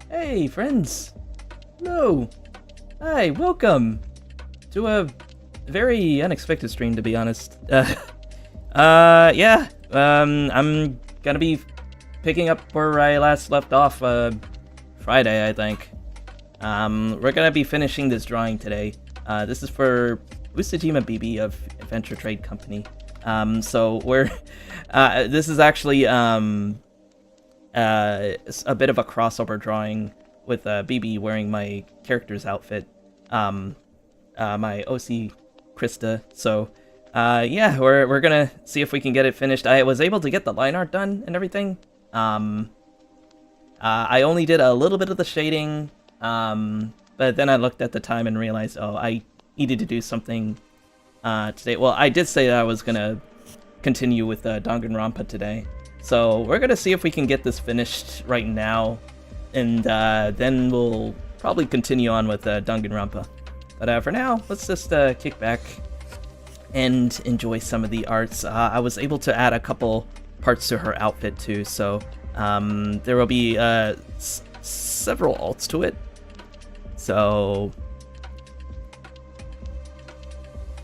Hey, friends! Hello! Hi, welcome! To a very unexpected stream, to be honest. Yeah, I'm gonna be picking up where I last left off, Friday, I think. We're gonna be finishing this drawing today. This is for Busujima Bibi of Adventure Trade Company. So we're, this is actually, a bit of a crossover drawing with Bibi wearing my character's outfit, my OC Krista. So yeah, we're gonna see if we can get it finished. I was able to get the line art done and everything. I only did a little bit of the shading, but then I looked at the time and realized, oh, I needed to do something today. Well, I did say that I was gonna continue with Danganronpa today. So we're gonna see if we can get this finished right now, and then we'll probably continue on with Danganronpa. But for now, let's just kick back and enjoy some of the arts. I was able to add a couple parts to her outfit too, so there will be several alts to it. So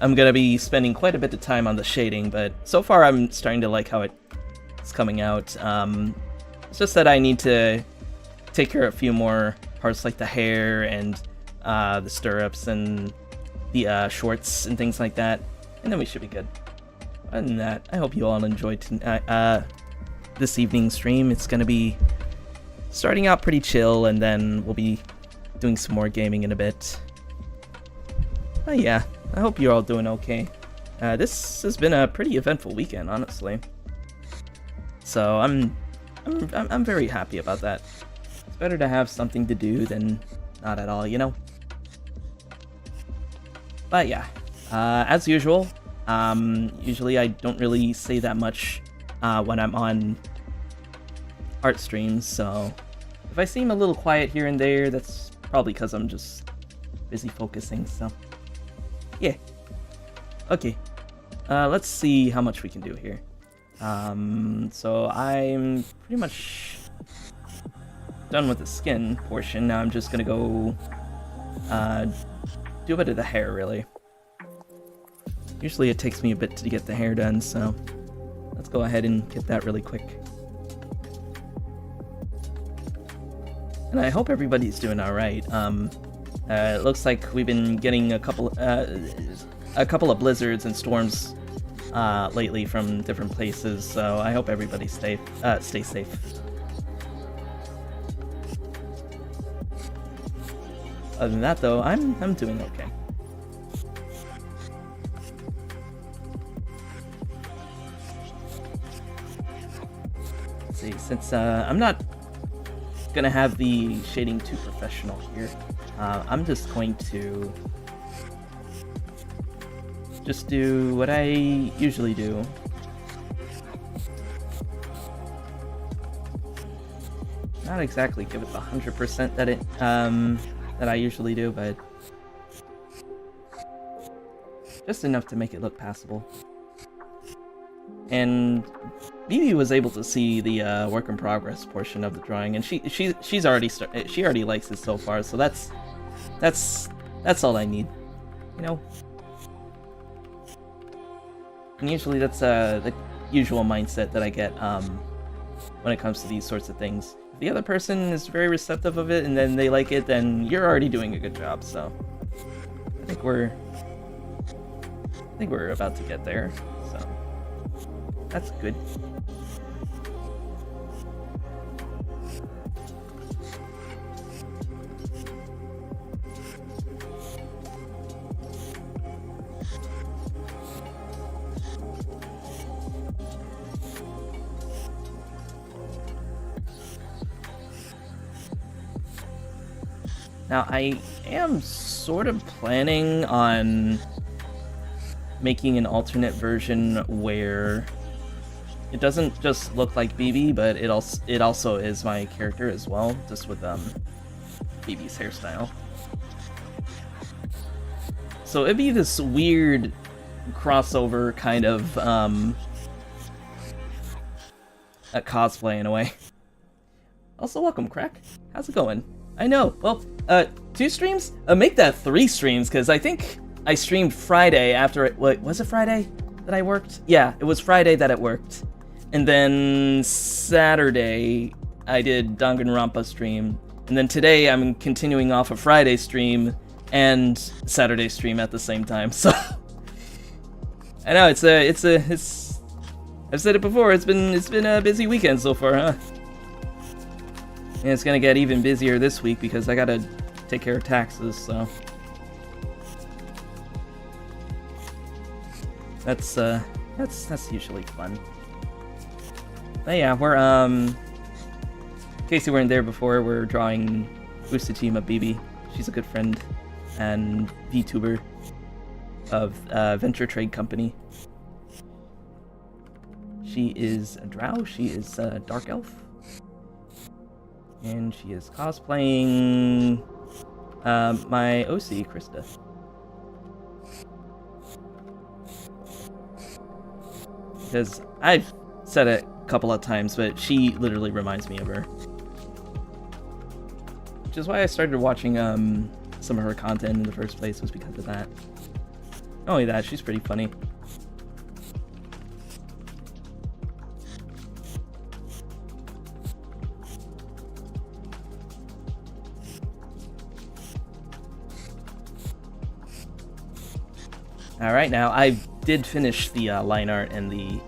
I'm gonna be spending quite a bit of time on the shading, but so far I'm starting to like how it's coming out. It's just that I need to take care of a few more parts like the hair and the stirrups and the shorts and things like that, and then we should be good. Other than that, I hope you all enjoyed this evening's stream. It's gonna be starting out pretty chill, and then we'll be doing some more gaming in a bit. But yeah, I hope you're all doing okay. This has been a pretty eventful weekend, honestly. So I'm very happy about that. It's better to have something to do than not at all, you know? But yeah, as usual, usually I don't really say that much when I'm on art streams, so if I seem a little quiet here and there, that's probably because I'm just busy focusing, so yeah. Okay, let's see how much we can do here. So I'm pretty much done with the skin portion. Now I'm just gonna go do a bit of the hair, really. Usually it takes me a bit to get the hair done, so let's go ahead and get that really quick. And I hope everybody's doing alright. It looks like we've been getting a couple of blizzards and storms lately from different places, so I hope everybody stays safe. Other than that, though, I'm doing okay. Let's see, since I'm not gonna have the shading too professional here, I'm just going to just do what I usually do. Not exactly give it the 100% that that I usually do, but just enough to make it look passable. And Bibi was able to see the work in progress portion of the drawing, and she already likes it so far. So that's all I need, you know. And usually that's the usual mindset that I get when it comes to these sorts of things. If the other person is very receptive of it and then they like it, then you're already doing a good job. So I think we're about to get there. So that's good. Now, I am sort of planning on making an alternate version where it doesn't just look like Bibi, but it also is my character as well, just with Bibi's hairstyle. So it'd be this weird crossover kind of a cosplay in a way. Also, welcome, Crack. How's it going? I know. Well, 2 streams? Make that 3 streams, because I think I streamed Friday after it. Wait, was it Friday that I worked? Yeah, it was Friday that it worked. And then Saturday, I did Danganronpa stream. And then today, I'm continuing off a Friday stream and Saturday stream at the same time. So I know I've said it before. It's been a busy weekend so far, huh? And it's gonna get even busier this week because I gotta take care of taxes. So that's usually fun. But yeah, we're in case you weren't there before, we're drawing Busujima Bibi. She's a good friend and VTuber of Venture Trade Company. She is a drow. She is a dark elf. And she is cosplaying my OC, Krista. Because I've said it a couple of times, but she literally reminds me of her. Which is why I started watching some of her content in the first place, was because of that. Not only that, she's pretty funny. Alright, now I did finish the line art and the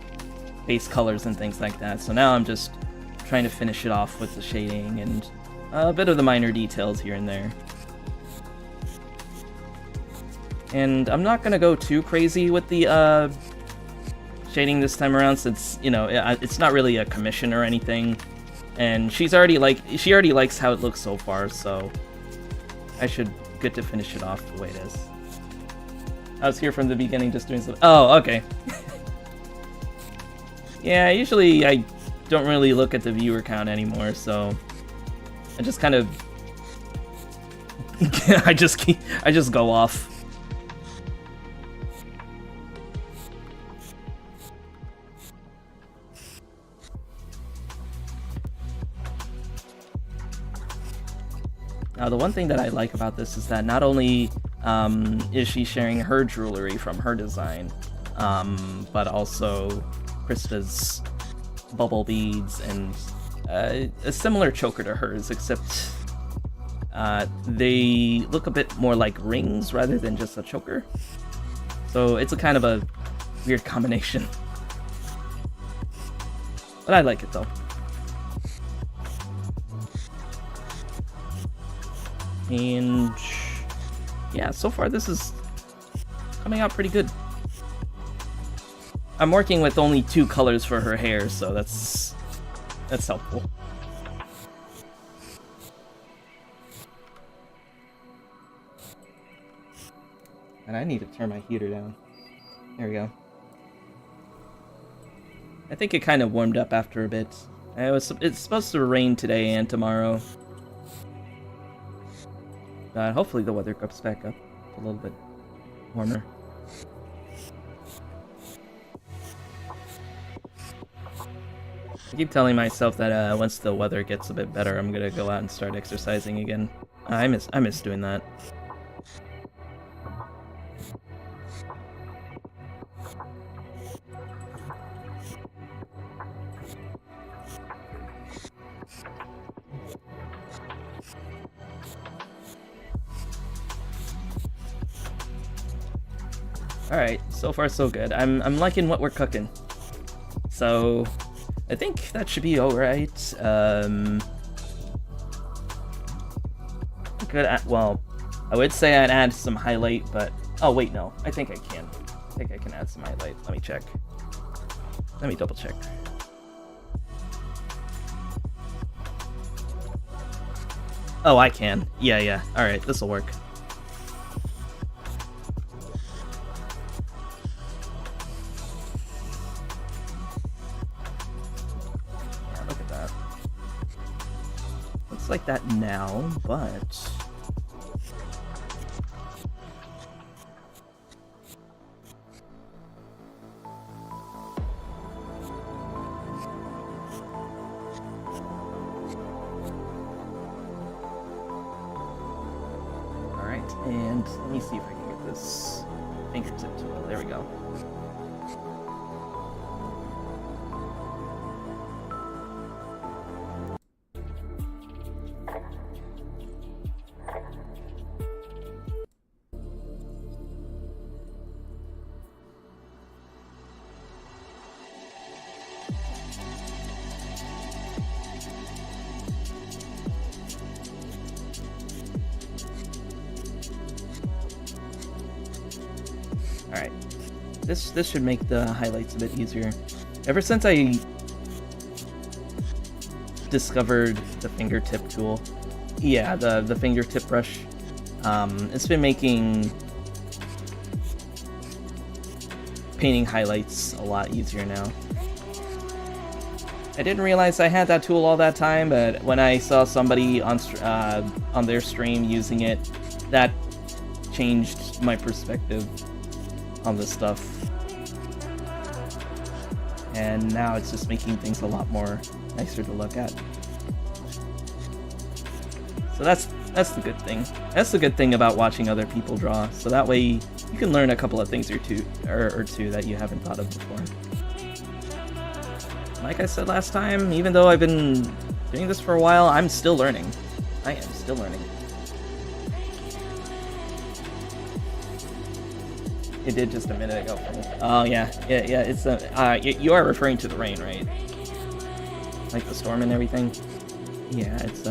base colors and things like that, so now I'm just trying to finish it off with the shading and a bit of the minor details here and there. And I'm not gonna go too crazy with the shading this time around, since, you know, it's not really a commission or anything, and she already likes how it looks so far, so I should get to finish it off the way it is. I was here from the beginning just doing some... Oh, okay. Yeah, usually I don't really look at the viewer count anymore, so I just kind of... I just go off. Now, the one thing that I like about this is that not only is she sharing her jewelry from her design, but also Krista's bubble beads and a similar choker to hers, except they look a bit more like rings rather than just a choker. So it's a kind of a weird combination. But I like it though. And yeah, so far this is coming out pretty good. I'm working with only 2 colors for her hair, so that's helpful. And I need to turn my heater down. There we go. I think it kind of warmed up after a bit. It's supposed to rain today and tomorrow. Hopefully the weather comes back up a little bit warmer. I keep telling myself that once the weather gets a bit better, I'm gonna go out and start exercising again. I miss doing that. Alright, so far so good. I'm liking what we're cooking. So I think that should be alright. Well, I would say I'd add some highlight, but oh wait, no. I think I can. I think I can add some highlight. Let me check. Let me double check. Oh, I can. Yeah. Alright, this'll work. Like that now, but And let me see if I can get this fingertip tool. There we go. Alright, this should make the highlights a bit easier. Ever since I discovered the fingertip tool, yeah, the fingertip brush, it's been making painting highlights a lot easier now. I didn't realize I had that tool all that time, but when I saw somebody on their stream using it, that changed my perspective on this stuff, and now it's just making things a lot more nicer to look at. So that's the good thing. That's the good thing about watching other people draw. So that way you can learn a couple of things or two that you haven't thought of before. Like I said last time, even though I've been doing this for a while, I'm still learning. I am still learning. It did just a minute ago for me. Oh yeah. It's you are referring to the rain, right? Like the storm and everything. Yeah, it's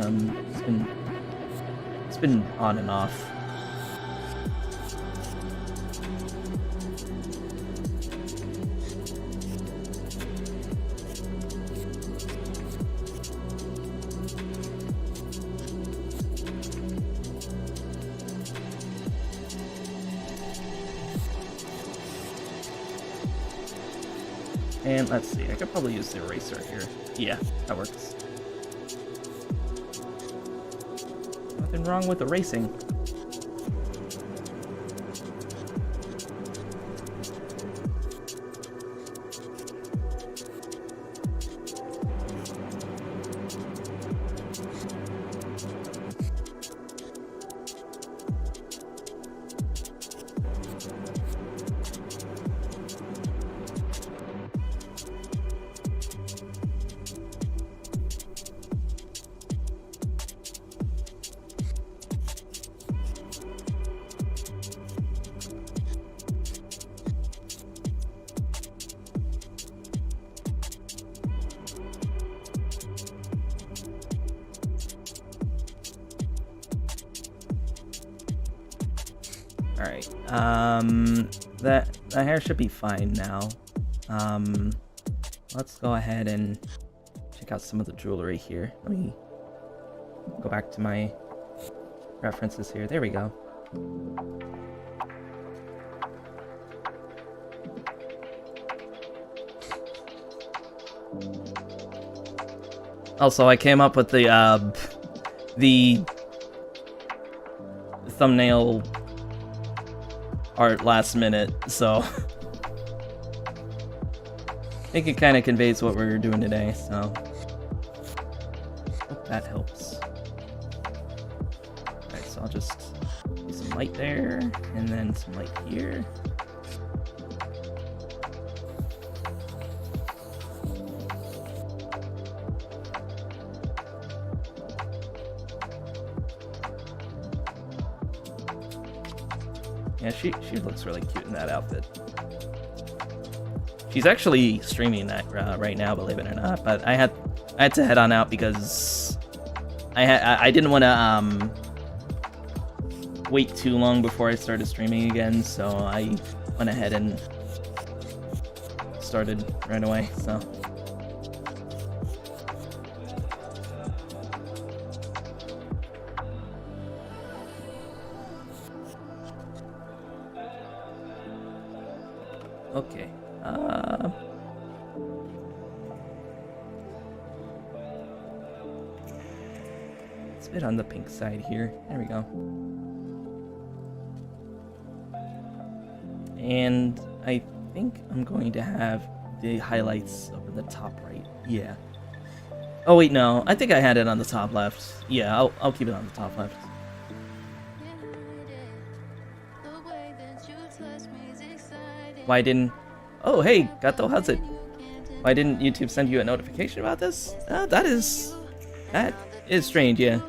been on and off. And let's see, I could probably use the eraser here. Yeah, that works. Nothing wrong with erasing. Alright, that hair should be fine now. Let's go ahead and check out some of the jewelry here. Let me go back to my references here. There we go. Also, I came up with the thumbnail art last minute, so I think it kind of conveys what we're doing today, so hope that helps. Alright, so I'll just do some light there, and then some light here. Yeah, she looks really cute in that outfit. She's actually streaming that right now, believe it or not. But I had to head on out because I didn't want to wait too long before I started streaming again, so I went ahead and started right away. So. Okay. It's a bit on the pink side here. There we go. And I think I'm going to have the highlights over the top right. Yeah. Oh wait, no. I think I had it on the top left. Yeah, I'll keep it on the top left. Why didn't... Oh, hey, Gato, how's it? Why didn't YouTube send you a notification about this? That is strange, yeah.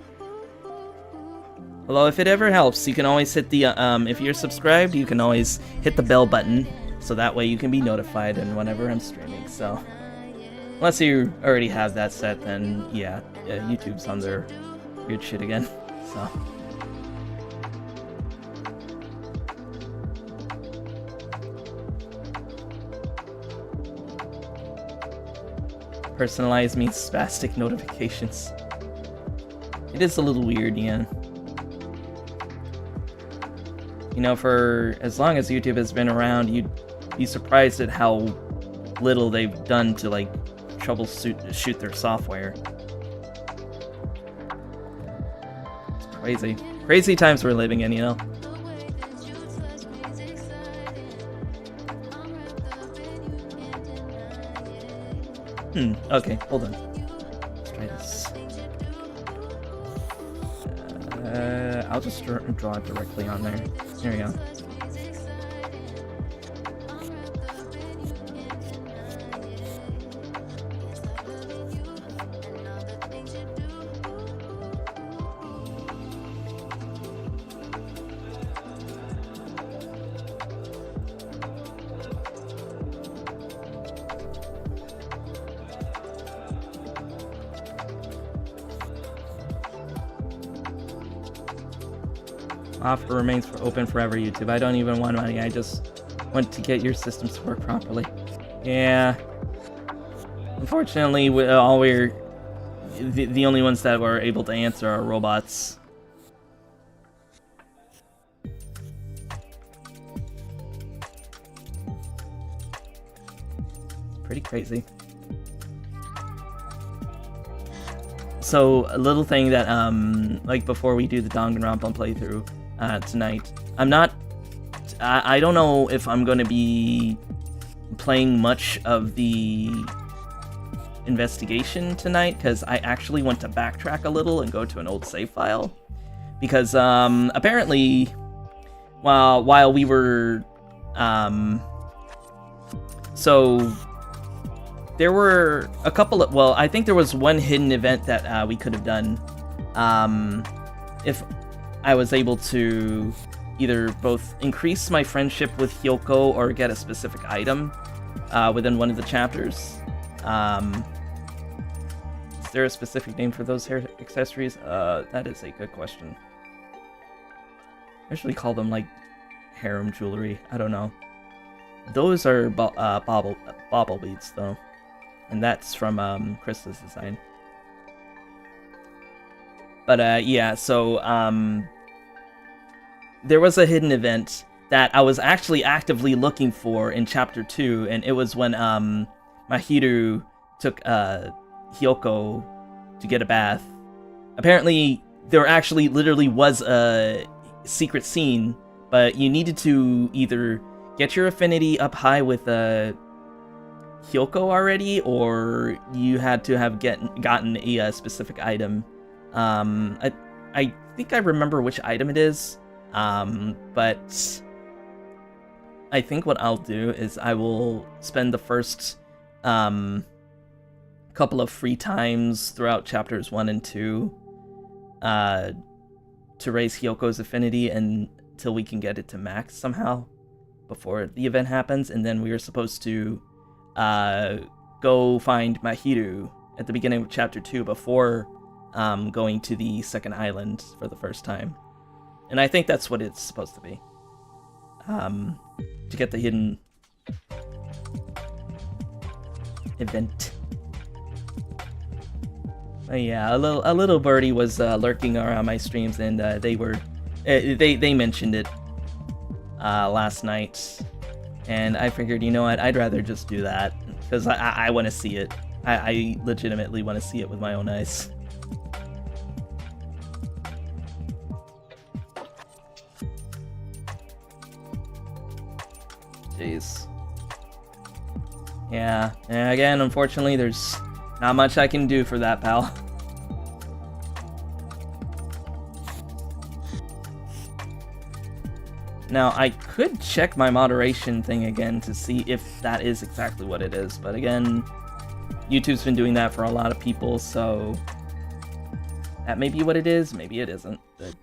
Although, if it ever helps, you can always hit the, if you're subscribed, you can always hit the bell button, so that way you can be notified whenever I'm streaming, so... Unless you already have that set, then, yeah, YouTube's on their weird shit again, so... Personalize means spastic notifications. It is a little weird, yeah. You know, for as long as YouTube has been around, you'd be surprised at how little they've done to, like, troubleshoot their software. It's crazy. Crazy times we're living in, you know? Okay, hold on. Let's try this. I'll just draw it directly on there. There we go. Offer remains open forever, YouTube. I don't even want money. I just want to get your systems to work properly. Yeah. Unfortunately, the only ones that were able to answer are robots. Pretty crazy. So, a little thing that, like before we do the Danganronpa playthrough, tonight. I don't know if I'm going to be playing much of the investigation tonight, because I actually want to backtrack a little and go to an old save file. Because, apparently, while we were, so, there were a couple of, well, I think there was one hidden event that, we could have done, if I was able to either both increase my friendship with Hyoko or get a specific item within one of the chapters. Is there a specific name for those hair accessories? That is a good question. I usually call them, like, harem jewelry. I don't know. Those are bauble beads, though. And that's from Krista's design. But, yeah, so, there was a hidden event that I was actually actively looking for in Chapter 2, and it was when, Mahiru took, Hyoko to get a bath. Apparently, there actually literally was a secret scene, but you needed to either get your affinity up high with, Hyoko already, or you had to have gotten a specific item. I think I remember which item it is, but I think what I'll do is I will spend the first couple of free times throughout chapters 1 and 2 to raise Hyoko's affinity until we can get it to max somehow before the event happens, and then we are supposed to go find Mahiru at the beginning of chapter 2 before going to the second island for the first time. And I think that's what it's supposed to be. To get the hidden event. But yeah, a little birdie was lurking around my streams, and they mentioned it last night. And I figured, you know what, I'd rather just do that, because I want to see it. I legitimately want to see it with my own eyes. Jeez. Yeah, and again, unfortunately, there's not much I can do for that, pal. Now, I could check my moderation thing again to see if that is exactly what it is, but again, YouTube's been doing that for a lot of people, so that may be what it is, maybe it isn't, but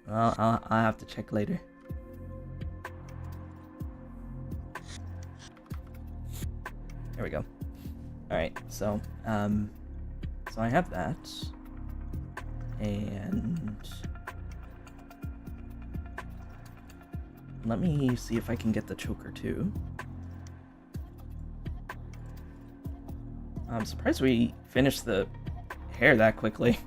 well, I'll have to check later. There we go. Alright, so I have that, and let me see if I can get the choker too. I'm surprised we finished the hair that quickly.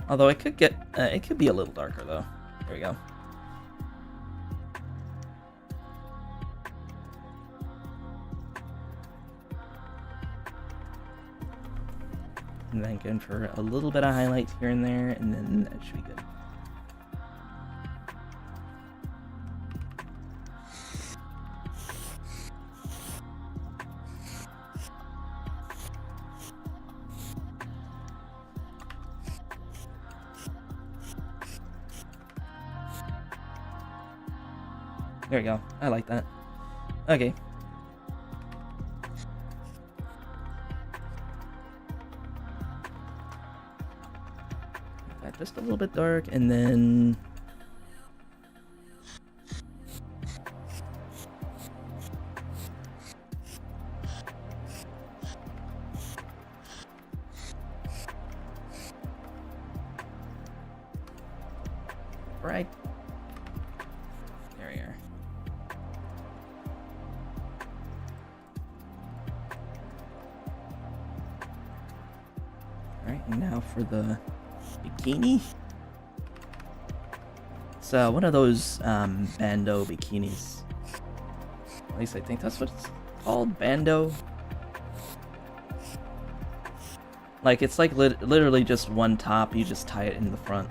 Although it could get, it could be a little darker though. There we go. And then going for a little bit of highlight here and there, and then that should be good. There we go. I like that. Okay. That just a little bit dark, and then right. There we are. Alright, and now for the bikini. So one of those bandeau bikinis. At least I think that's what it's called, bandeau. Like it's like literally just one top, you just tie it in the front.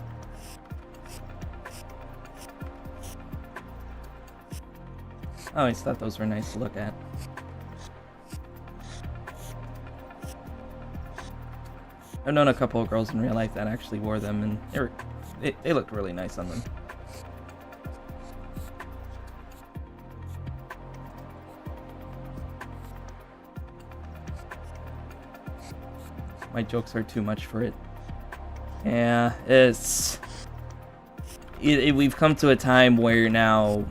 I always thought those were nice to look at. I've known a couple of girls in real life that actually wore them, and they looked really nice on them. My jokes are too much for it. Yeah, we've come to a time where now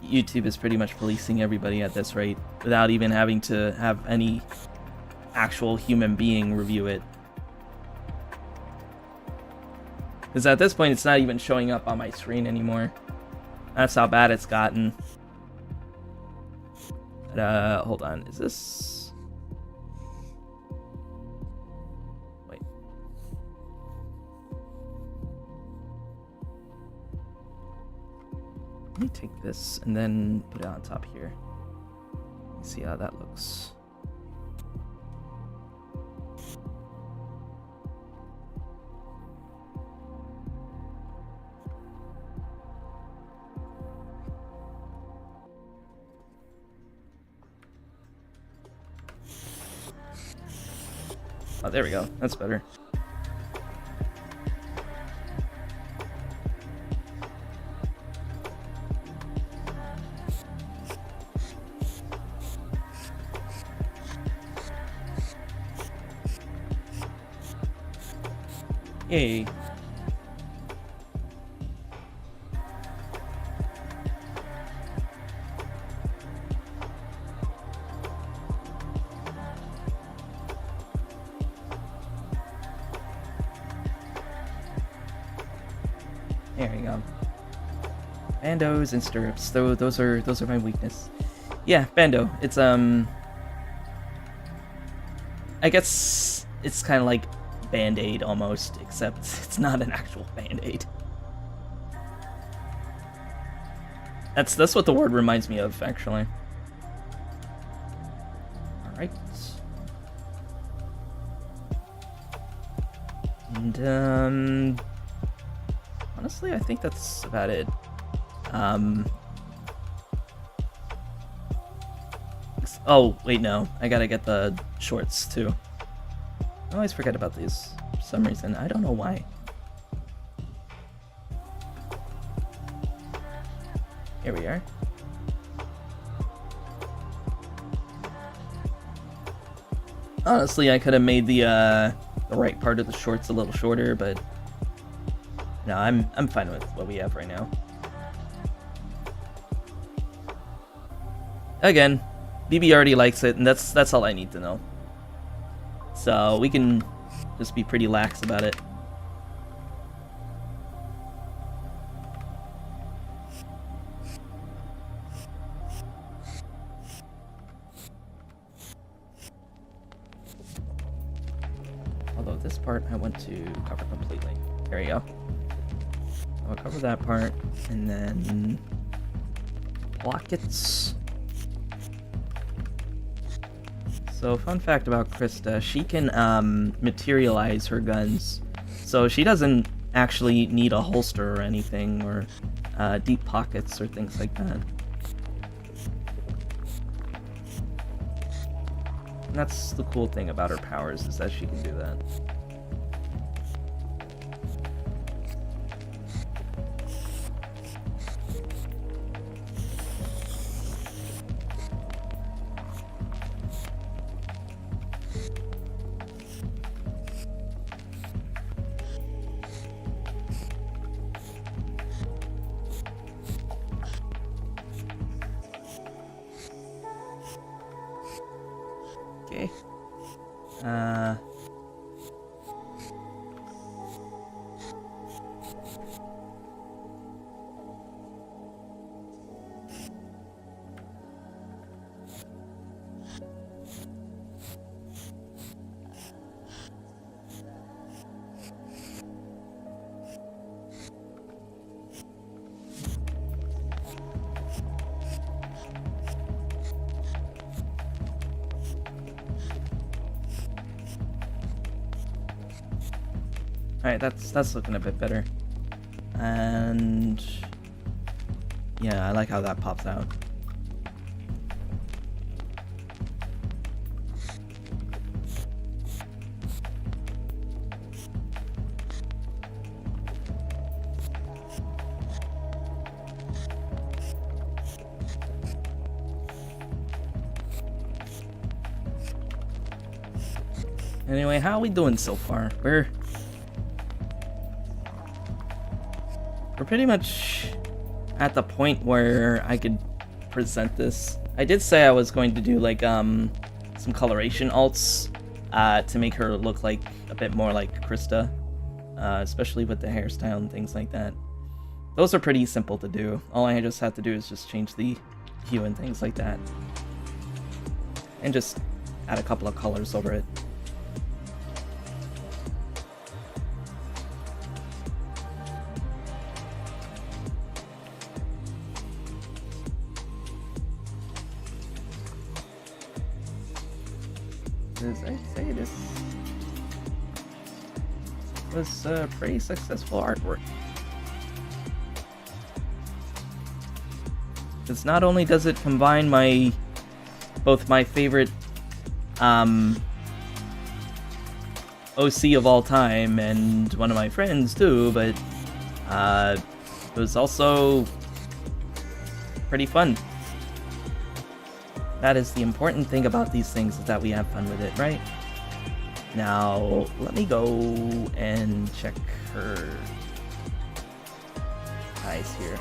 YouTube is pretty much policing everybody at this rate without even having to have any actual human being review it. Because at this point it's not even showing up on my screen anymore. That's how bad it's gotten. But, hold on, is this... Wait. Let me take this and then put it on top here. See how that looks. Oh, there we go. That's better. Yay. There you go. Bandos and stirrups. Those are my weakness. Yeah, bandeau. It's I guess it's kind of like Band-Aid almost, except it's not an actual Band-Aid. That's what the word reminds me of, actually. Alright. And honestly, I think that's about it. Oh, wait, no. I gotta get the shorts, too. I always forget about these for some reason. I don't know why. Here we are. Honestly, I could have made the right part of the shorts a little shorter, but no, I'm fine with what we have right now. Again, Bibi already likes it, and that's all I need to know. So we can just be pretty lax about it. Although this part I want to cover completely. There you go. I'll cover that part, and then pockets. So, fun fact about Krista, she can materialize her guns. So she doesn't actually need a holster or anything, or deep pockets or things like that. And that's the cool thing about her powers, is that she can do that. Okay. Alright, that's looking a bit better. And yeah, I like how that pops out. Anyway, how are we doing so far? We're pretty much at the point where I could present this. I did say I was going to do like some coloration alts to make her look like a bit more like Krista, especially with the hairstyle and things like that. Those are pretty simple to do. All I just have to do is just change the hue and things like that, and just add a couple of colors over it. As I say, this was pretty successful artwork. Because not only does it combine both my favorite OC of all time and one of my friends too, but it was also pretty fun. That is the important thing about these things, is that we have fun with it, right? Now, let me go and check her eyes here.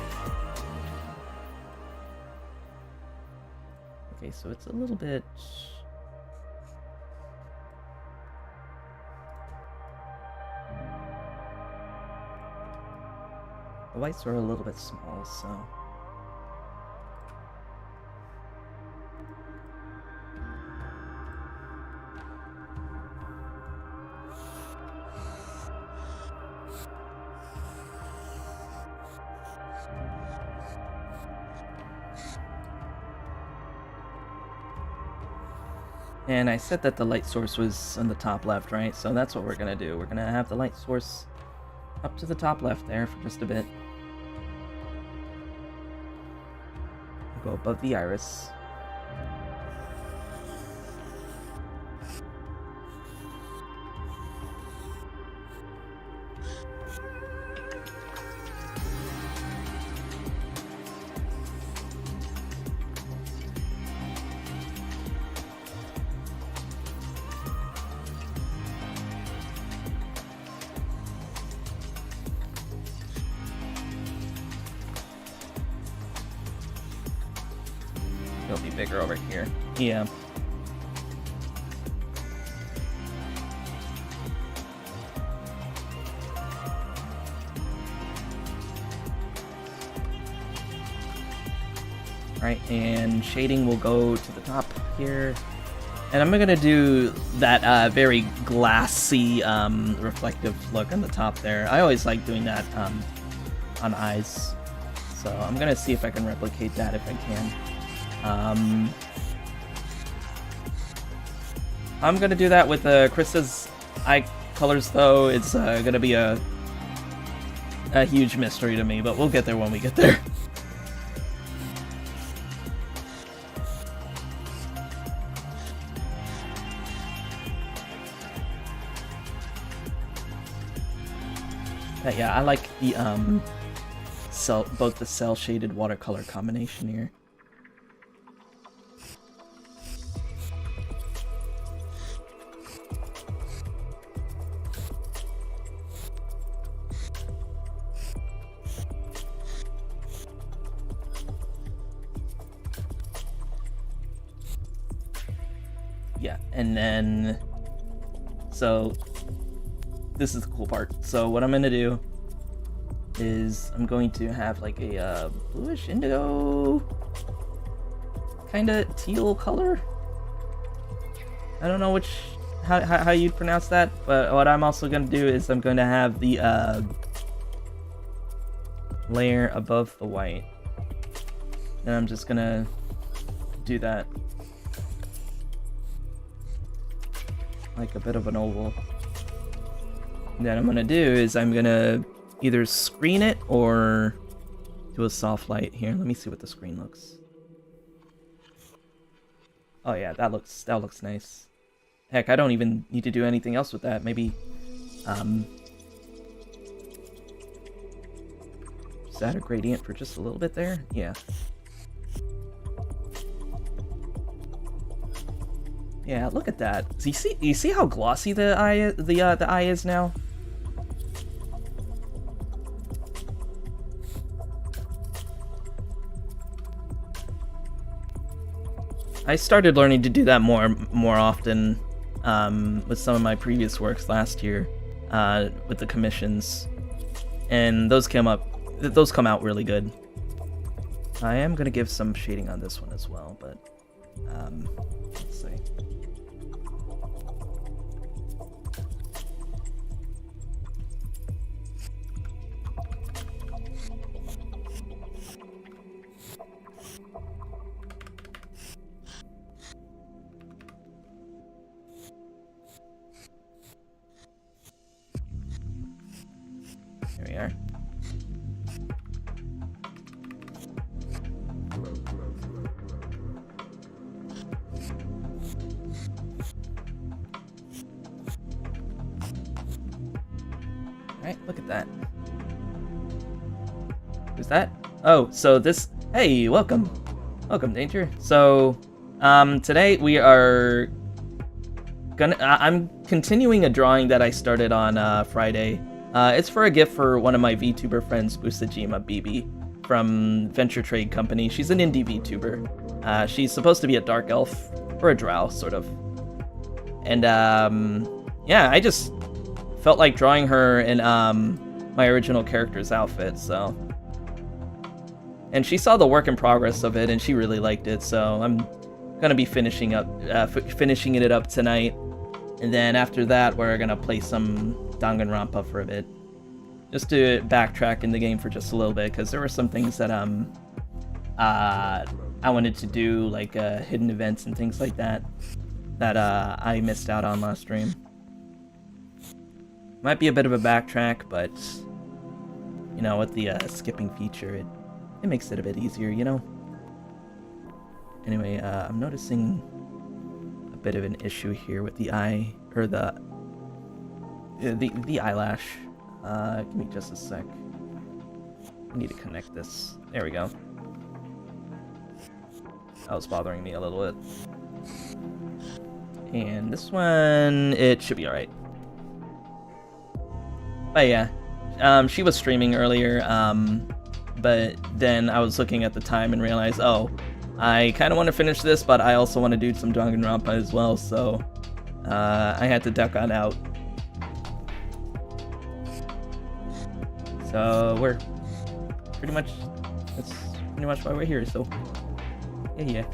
Okay, so it's a little bit... The whites are a little bit small, so... And I said that the light source was on the top left, right? So that's what we're gonna do. We're gonna have the light source up to the top left there for just a bit. Go above the iris. It'll be bigger over here. Yeah. Alright, and shading will go to the top here. And I'm gonna do that very glassy, reflective look on the top there. I always like doing that on eyes. So I'm gonna see if I can replicate that if I can. I'm gonna do that with Krista's eye colors though. It's gonna be a huge mystery to me, but we'll get there when we get there. Yeah, I like the both the cell shaded watercolor combination here. Yeah, and then so this is the cool part. So what I'm gonna do is I'm going to have like a bluish indigo kind of teal color. I don't know how you'd pronounce that, but what I'm also gonna do is I'm going to have the layer above the white, and I'm just gonna do that like a bit of an oval. Then I'm gonna do is I'm gonna either screen it or do a soft light here. Let me see what the screen looks. Oh yeah, that looks nice. Heck, I don't even need to do anything else with that. Maybe just add a gradient for just a little bit there. Yeah. Yeah, look at that. So you see how glossy the eye is now? I started learning to do that more often with some of my previous works last year with the commissions, and those come out really good. I am gonna give some shading on this one as well, but let's see. Here we are. Alright, look at that. Who's that? Oh, so this... Hey, welcome. Welcome, Danger. So, today we are gonna... I'm continuing a drawing that I started on Friday. It's for a gift for one of my VTuber friends, Busujima, Bibi, from Venture Trade Company. She's an indie VTuber. She's supposed to be a dark elf, or a drow, sort of. And, yeah, I just felt like drawing her in my original character's outfit, so... And she saw the work in progress of it, and she really liked it, so I'm gonna be finishing it up tonight. And then after that, we're gonna play some Danganronpa for a bit. Just to backtrack in the game for just a little bit, because there were some things that I wanted to do, like hidden events and things like that, that I missed out on last stream. Might be a bit of a backtrack, but you know, with the skipping feature, it makes it a bit easier, you know? Anyway, I'm noticing a bit of an issue here with the eye, or the eyelash. Give me just a sec. I need to connect this. There we go. That was bothering me a little bit. And this one, it should be alright. But yeah, she was streaming earlier, but then I was looking at the time and realized, oh, I kind of want to finish this, but I also want to do some Danganronpa as well, so I had to duck on out. So we're pretty much, that's pretty much why we're here, so yeah.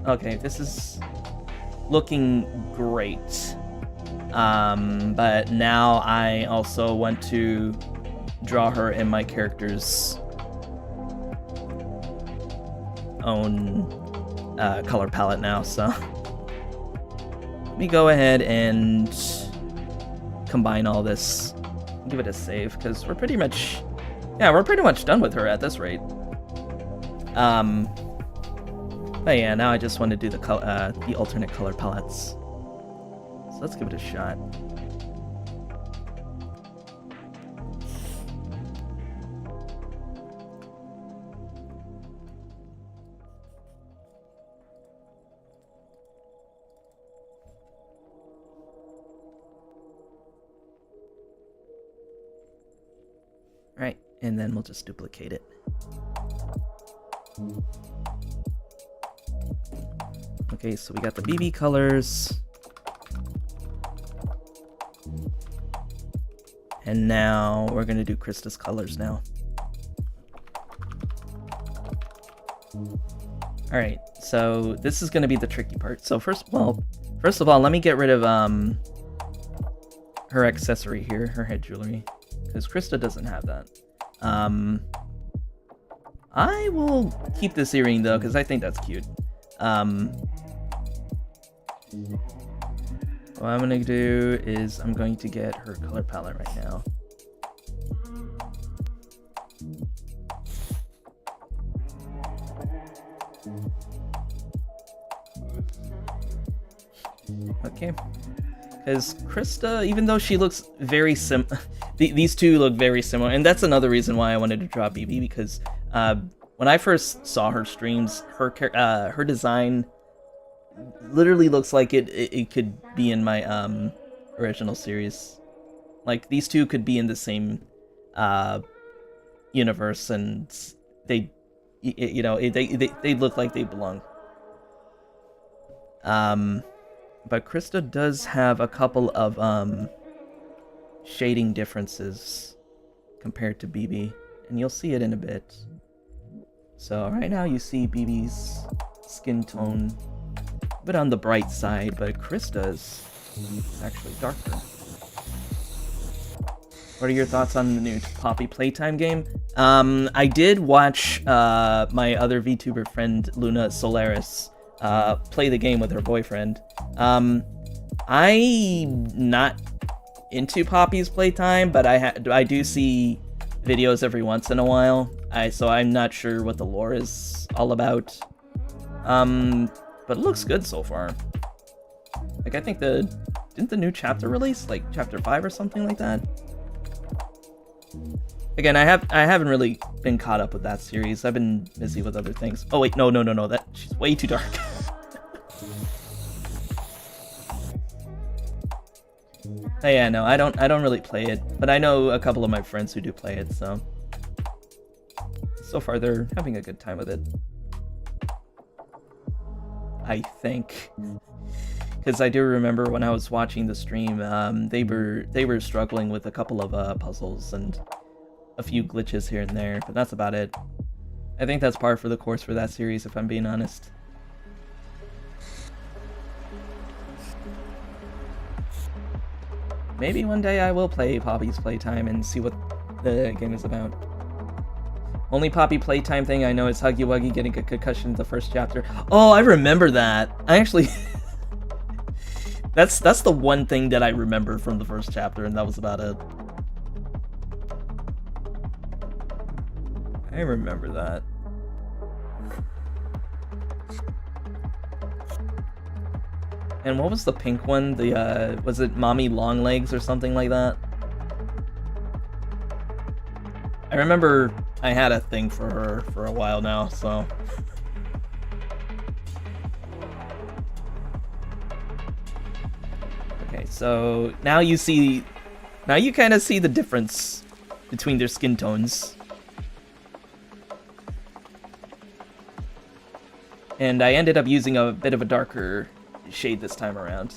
Okay, this is looking great. But now I also want to draw her in my character's own color palette now, so let me go ahead and combine all this, give it a save, because we're pretty much done with her at this rate. But yeah, now I just want to do the alternate color palettes. So let's give it a shot. Right, and then we'll just duplicate it. Okay, so we got the Bibi colors. And now we're gonna do Krista's colors now. Alright, so this is gonna be the tricky part. So first of all, let me get rid of her accessory here, her head jewelry, because Krista doesn't have that. I will keep this earring though, because I think that's cute. What I'm gonna do is I'm going to get her color palette right now. Okay, because Krista, even though she looks very these two look very similar, and that's another reason why I wanted to draw Bibi, because when I first saw her streams, her design literally looks like it could be in my original series. Like, these two could be in the same universe, and they look like they belong. But Krista does have a couple of shading differences compared to Bibi, and you'll see it in a bit. So right now you see Bibi's skin tone a bit on the bright side, but Krista's actually darker. What are your thoughts on the new Poppy Playtime game? I did watch my other VTuber friend Luna Solaris play the game with her boyfriend. I'm not into Poppy's Playtime, but I do see videos every once in a while. So I'm not sure what the lore is all about. But it looks good so far. Like, I think didn't the new chapter release, like chapter 5 or something like that? Again, I haven't really been caught up with that series. I've been busy with other things. Oh wait, no, that she's way too dark. Oh yeah, no, I don't really play it, but I know a couple of my friends who do play it, so far they're having a good time with it. I think, because I do remember when I was watching the stream, they were struggling with a couple of puzzles and a few glitches here and there, but that's about it. I think that's par for the course for that series, if I'm being honest. Maybe one day I will play Poppy's Playtime and see what the game is about. Only Poppy Playtime thing I know is Huggy Wuggy getting a concussion in the first chapter. Oh, I remember that. I actually... that's the one thing that I remember from the first chapter, and that was about it. I remember that. And what was the pink one? The, was it Mommy Longlegs or something like that? I remember I had a thing for her for a while now, so... Okay, so now you kind of see the difference between their skin tones. And I ended up using a bit of a darker shade this time around.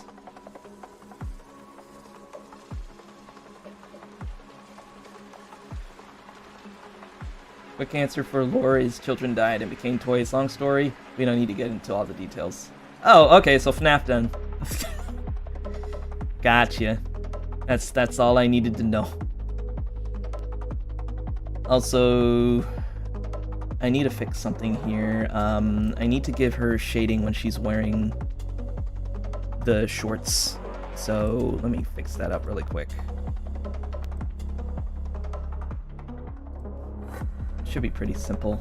Quick answer for lore is children died and became toys. Long story. We don't need to get into all the details. Oh, okay, so FNAF then. Gotcha. That's all I needed to know. Also, I need to fix something here. I need to give her shading when she's wearing the shorts. So let me fix that up really quick. Should be pretty simple.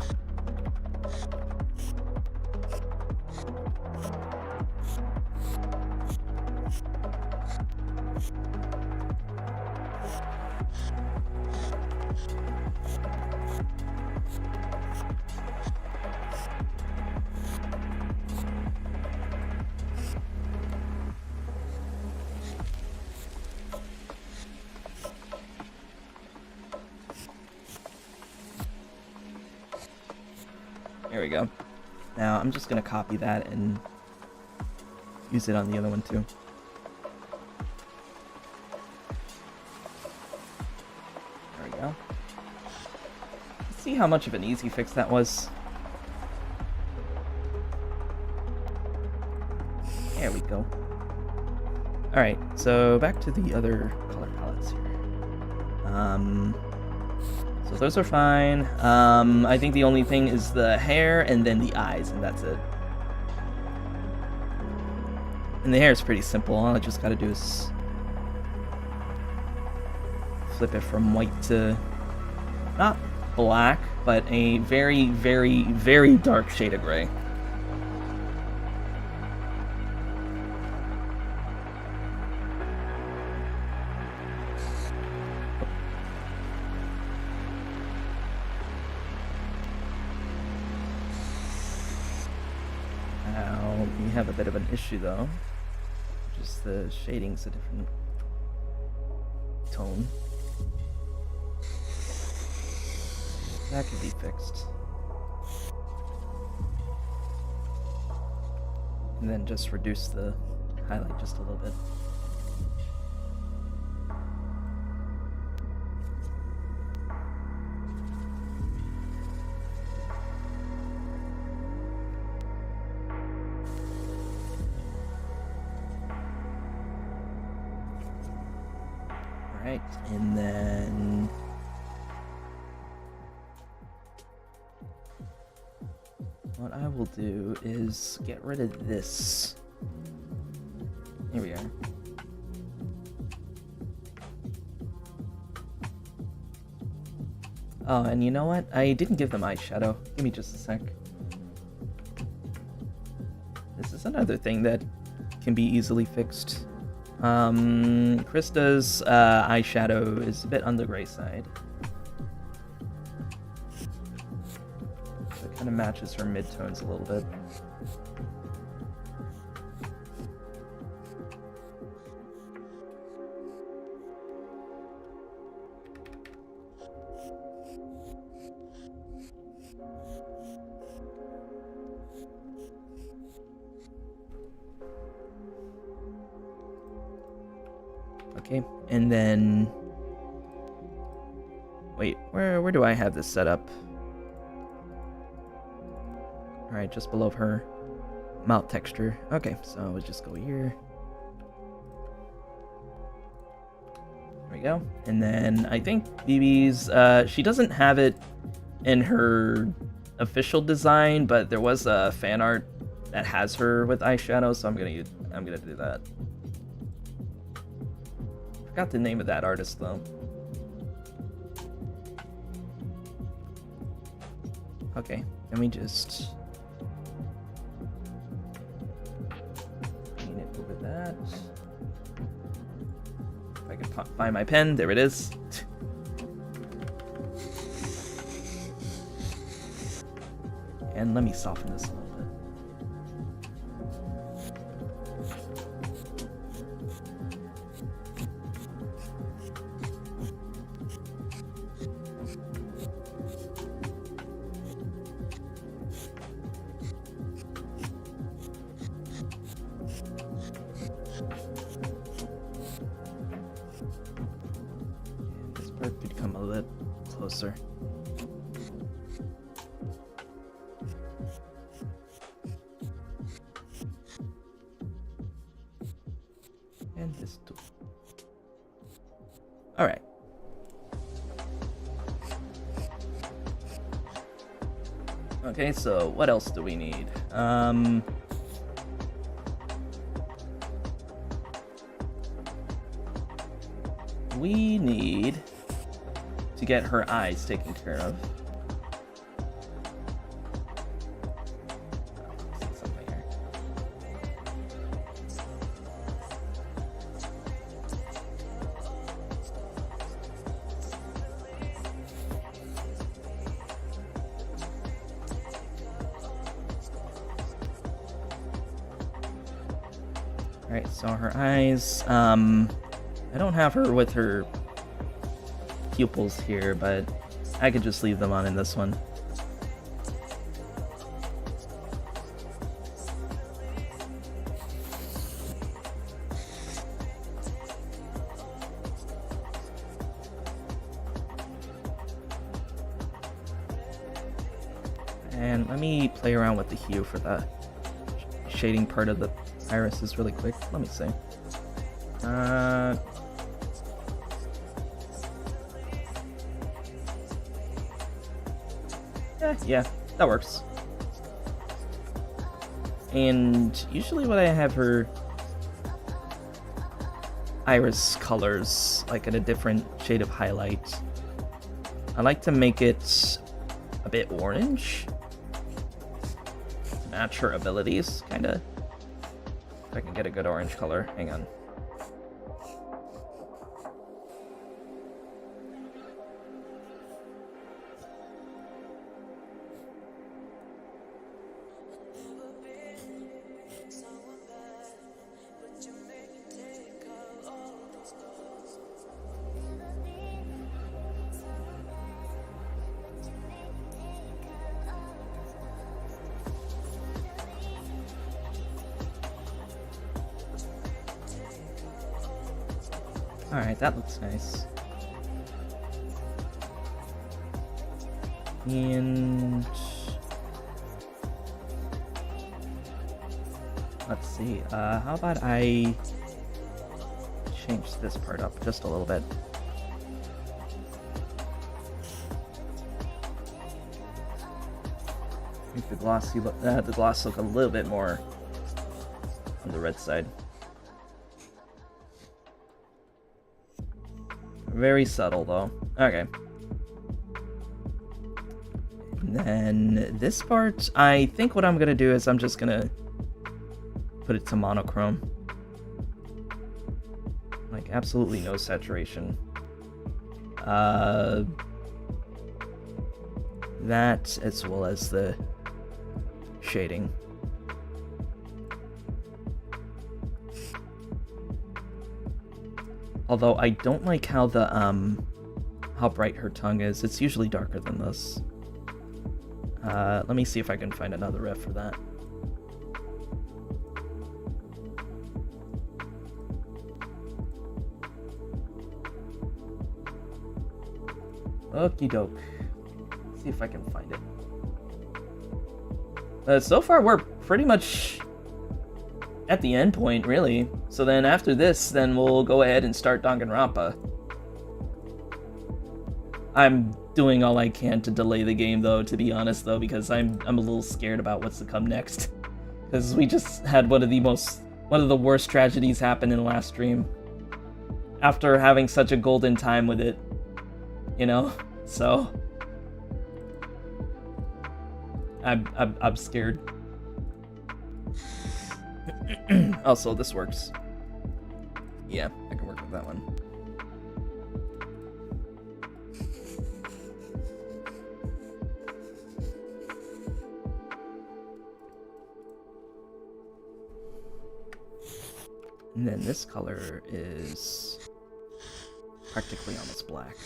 There we go. Now I'm just gonna copy that and use it on the other one too. There we go. Let's see how much of an easy fix that was. There we go. Alright, so back to the other color palettes here. So those are fine. I think the only thing is the hair and then the eyes, and that's it. And the hair is pretty simple. All I just gotta do is flip it from white to not black, but a very, very, very dark shade of gray. Have a bit of an issue though, just the shading's a different tone. That could be fixed. And then just reduce the highlight just a little bit. Right, and then what I will do is get rid of this. Here we are. Oh, and you know what? I didn't give them eyeshadow. Give me just a sec. This is another thing that can be easily fixed. Krista's eyeshadow is a bit on the gray side. So it kind of matches her midtones a little bit. Okay, and then wait, where do I have this set up? All right, just below her mouth texture. Okay, so we'll just go here. There we go. And then I think Bibi's she doesn't have it in her official design, but there was a fan art that has her with eyeshadow, so I'm gonna do that. Forgot the name of that artist though. Okay, let me just paint it over that. If I can find my pen, there it is. And let me soften this a little bit. closer. And this too. Alright. Okay, so what else do we need? We need to get her eyes taken care of. Alright, so her eyes, I don't have her with her pupils here, but I could just leave them on in this one. And let me play around with the hue for the shading part of the irises really quick. Let me see. Yeah, that works. And usually when I have her iris colors, like in a different shade of highlight, I like to make it a bit orange to match her abilities, kinda. If I can get a good orange color, hang on. Alright, that looks nice. And let's see, how about I change this part up just a little bit. Make the gloss look a little bit more on the red side. Very subtle, though. Okay. And then this part, I think what I'm gonna do is I'm just gonna put it to monochrome. Like, absolutely no saturation. That, as well as the shading. Although I don't like how the how bright her tongue is. It's usually darker than this. Let me see if I can find another ref for that. Okie doke. See if I can find it. So far we're pretty much at the end point, really. So then after this, then we'll go ahead and start Danganronpa. I'm doing all I can to delay the game, though, to be honest, though, because I'm a little scared about what's to come next. Because we just had one of the worst tragedies happen in the last stream. After having such a golden time with it, you know? So I'm scared. Also, this works. Yeah, I can work with that one. And then this color is practically almost black.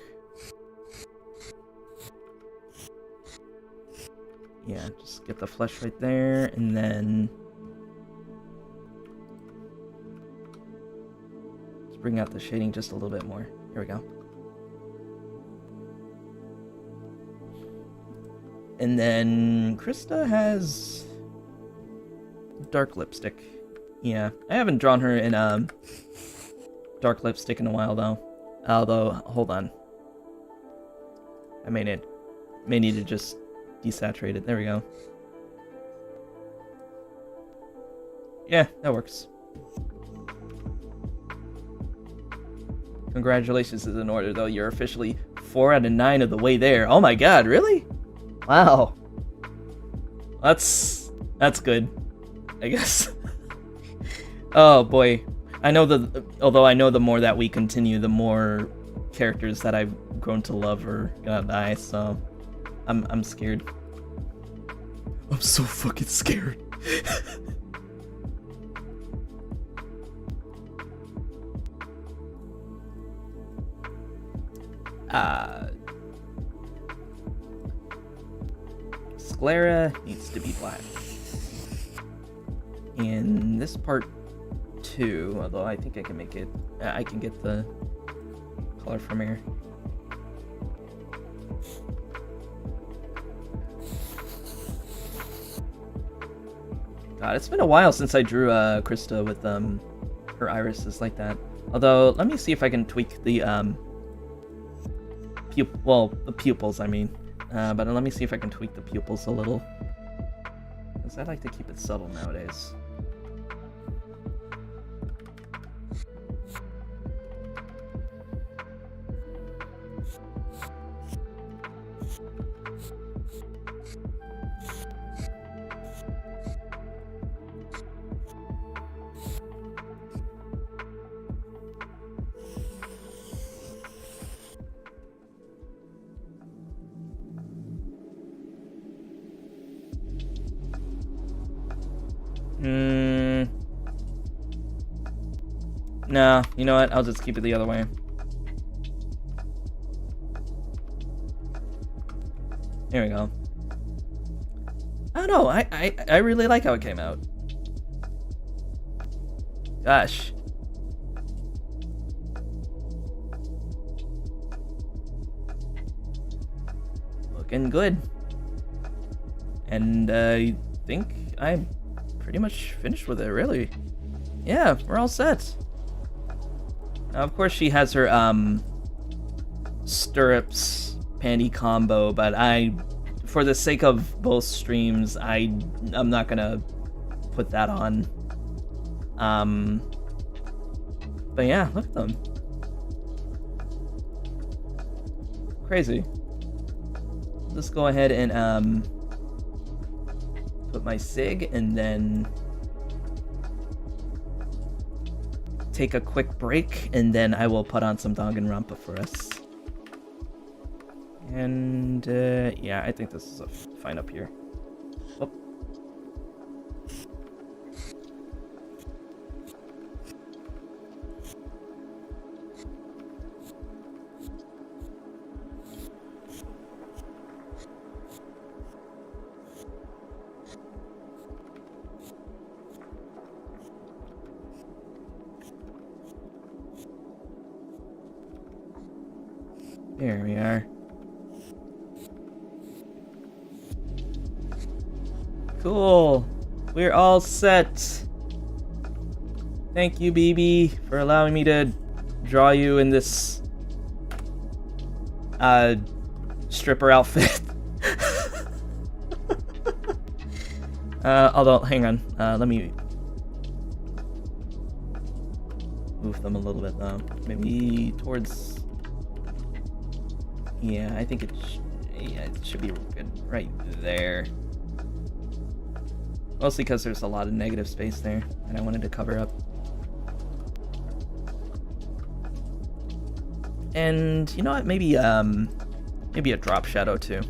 Yeah, just get the flesh right there, and then let's bring out the shading just a little bit more. Here we go. And then Krista has dark lipstick. Yeah, I haven't drawn her in dark lipstick in a while though. Although, hold on. I may need to just desaturate it. There we go. Yeah, that works. Congratulations is in order though. You're officially 4 out of 9 of the way there. Oh my god, really? Wow. That's good, I guess. Oh boy. Although I know the more that we continue, the more characters that I've grown to love are gonna die, so I'm scared. I'm so fucking scared. Sclera needs to be black. In this part 2, although I think I can make it, I can get the color from here. God, it's been a while since I drew Krista with her irises like that. Although, let me see if I can tweak the the pupils, I mean. But let me see if I can tweak the pupils a little. Because I like to keep it subtle nowadays. No, you know what? I'll just keep it the other way. There we go. I don't know. I really like how it came out. Gosh. Looking good. And I think I'm pretty much finished with it, really. Yeah, we're all set. Now, of course, she has her stirrups panty combo, but for the sake of both streams, I'm not gonna put that on. But yeah, look at them. Crazy. Let's go ahead and put my sig and then take a quick break, and then I will put on some Danganronpa for us. And yeah, I think this is fine up here. Oh. There we are. Cool. We're all set. Thank you, Bibi, for allowing me to draw you in this stripper outfit. Although, hang on. Let me move them a little bit though. Maybe towards. Yeah, I think it should be good right there. Mostly because there's a lot of negative space there, and I wanted to cover up. And you know what? Maybe a drop shadow too.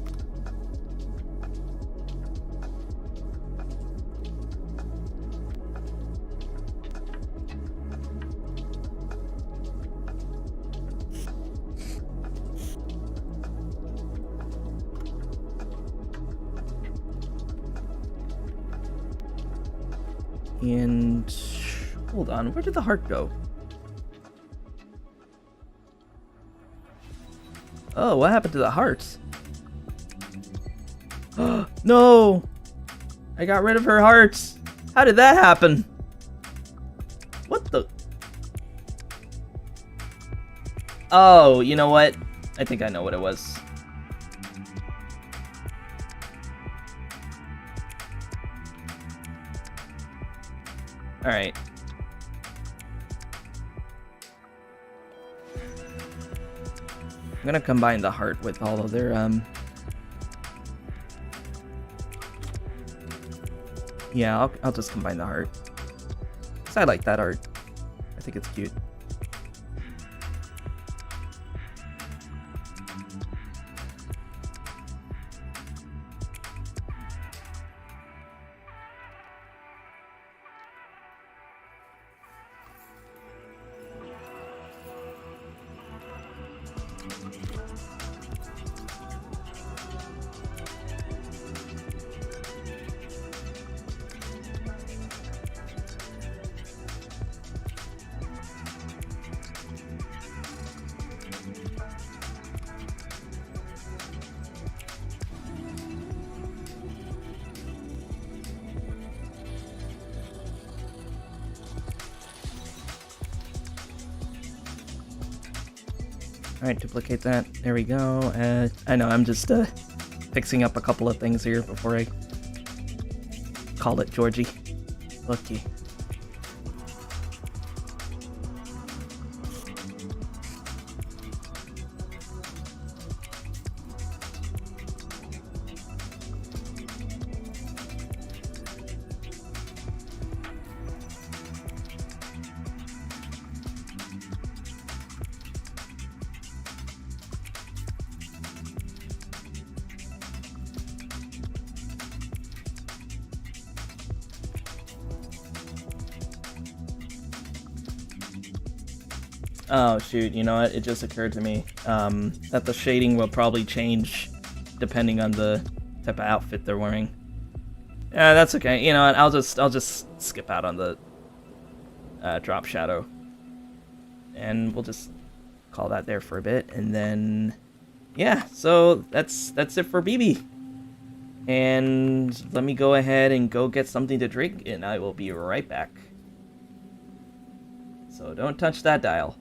And hold on, where did the heart go? Oh, what happened to the heart? No! I got rid of her hearts! How did that happen? What the? Oh, you know what? I think I know what it was. Alright. I'm gonna combine the heart with all of their, Yeah, I'll just combine the heart. 'Cause I like that art. I think it's cute. Alright, duplicate that. There we go. I know, I'm just fixing up a couple of things here before I call it Georgie. Okay. Oh shoot, you know what? It just occurred to me that the shading will probably change depending on the type of outfit they're wearing. Yeah, that's okay. You know what? I'll just skip out on the drop shadow, and we'll just call that there for a bit, and then yeah. So that's it for Bibi. And let me go ahead and go get something to drink, and I will be right back. So don't touch that dial.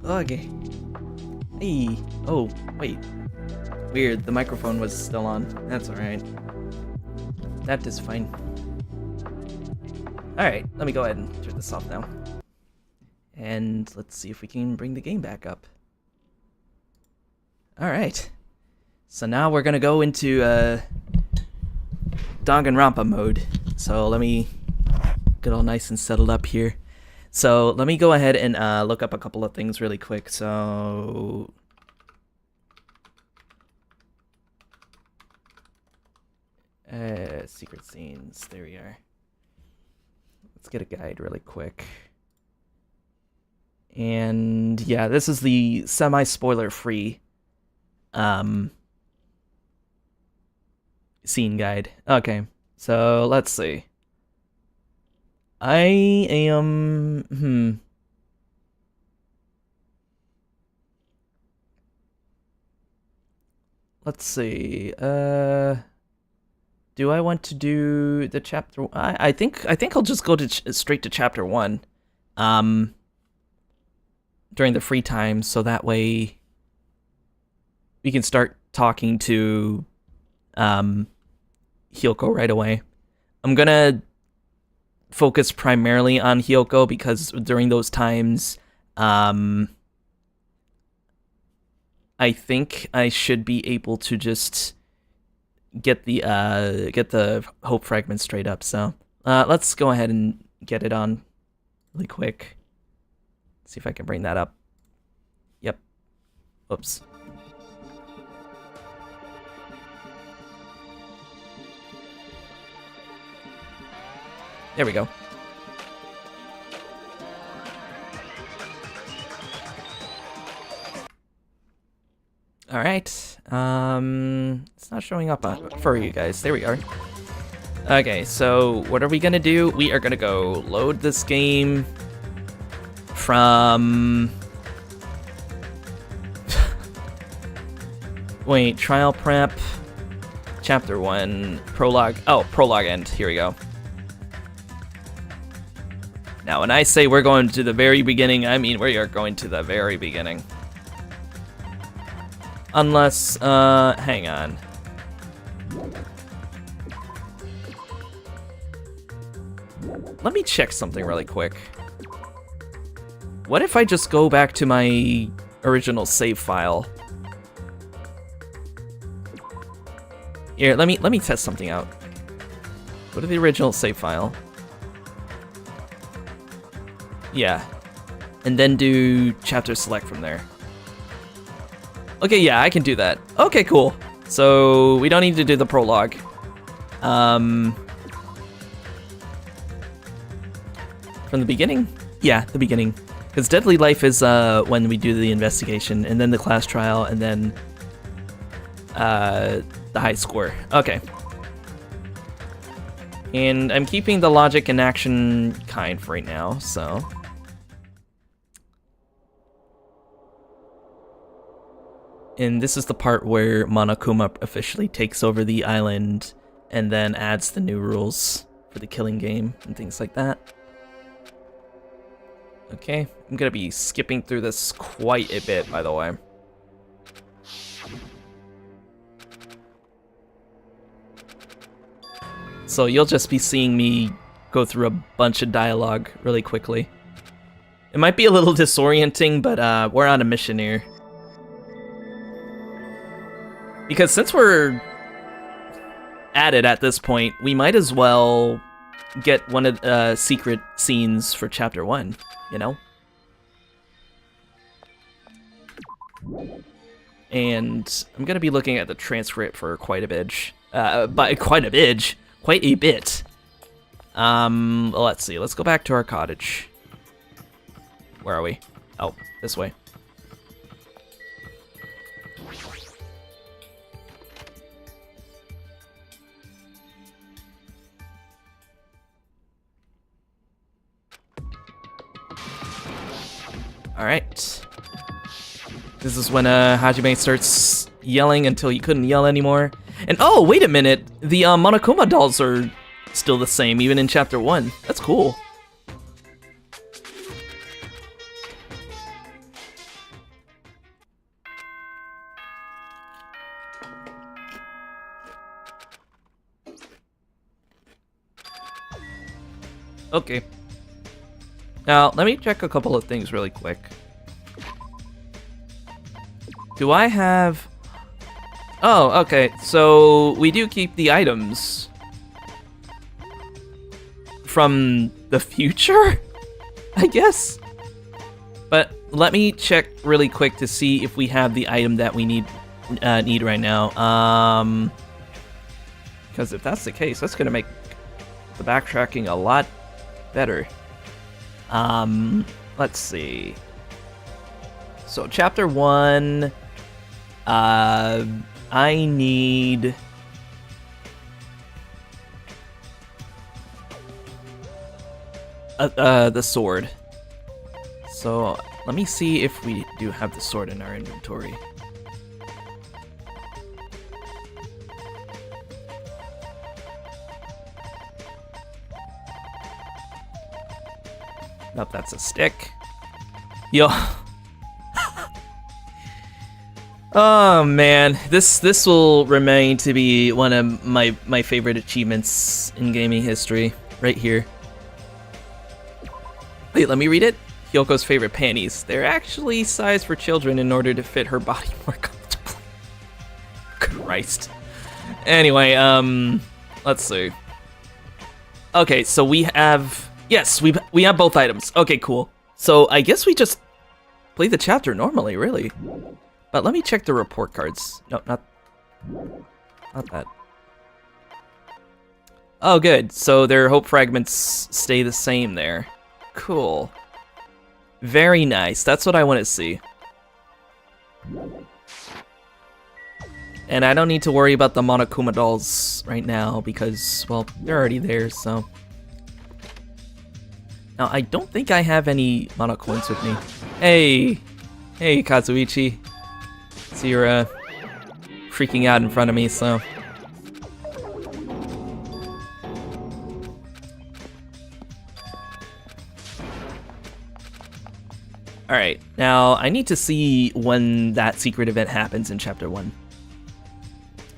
Okay. Hey. Oh, wait. Weird, the microphone was still on. That's alright. That is fine. Alright, let me go ahead and turn this off now. And let's see if we can bring the game back up. Alright. So now we're gonna go into Danganronpa mode. So let me get all nice and settled up here. So let me go ahead and look up a couple of things really quick. So secret scenes, there we are. Let's get a guide really quick. And yeah, this is the semi-spoiler free scene guide. Okay, so let's see. I am let's see. Do I want to do the chapter? I think I'll just go to straight to chapter 1 during the free time, so that way we can start talking to Hyoko right away. I'm gonna focus primarily on Hyoko because during those times I think I should be able to just get the hope fragment straight up. So let's go ahead and get it on really quick. See if I can bring that up. Yep. Oops. There we go. All right. It's not showing up for you guys. There we are. Okay, so what are we gonna do? We are gonna go load this game from... Wait, trial prep, chapter 1, prologue. Oh, prologue end. Here we go. Now, when I say we're going to the very beginning, I mean we are going to the very beginning. Unless, hang on. Let me check something really quick. What if I just go back to my original save file? Here, let me test something out. Go to the original save file. Yeah. And then do chapter select from there. Okay, yeah, I can do that. Okay, cool. So we don't need to do the prologue. From the beginning? Yeah, the beginning. Because Deadly Life is when we do the investigation, and then the class trial, and then the high score. Okay. And I'm keeping the logic and action kind for right now, so... And this is the part where Monokuma officially takes over the island and then adds the new rules for the killing game and things like that. Okay, I'm gonna be skipping through this quite a bit, by the way. So you'll just be seeing me go through a bunch of dialogue really quickly. It might be a little disorienting, but we're on a mission here. Because since we're at it at this point, we might as well get one of the secret scenes for chapter 1, you know? And I'm gonna be looking at the transcript for quite a bit. Quite a bit. Let's see, let's go back to our cottage. Where are we? Oh, this way. Alright. This is when Hajime starts yelling until he couldn't yell anymore. And oh, wait a minute! The Monokuma dolls are still the same, even in chapter 1. That's cool. Okay. Now, let me check a couple of things really quick. Do I have... Oh, okay. So, we do keep the items from the future, I guess? But let me check really quick to see if we have the item that we need right now. Because if that's the case, that's gonna make the backtracking a lot better. Let's see. So chapter 1, I need the sword. So let me see if we do have the sword in our inventory. Nope, that's a stick. Yo. Oh man, this will remain to be one of my favorite achievements in gaming history, right here. Wait, let me read it. Hyoko's favorite panties. They're actually sized for children in order to fit her body more comfortably. Christ. Anyway, let's see. Okay, so we have... Yes, we have both items. Okay, cool. So I guess we just play the chapter normally, really. But let me check the report cards. No, not that. Oh, good. So their hope fragments stay the same there. Cool. Very nice. That's what I want to see. And I don't need to worry about the Monokuma dolls right now because, well, they're already there, so... Now, I don't think I have any Monocoins with me. Hey! Hey, Kazuichi. So you're, freaking out in front of me, so... Alright, now I need to see when that secret event happens in Chapter 1.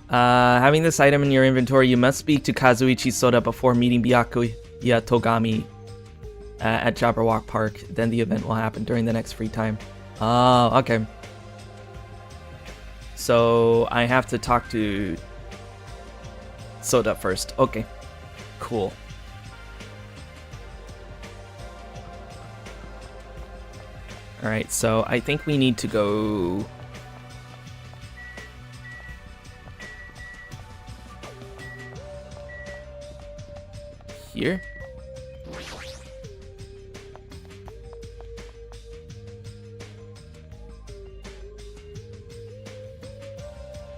Having this item in your inventory, you must speak to Kazuichi Soda before meeting Byakuya Togami at Jabberwock Park. Then the event will happen during the next free time. Oh, okay. So I have to talk to Soda first. Okay, cool. Alright, so I think we need to go... here?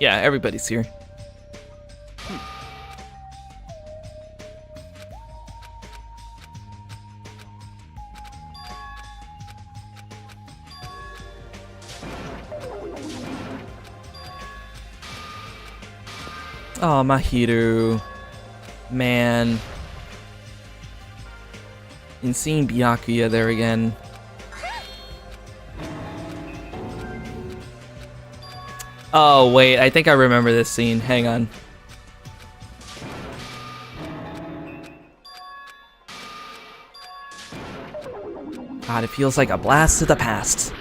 Yeah, everybody's here. Oh, Mahiru. Man. And seeing Byakuya there again. Oh, wait, I think I remember this scene. Hang on. God, it feels like a blast to the past.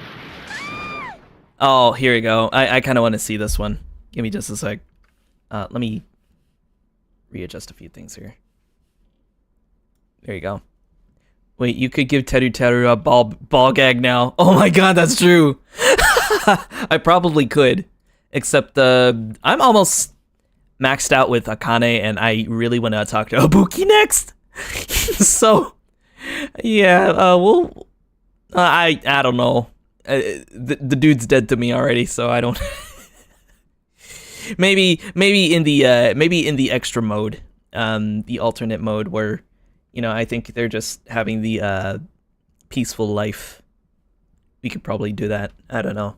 Oh, here we go. I kind of want to see this one. Give me just a sec. Let me readjust a few things here. There you go. Wait, you could give Teru Teru a ball gag now. Oh my god, that's true. I probably could. Except I'm almost maxed out with Akane, and I really want to talk to Ibuki next. So, yeah, we'll... I don't know. The dude's dead to me already, so I don't... maybe in the extra mode, the alternate mode where, you know, I think they're just having the peaceful life. We could probably do that. I don't know.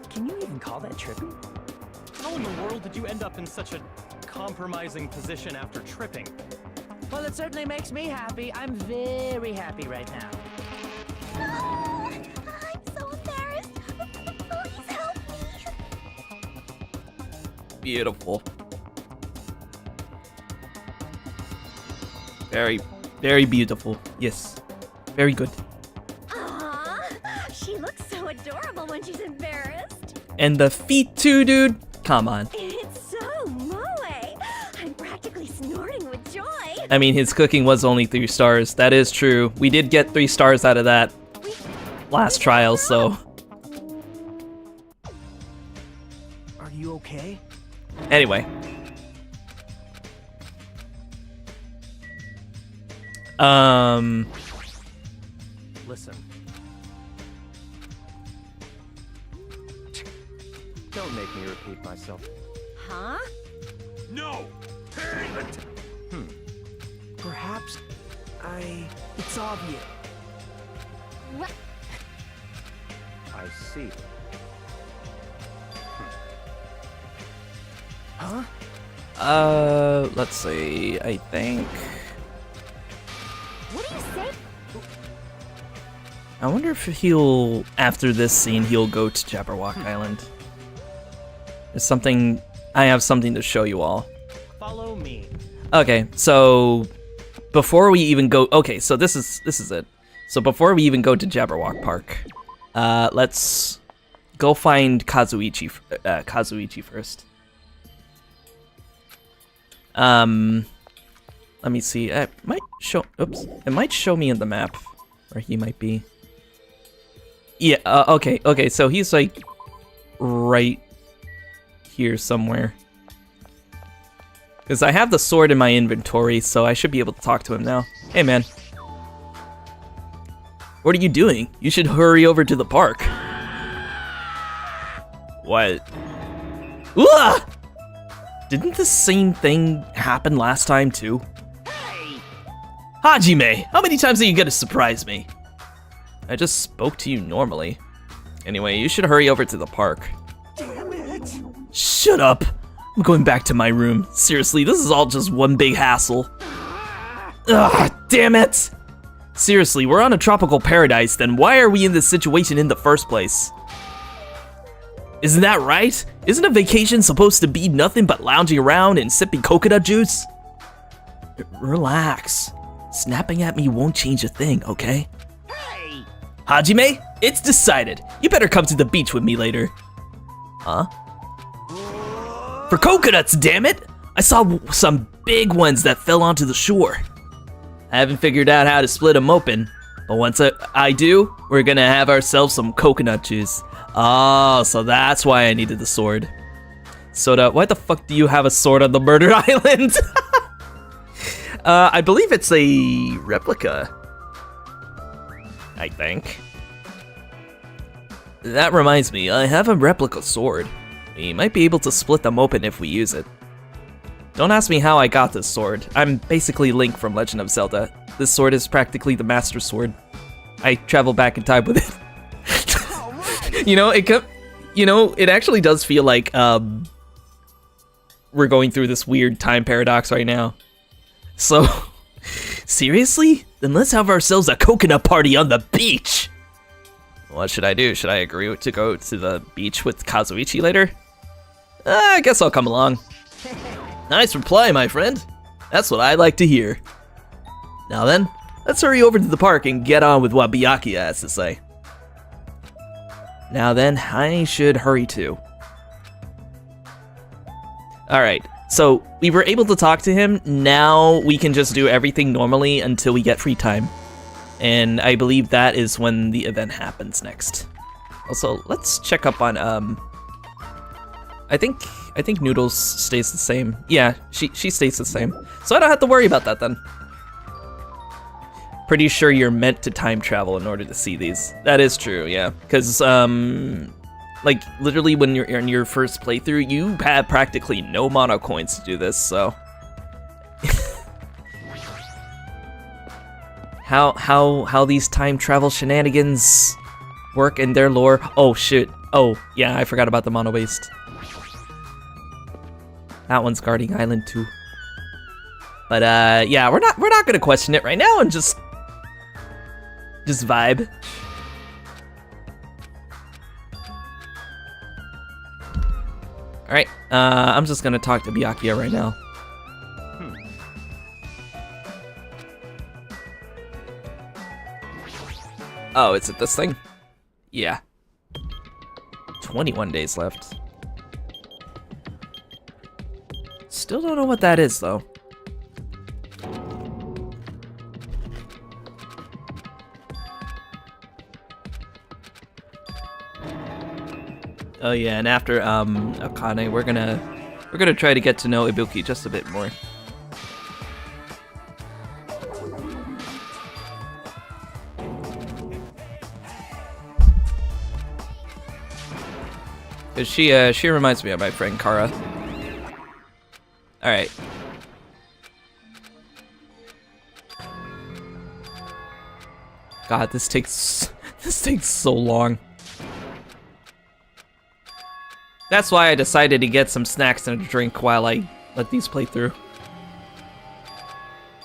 Can you even call that tripping? How in the world did you end up in such a compromising position after tripping. Well, it certainly makes me happy. I'm very happy right now. I'm so embarrassed. Please help me. Beautiful. Very, very beautiful. Yes. Very good. Aww, she looks so adorable when she's embarrassed. And the feet too, dude. Come on. It's so moe. I'm practically snorting with joy. I mean, his cooking was only 3 stars. That is true. We did get 3 stars out of that last trial, so. Are you okay? Anyway. Listen. Don't make me repeat myself. Huh? No! Perhaps it's obvious. What? I see. Huh? Let's see. I think. What do you say? I wonder if he'll, after this scene, he'll go to Jabberwock Island. There's something, I have something to show you all. Follow me. Okay, so before we even go, okay, so this is it. So before we even go to Jabberwock Park, let's go find Kazuichi first. Let me see. It might show. Oops. It might show me in the map where he might be. Yeah. Okay. Okay. So he's like right here somewhere. Because I have the sword in my inventory, so I should be able to talk to him now. Hey, man. What are you doing? You should hurry over to the park. What? Ugh! Didn't the same thing happen last time, too? Hey! Hajime, how many times are you gonna surprise me? I just spoke to you normally. Anyway, you should hurry over to the park. Damn it! Shut up! I'm going back to my room. Seriously, this is all just one big hassle. Ugh, damn it! Seriously, we're on a tropical paradise, then why are we in this situation in the first place? Isn't that right? Isn't a vacation supposed to be nothing but lounging around and sipping coconut juice? Relax. Snapping at me won't change a thing, okay? Hey! Hajime, it's decided. You better come to the beach with me later. Huh? For coconuts, damn it! I saw some big ones that fell onto the shore. I haven't figured out how to split them open, but once I do, we're gonna have ourselves some coconut juice. Oh, so that's why I needed the sword. Soda, why the fuck do you have a sword on the murder island? I believe it's a replica. I think. That reminds me, I have a replica sword. We might be able to split them open if we use it. Don't ask me how I got this sword. I'm basically Link from Legend of Zelda. This sword is practically the Master Sword. I travel back in time with it. You know, it actually does feel like we're going through this weird time paradox right now. So, seriously? Then let's have ourselves a coconut party on the beach. What should I do? Should I agree to go to the beach with Kazuichi later? I guess I'll come along. Nice reply, my friend. That's what I like to hear. Now then, let's hurry over to the park and get on with what Byakuya has to say. Now then, I should hurry too. Alright, so we were able to talk to him. Now we can just do everything normally until we get free time. And I believe that is when the event happens next. Also, let's check up on, I think Noodles stays the same. Yeah, she stays the same. So I don't have to worry about that then. Pretty sure you're meant to time travel in order to see these. That is true, yeah. Because, like, literally when you're in your first playthrough, you had practically no mono coins to do this, so. How these time travel shenanigans work in their lore. Oh, shit. Oh, yeah, I forgot about the mono waste. That one's guarding Island too. But yeah, we're not gonna question it right now and just vibe. All right, I'm just gonna talk to Byakuya right now. Oh, is it this thing? Yeah. 21 days left. Still don't know what that is, though. Oh yeah, and after Akane, we're gonna try to get to know Ibuki just a bit more. Cause she reminds me of my friend Kara. All right. God, this takes so long. That's why I decided to get some snacks and a drink while I let these play through.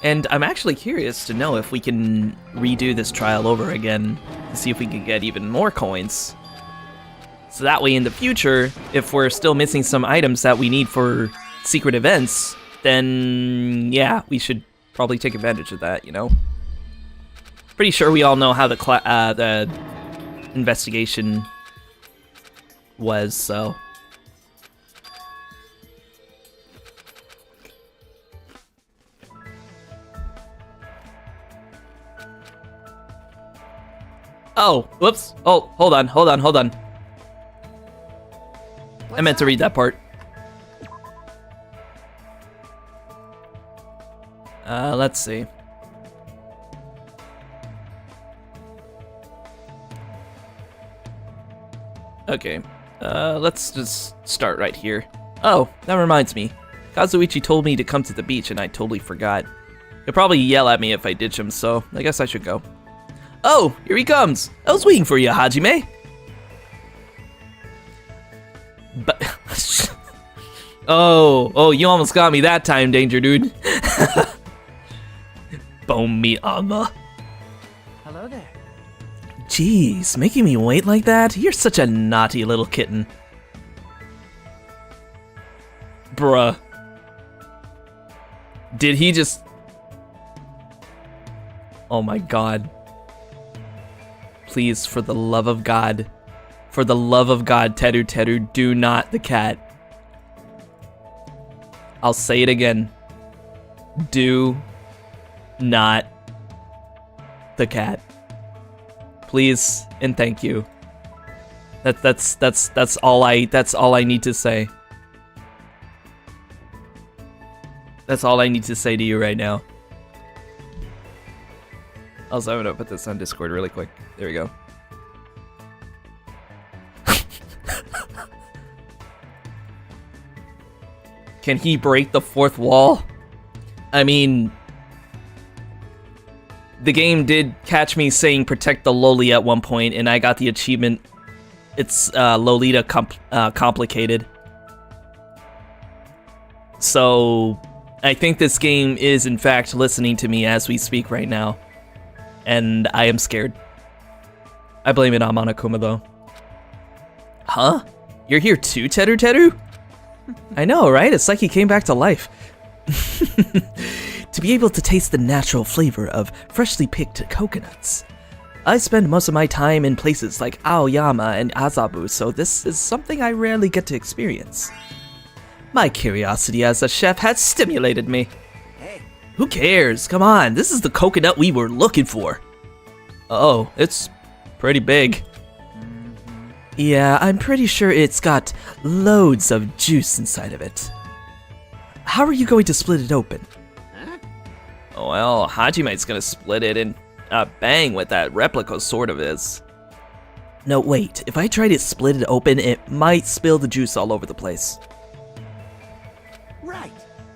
And I'm actually curious to know if we can redo this trial over again to see if we can get even more coins. So that way in the future, if we're still missing some items that we need for secret events, then yeah, we should probably take advantage of that, you know? Pretty sure we all know how the investigation was, so... Oh, whoops. Oh, hold on. I meant to read that part. Let's see. Okay, let's just start right here. Oh, that reminds me. Kazuichi told me to come to the beach and I totally forgot. He'll probably yell at me if I ditch him, so I guess I should go. Oh, here he comes. I was waiting for you, Hajime. But oh, you almost got me that time, Danger Dude. Bone me armor. Hello there. Jeez, making me wait like that? You're such a naughty little kitten. Bruh. Did he just... Oh my god. Please, for the love of God. For the love of God, Teru, do not the cat. I'll say it again. Do not the cat. Please and thank you. That's all I need to say. That's all I need to say to you right now. Also, I'm gonna put this on Discord really quick. There we go. Can he break the fourth wall? I mean, the game did catch me saying protect the loli at one point, and I got the achievement. It's Lolita complicated. So I think this game is in fact listening to me as we speak right now. And I am scared. I blame it on Monokuma though. Huh? You're here too, Teru? I know, right? It's like he came back to life. To be able to taste the natural flavor of freshly picked coconuts. I spend most of my time in places like Aoyama and Azabu, so this is something I rarely get to experience. My curiosity as a chef has stimulated me. Hey. Who cares? Come on, this is the coconut we were looking for. Oh, it's pretty big. Yeah, I'm pretty sure it's got loads of juice inside of it. How are you going to split it open? Oh, well, Hajime's gonna split it in a bang with that replica sword of his. No, wait, if I try to split it open, it might spill the juice all over the place. Right.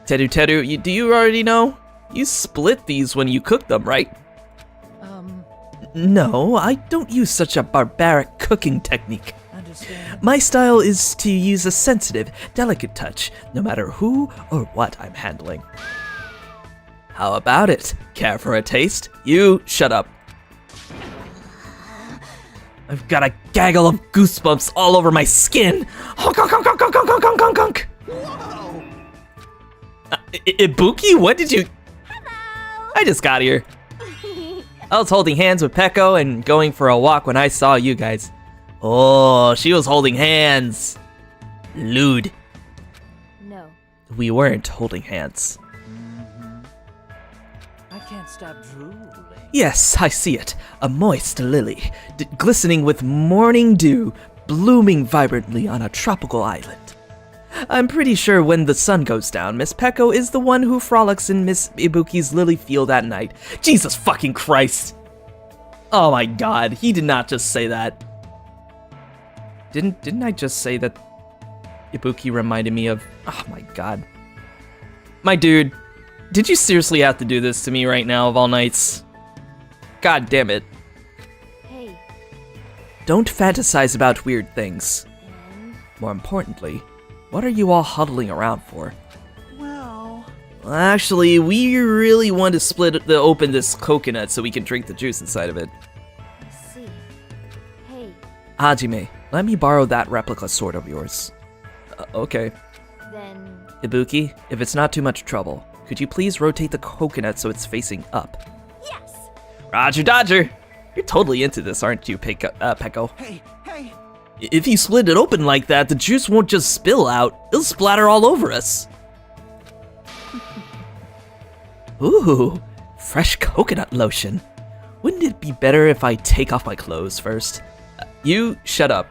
Teru, do you already know? You split these when you cook them, right? Um, No, I don't use such a barbaric cooking technique. understood. understand. My style is to use a sensitive, delicate touch, no matter who or what I'm handling. How about it? Care for a taste? You shut up. I've got a gaggle of goosebumps all over my skin. Honk, honk, honk, honk, honk, honk, honk, honk, honk. Whoa! Ibuki, what did you... Hello! I just got here. I was holding hands with Peko and going for a walk when I saw you guys. Oh, she was holding hands. Lewd. No. We weren't holding hands. I can't stop drooling. Yes, I see it. A moist lily, glistening with morning dew, blooming vibrantly on a tropical island. I'm pretty sure when the sun goes down, Miss Peko is the one who frolics in Miss Ibuki's lily field at night. Jesus fucking Christ! Oh my god, he did not just say that. Didn't I just say that Ibuki reminded me of... Oh my god. My dude, did you seriously have to do this to me right now of all nights? God damn it. Hey. Don't fantasize about weird things. And? More importantly, what are you all huddling around for? Well, Actually, we really want to open this coconut so we can drink the juice inside of it. I see. Hey. Hajime, let me borrow that replica sword of yours. Okay. Then. Ibuki, if it's not too much trouble, could you please rotate the coconut so it's facing up? Yes! Roger Dodger! You're totally into this, aren't you, Peko? hey. If you split it open like that, the juice won't just spill out, it'll splatter all over us. Ooh, fresh coconut lotion. Wouldn't it be better if I take off my clothes first? You shut up.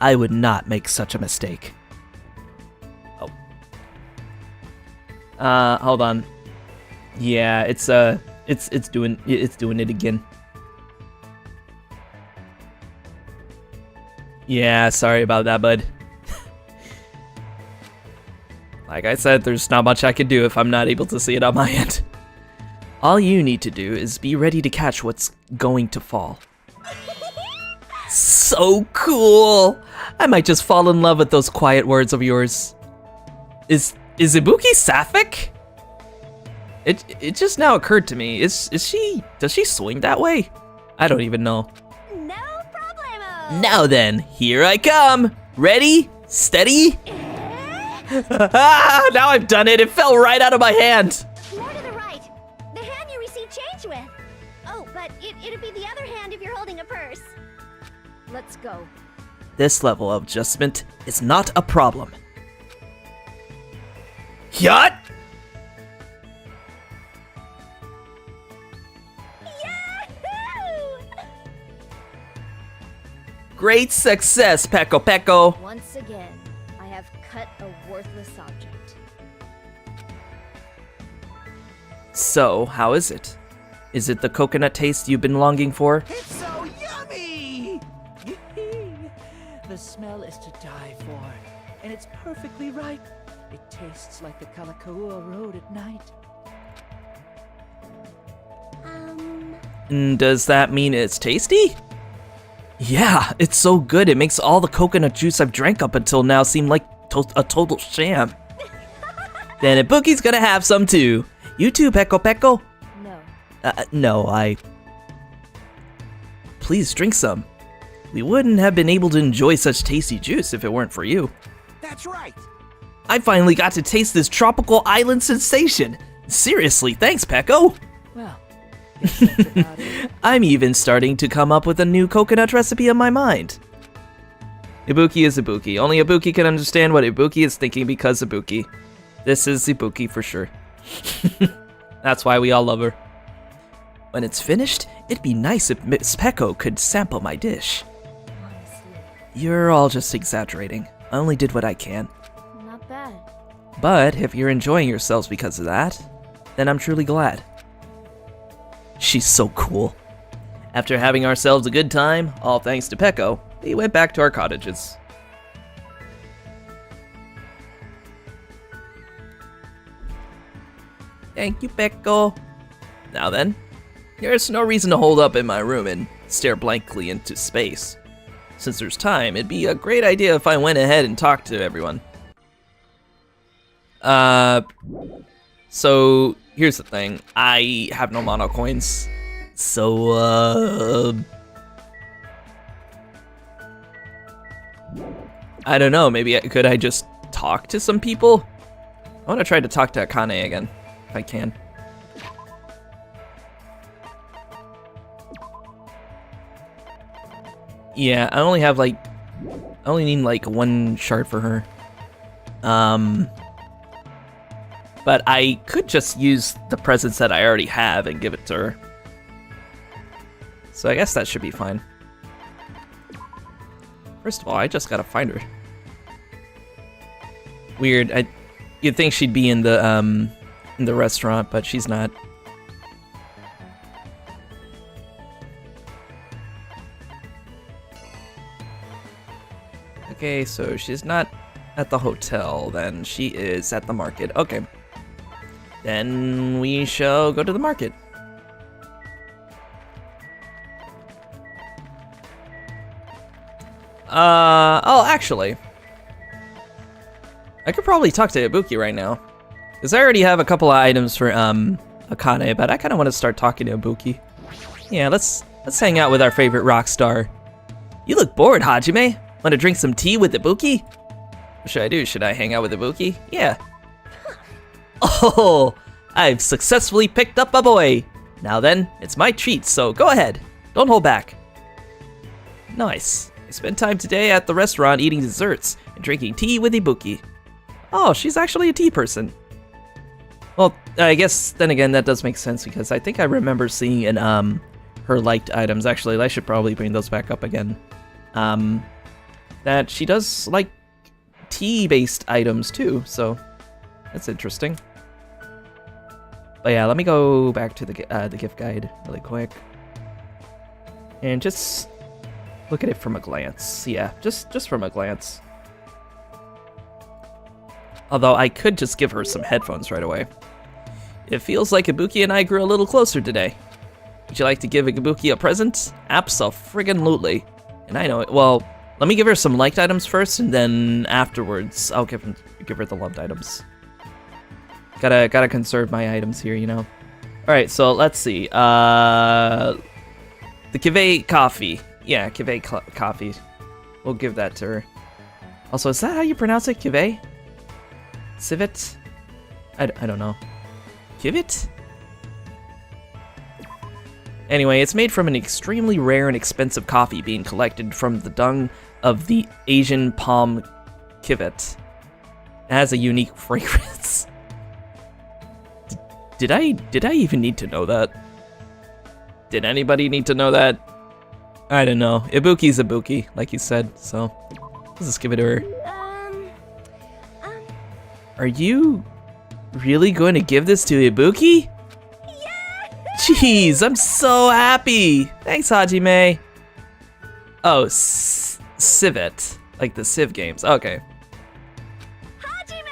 I would not make such a mistake. Oh. Hold on. Yeah, it's doing it again. Yeah, sorry about that, bud. Like I said, there's not much I can do if I'm not able to see it on my end. All you need to do is be ready to catch what's going to fall. So cool! I might just fall in love with those quiet words of yours. Is Ibuki sapphic? It just now occurred to me. Does she swing that way? I don't even know. No problemo! Now then, here I come. Ready? Steady? Now I've done it. It fell right out of my hand. More to the right. The hand you receive change with. Oh, but it'd be the other hand if you're holding a purse. Let's go. This level of adjustment is not a problem. Yacht! Yahoo! Great success, Peko Peko. Once again, I have cut a worthless object. So, how is it? Is it the coconut taste you've been longing for? It's so yummy! The smell is to die for, and it's perfectly right. It tastes like the Kalakaua Road at night. Does that mean it's tasty? Yeah, it's so good it makes all the coconut juice I've drank up until now seem like a total sham. Then Ibuki's gonna have some too. You too, Peko Peko? No. Please drink some. We wouldn't have been able to enjoy such tasty juice if it weren't for you. That's right! I finally got to taste this tropical island sensation. Seriously, thanks, Peko. Well, if that's about it. I'm even starting to come up with a new coconut recipe in my mind. Ibuki is Ibuki. Only Ibuki can understand what Ibuki is thinking because Ibuki. This is Ibuki for sure. That's why we all love her. When it's finished, it'd be nice if Miss Peko could sample my dish. Honestly, You're all just exaggerating. I only did what I can. not bad. But if you're enjoying yourselves because of that, then I'm truly glad. She's so cool. After having ourselves a good time, all thanks to Peko, we went back to our cottages. Thank you, Peko. Now then, there's no reason to hold up in my room and stare blankly into space. Since there's time, it'd be a great idea if I went ahead and talked to everyone. So here's the thing. I have no mono coins. So, I don't know, maybe could I just talk to some people? I want to try to talk to Akane again, if I can. Yeah, I only have like, I only need like 1 shard for her. But I could just use the presents that I already have and give it to her. So I guess that should be fine. First of all, I just gotta find her. Weird. You'd think she'd be in the restaurant, but she's not. Okay, so she's not at the hotel, then she is at the market. Okay. Then we shall go to the market. Oh, actually. I could probably talk to Ibuki right now. Because I already have a couple of items for, Akane, but I kind of want to start talking to Ibuki. Yeah, let's hang out with our favorite rock star. You look bored, Hajime. Want to drink some tea with Ibuki? What should I do? Should I hang out with Ibuki? Yeah. Oh, I've successfully picked up a boy. Now then, it's my treat, so go ahead. Don't hold back. Nice. I spent time today at the restaurant eating desserts and drinking tea with Ibuki. Oh, she's actually a tea person. Well, I guess then again that does make sense because I think I remember seeing in her liked items. Actually, I should probably bring those back up again. That she does like tea-based items too, so that's interesting. But yeah, let me go back to the gift guide really quick and just look at it from a glance. Yeah, just from a glance. Although I could just give her some headphones right away. It feels like Ibuki and I grew a little closer today. Would you like to give Ibuki a present? Abso-friggin-lutely. And I know it. Well, let me give her some liked items first, and then afterwards I'll give her the loved items. Gotta conserve my items here, you know. All right, so let's see. The Kivei coffee. Yeah, Kivei coffee. We'll give that to her. Also, is that how you pronounce it, Kivei? Civet? I don't know. Kivit? Anyway, it's made from an extremely rare and expensive coffee being collected from the dung of the Asian palm civet. It has a unique fragrance. Did I even need to know that? Did anybody need to know that? I don't know. Ibuki's Ibuki, like you said, so let's just give it to her. Are you really going to give this to Ibuki? Yeah! Jeez, I'm so happy. Thanks, Hajime. Oh, Civet, like the Civ games. Okay. Hajime!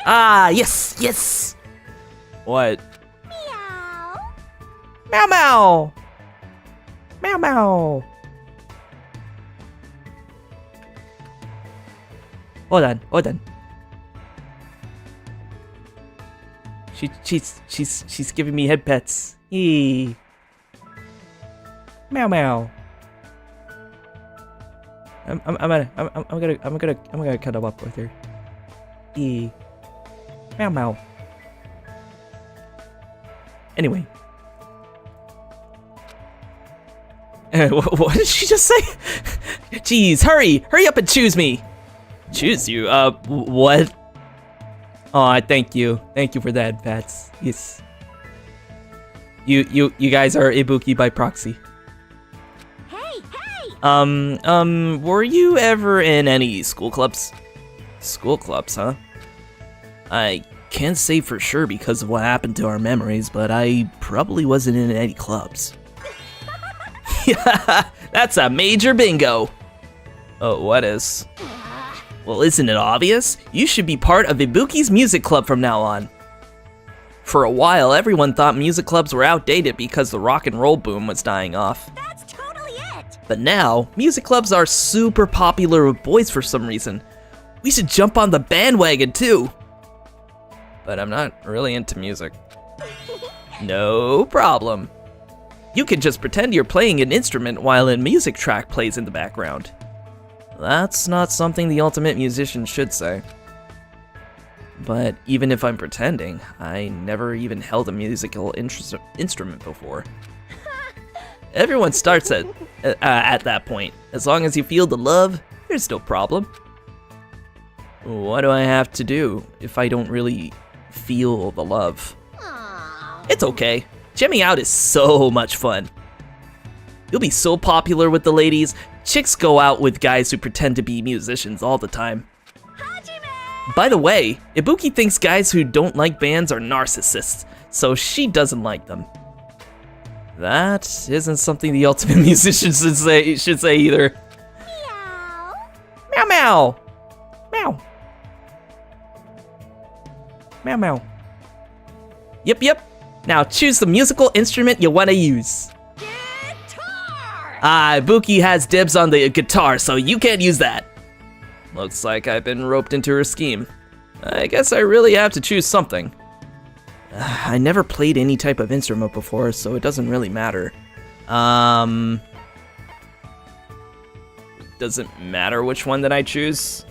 Ah, yes, yes. What? Meow. Meow meow. Meow meow. Hold on. She's giving me head pets. Eee. Meow meow. I'm gonna cuddle up with her. Eee. Meow meow. Anyway. What did she just say? Jeez, hurry up and choose me. Choose you? What? Aw, thank you for that, Pats. Yes. You guys are Ibuki by proxy. Hey! Were you ever in any school clubs? School clubs, huh? I can't say for sure because of what happened to our memories, but I probably wasn't in any clubs. Yeah, that's a major bingo. Oh, what is? Well, isn't it obvious? You should be part of Ibuki's music club from now on. For a while, everyone thought music clubs were outdated because the rock and roll boom was dying off. That's totally it! But now, music clubs are super popular with boys for some reason. We should jump on the bandwagon too. But I'm not really into music. No problem. You can just pretend you're playing an instrument while a music track plays in the background. That's not something the ultimate musician should say. But even if I'm pretending, I never even held a musical instrument before. Everyone starts at that point. As long as you feel the love, there's no problem. What do I have to do if I don't really feel the love? It's okay. Jamming out is so much fun. You'll be so popular with the ladies. Chicks go out with guys who pretend to be musicians all the time. By the way, Ibuki thinks guys who don't like bands are narcissists, so she doesn't like them. That isn't something the ultimate musician should say either. Meow. Meow meow. Meow. Meow meow. Yep. Now choose the musical instrument you want to use. Guitar! Ibuki has dibs on the guitar, so you can't use that. Looks like I've been roped into her scheme. I guess I really have to choose something. I never played any type of instrument before, so it doesn't really matter. Does it matter which one that I choose?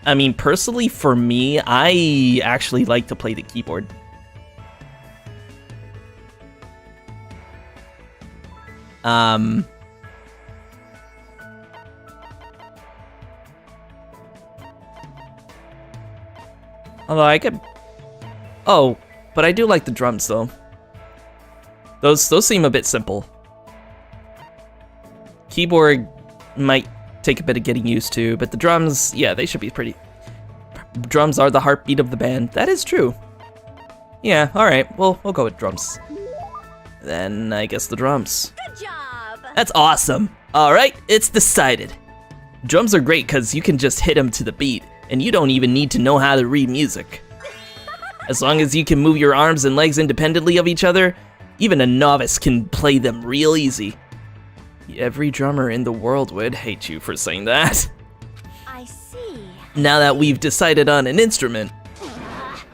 I mean, personally, for me, I actually like to play the keyboard. Although I could... Oh, but I do like the drums, though. Those seem a bit simple. Keyboard might take a bit of getting used to, but the drums, yeah, they should be pretty... Drums are the heartbeat of the band. That is true. Yeah, alright, we'll go with drums. Then I guess the drums. Good job! That's awesome. Alright, it's decided. Drums are great because you can just hit them to the beat, and you don't even need to know how to read music. As long as you can move your arms and legs independently of each other, even a novice can play them real easy. Every drummer in the world would hate you for saying that. I see. Now that we've decided on an instrument,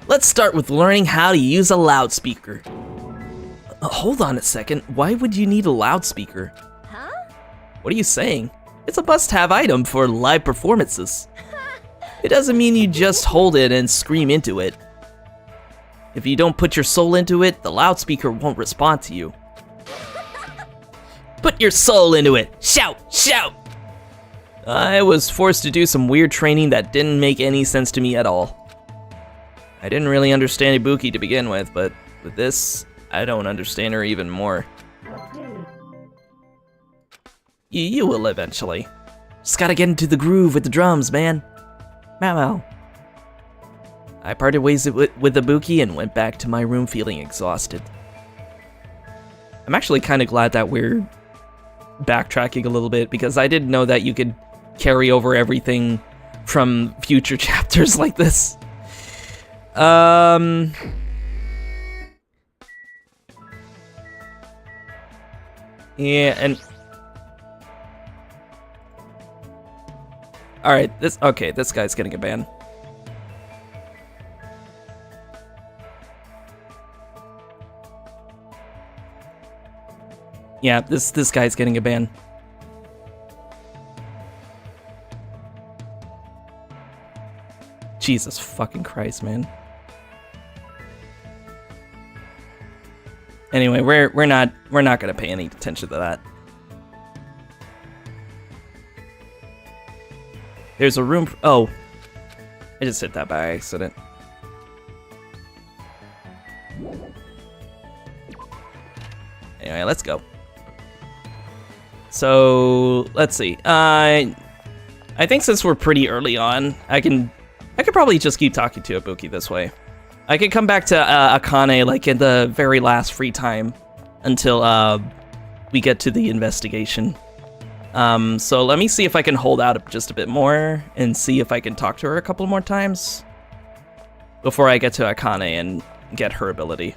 let's start with learning how to use a loudspeaker. Hold on a second, why would you need a loudspeaker? Huh? What are you saying? It's a must-have item for live performances. It doesn't mean you just hold it and scream into it. If you don't put your soul into it, the loudspeaker won't respond to you. Put your soul into it! Shout! Shout! I was forced to do some weird training that didn't make any sense to me at all. I didn't really understand Ibuki to begin with, but with this, I don't understand her even more. You will eventually. Just gotta get into the groove with the drums, man. Meow meow. I parted ways with Ibuki and went back to my room feeling exhausted. I'm actually kind of glad that we're backtracking a little bit, because I didn't know that you could carry over everything from future chapters like this. Yeah, and... Alright, this guy's getting a ban. Yeah, this guy's getting a ban. Jesus fucking Christ, man. Anyway, we're not gonna pay any attention to that. There's a room. Oh, I just hit that by accident. Anyway, let's go. So let's see. I think since we're pretty early on, I could probably just keep talking to Ibuki this way. I could come back to Akane like in the very last free time until we get to the investigation. So let me see if I can hold out just a bit more and see if I can talk to her a couple more times before I get to Akane and get her ability.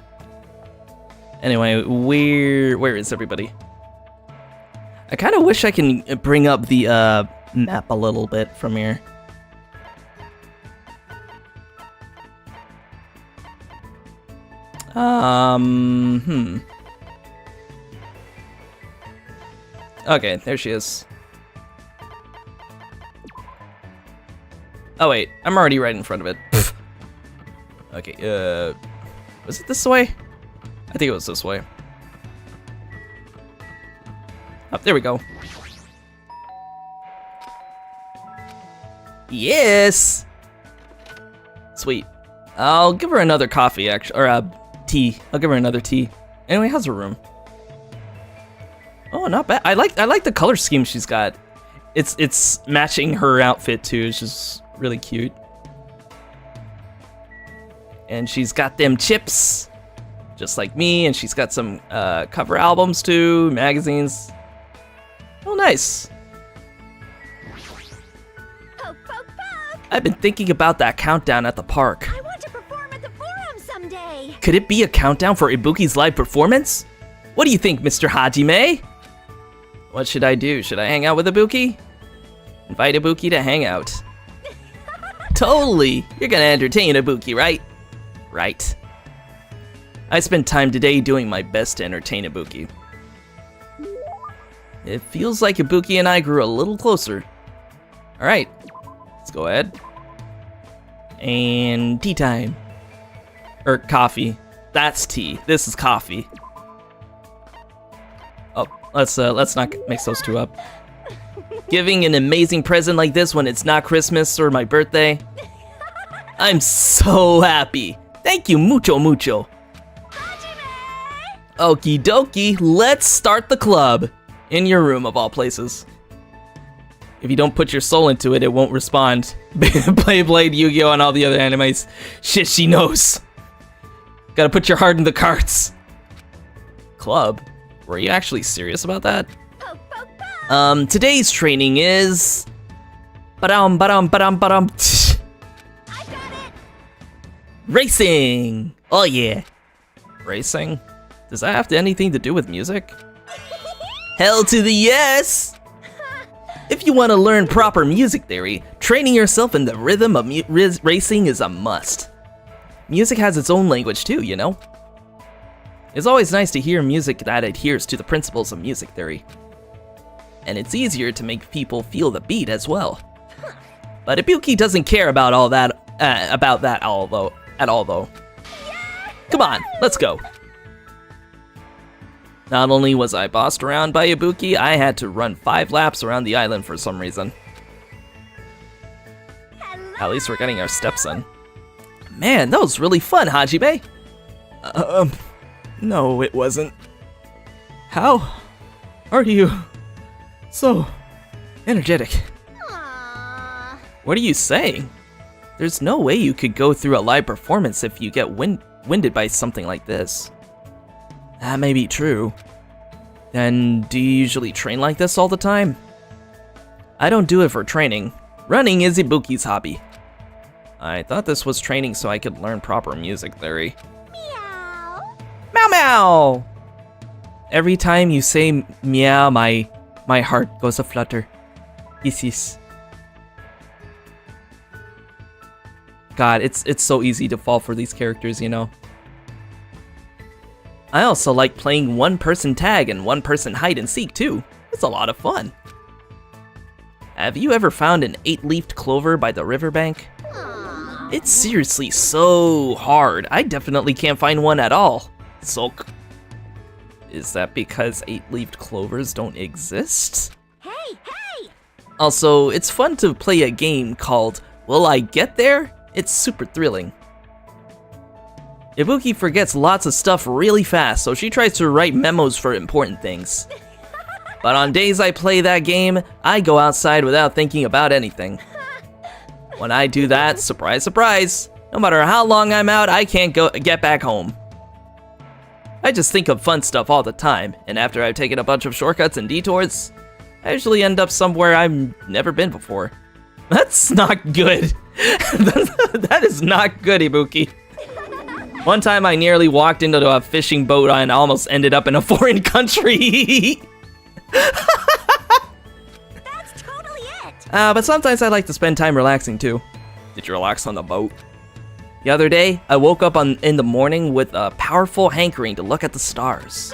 Anyway, where is everybody? I kind of wish I can bring up the map a little bit from here. Okay, there she is. Oh wait, I'm already right in front of it. Okay, was it this way? I think it was this way. Oh, there we go. Yes! Sweet. I'll give her another coffee, actually, or tea. I'll give her another tea. Anyway, how's her room? Oh, not bad. I like the color scheme she's got. It's matching her outfit too. It's just really cute. And she's got them chips, just like me. And she's got some cover albums too, magazines. Oh, nice. Poke, poke, poke. I've been thinking about that countdown at the park. I want to perform at the forum someday. Could it be a countdown for Ibuki's live performance? What do you think, Mr. Hajime? What should I do? Should I hang out with Ibuki? Invite Ibuki to hang out. Totally! You're gonna entertain Ibuki, right? Right. I spent time today doing my best to entertain Ibuki. It feels like Ibuki and I grew a little closer. Alright, let's go ahead. And tea time. Or coffee. That's tea. This is coffee. Oh, let's not mix those two up. Giving an amazing present like this when it's not Christmas or my birthday. I'm so happy. Thank you mucho mucho. Okie dokie, let's start the club. In your room of all places. If you don't put your soul into it, it won't respond. Beyblade, Yu-Gi-Oh, and all the other animes. Shit, she knows. Gotta put your heart in the carts. Club? Were you actually serious about that? Today's training is... Ba-dum. I got it. Racing! Oh yeah. Racing? Does that have anything to do with music? Hell to the yes! If you want to learn proper music theory, training yourself in the rhythm of racing is a must. Music has its own language too, you know? It's always nice to hear music that adheres to the principles of music theory. And it's easier to make people feel the beat as well. But Ibuki doesn't care about all that, at all though. Come on, let's go. Not only was I bossed around by Ibuki, I had to run 5 laps around the island for some reason. Hello. At least we're getting our steps in. Man, that was really fun, Hajime. No, it wasn't. How are you so energetic? Aww. What are you saying? There's no way you could go through a live performance if you get winded by something like this. That may be true. Then, do you usually train like this all the time? I don't do it for training. Running is Ibuki's hobby. I thought this was training so I could learn proper music theory. Meow. Meow meow! Every time you say meow, my heart goes aflutter. Yes. God, it's so easy to fall for these characters, you know? I also like playing one-person tag and one-person hide-and-seek too. It's a lot of fun. Have you ever found an 8-leafed clover by the riverbank? Aww. It's seriously so hard. I definitely can't find one at all. Sulk. Is that because 8-leafed clovers don't exist? Hey. Also, it's fun to play a game called Will I Get There? It's super thrilling. Ibuki forgets lots of stuff really fast, so she tries to write memos for important things. But on days I play that game, I go outside without thinking about anything. When I do that, surprise, surprise, no matter how long I'm out, I can't get back home. I just think of fun stuff all the time, and after I've taken a bunch of shortcuts and detours, I usually end up somewhere I've never been before. That's not good. That is not good, Ibuki. One time I nearly walked into a fishing boat and almost ended up in a foreign country. But sometimes I like to spend time relaxing too. Did you relax on the boat? The other day, I woke up in the morning with a powerful hankering to look at the stars.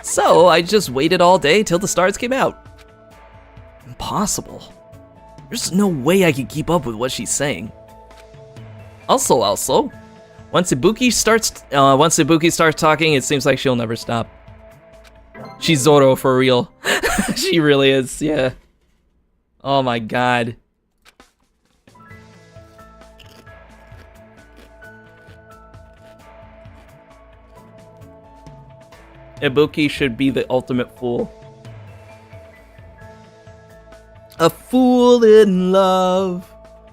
So I just waited all day till the stars came out. Impossible. There's no way I can keep up with what she's saying. Also, once Ibuki starts talking, it seems like she'll never stop. She's Zoro for real. She really is, yeah. Oh my god. Ibuki should be the ultimate fool. A fool in love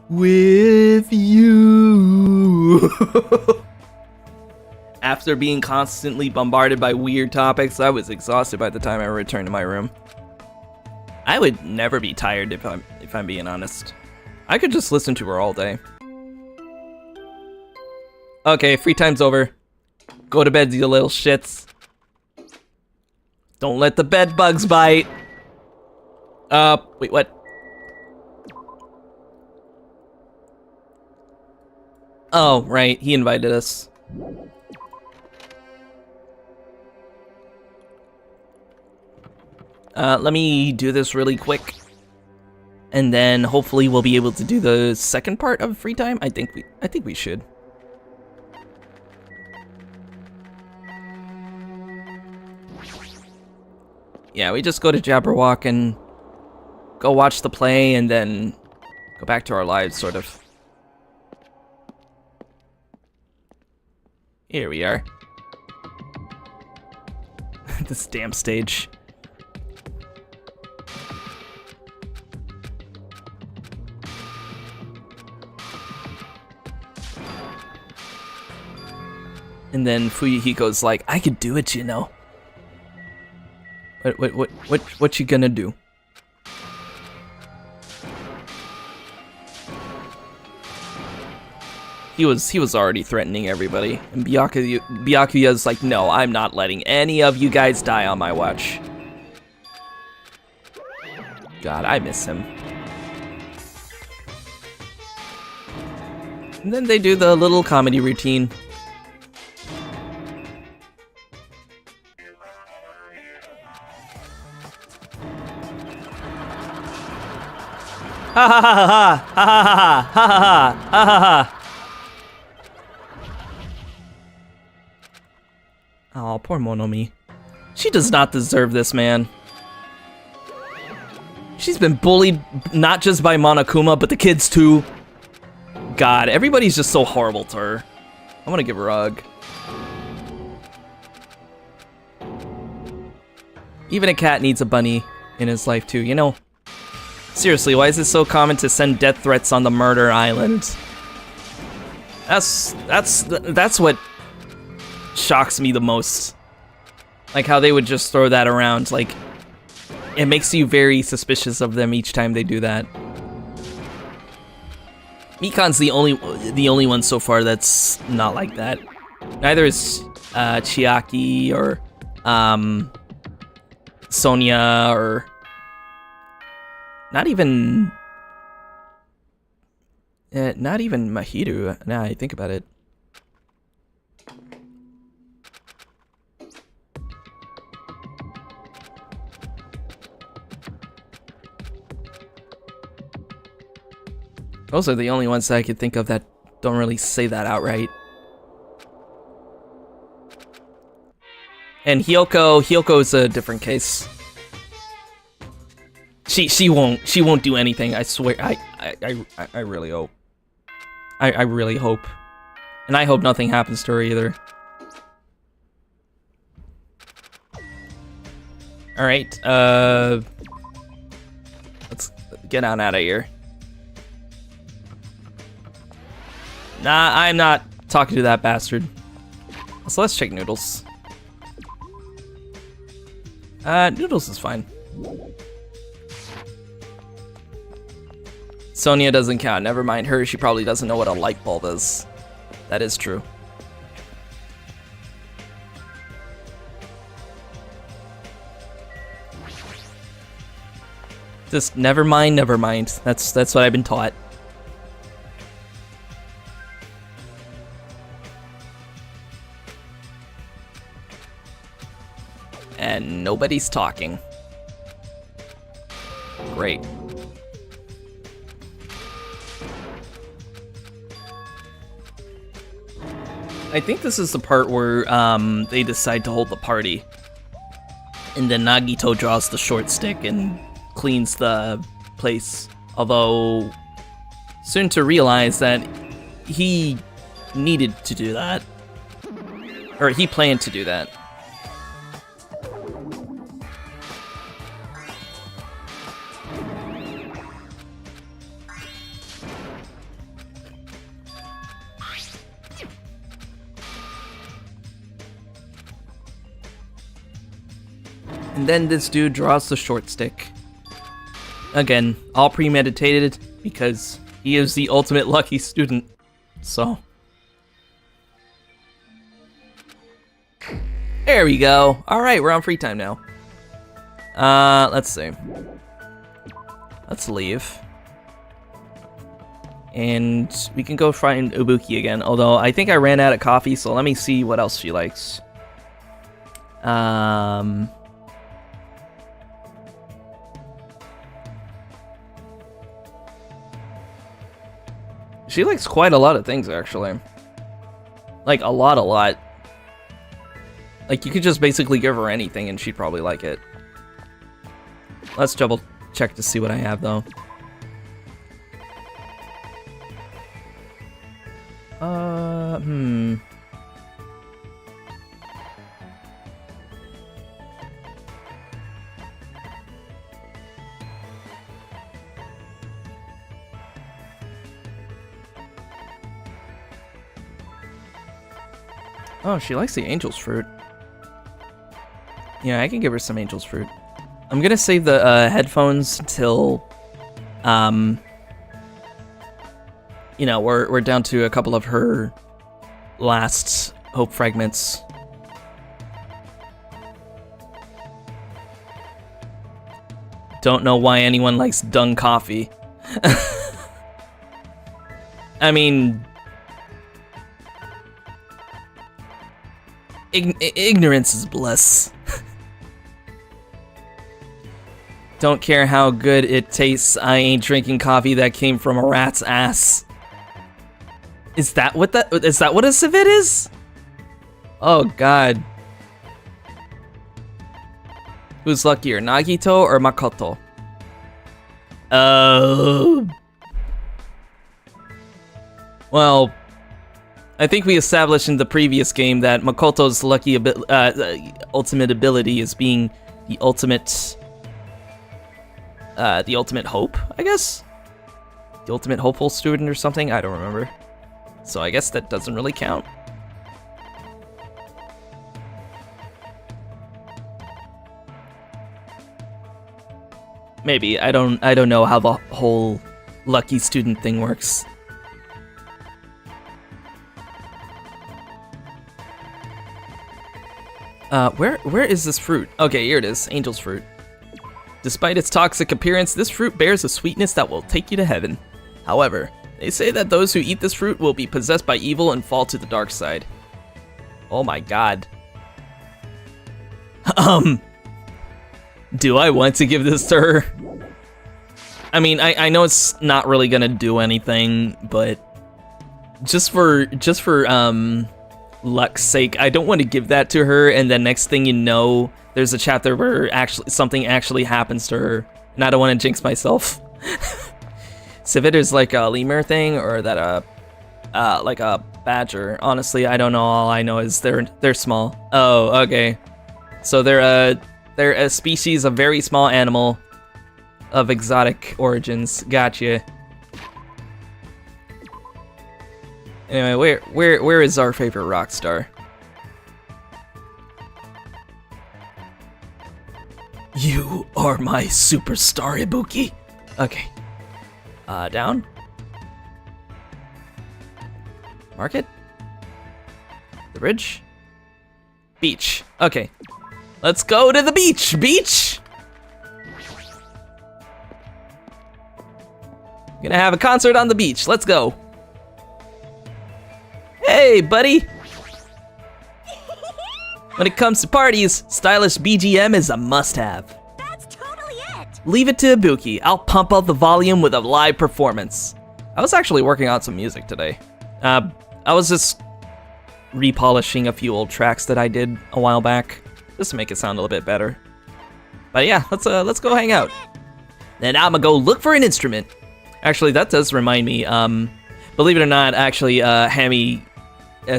with you. After being constantly bombarded by weird topics, I was exhausted by the time I returned to my room. I would never be tired if I'm being honest. I could just listen to her all day. Okay, free time's over. Go to bed, you little shits. Don't let the bed bugs bite. Wait, what? Oh, right, he invited us. Let me do this really quick. And then hopefully we'll be able to do the second part of free time. I think we should. Yeah, we just go to Jabberwock and go watch the play and then go back to our lives, sort of. Here we are. This damn stage. And then Fuyuhiko's like, I could do it, you know. What you gonna do? He was already threatening everybody, and Byakuya's like, no, I'm not letting any of you guys die on my watch. God, I miss him. And then they do the little comedy routine. Ha ha ha ha ha ha ha ha ha ha ha. Oh, poor Monomi. She does not deserve this, man. She's been bullied not just by Monokuma, but the kids too. God, everybody's just so horrible to her. I want to give her a hug. Even a cat needs a bunny in his life too, you know. Seriously, why is it so common to send death threats on the murder island? That's what shocks me the most. Like how they would just throw that around. Like, it makes you very suspicious of them each time they do that. Mikan's the only one so far that's not like that. Neither is Chiaki or Sonia or not even Mahiru, now I think about it. Those are the only ones that I could think of that don't really say that outright. And Hyoko's a different case. She won't do anything. I swear. I really hope. I really hope, and I hope nothing happens to her either. All right. Let's get on out of here. Nah, I'm not talking to that bastard. So let's check Noodles. Noodles is fine. Sonia doesn't count. Never mind her. She probably doesn't know what a light bulb is. That is true. Just never mind, never mind. That's what I've been taught. And nobody's talking. Great. I think this is the part where they decide to hold the party. And then Nagito draws the short stick and cleans the place. Although, soon to realize that he needed to do that. Or he planned to do that. And then this dude draws the short stick. Again, all premeditated because he is the ultimate lucky student. So. There we go. Alright, we're on free time now. Let's see. Let's leave. And we can go find Ibuki again. Although, I think I ran out of coffee, so let me see what else she likes. She likes quite a lot of things, actually. Like, a lot. Like, you could just basically give her anything and she'd probably like it. Let's double check to see what I have, though. Oh, she likes the angel's fruit. Yeah, I can give her some angel's fruit. I'm gonna save the headphones until, you know, we're down to a couple of her last hope fragments. Don't know why anyone likes dung coffee. I mean, ignorance is bliss. Don't care how good it tastes, I ain't drinking coffee that came from a rat's ass. Is that what a civet is? Oh god. Who's luckier, Nagito or Makoto? Well, I think we established in the previous game that Makoto's lucky ultimate ability is being the ultimate hope, I guess? The ultimate hopeful student or something? I don't remember. So I guess that doesn't really count. Maybe. I don't know how the whole lucky student thing works. Where is this fruit? Okay, here it is. Angel's fruit. Despite its toxic appearance, this fruit bears a sweetness that will take you to heaven. However, they say that those who eat this fruit will be possessed by evil and fall to the dark side. Oh my god. Do I want to give this to her? I mean, I know it's not really gonna do anything, but just for luck's sake, I don't want to give that to her, and then next thing you know, there's a chapter where something actually happens to her, and I don't want to jinx myself. Civet is like a lemur thing, or that like a badger. Honestly, I don't know. All I know is they're small. Oh, okay. So they're a species of very small animal of exotic origins. Gotcha. Anyway, where is our favorite rock star? You are my superstar, Ibuki. Okay. Down. Market. The bridge. Beach. Okay. Let's go to the beach. Beach. Gonna have a concert on the beach. Let's go. Hey, buddy. When it comes to parties, stylish BGM is a must-have. That's totally it. Leave it to Ibuki. I'll pump up the volume with a live performance. I was actually working on some music today. I was just repolishing a few old tracks that I did a while back, just to make it sound a little bit better. But yeah, let's go hang out. Then I'ma go look for an instrument. Actually, that does remind me. Believe it or not, actually, Hammy.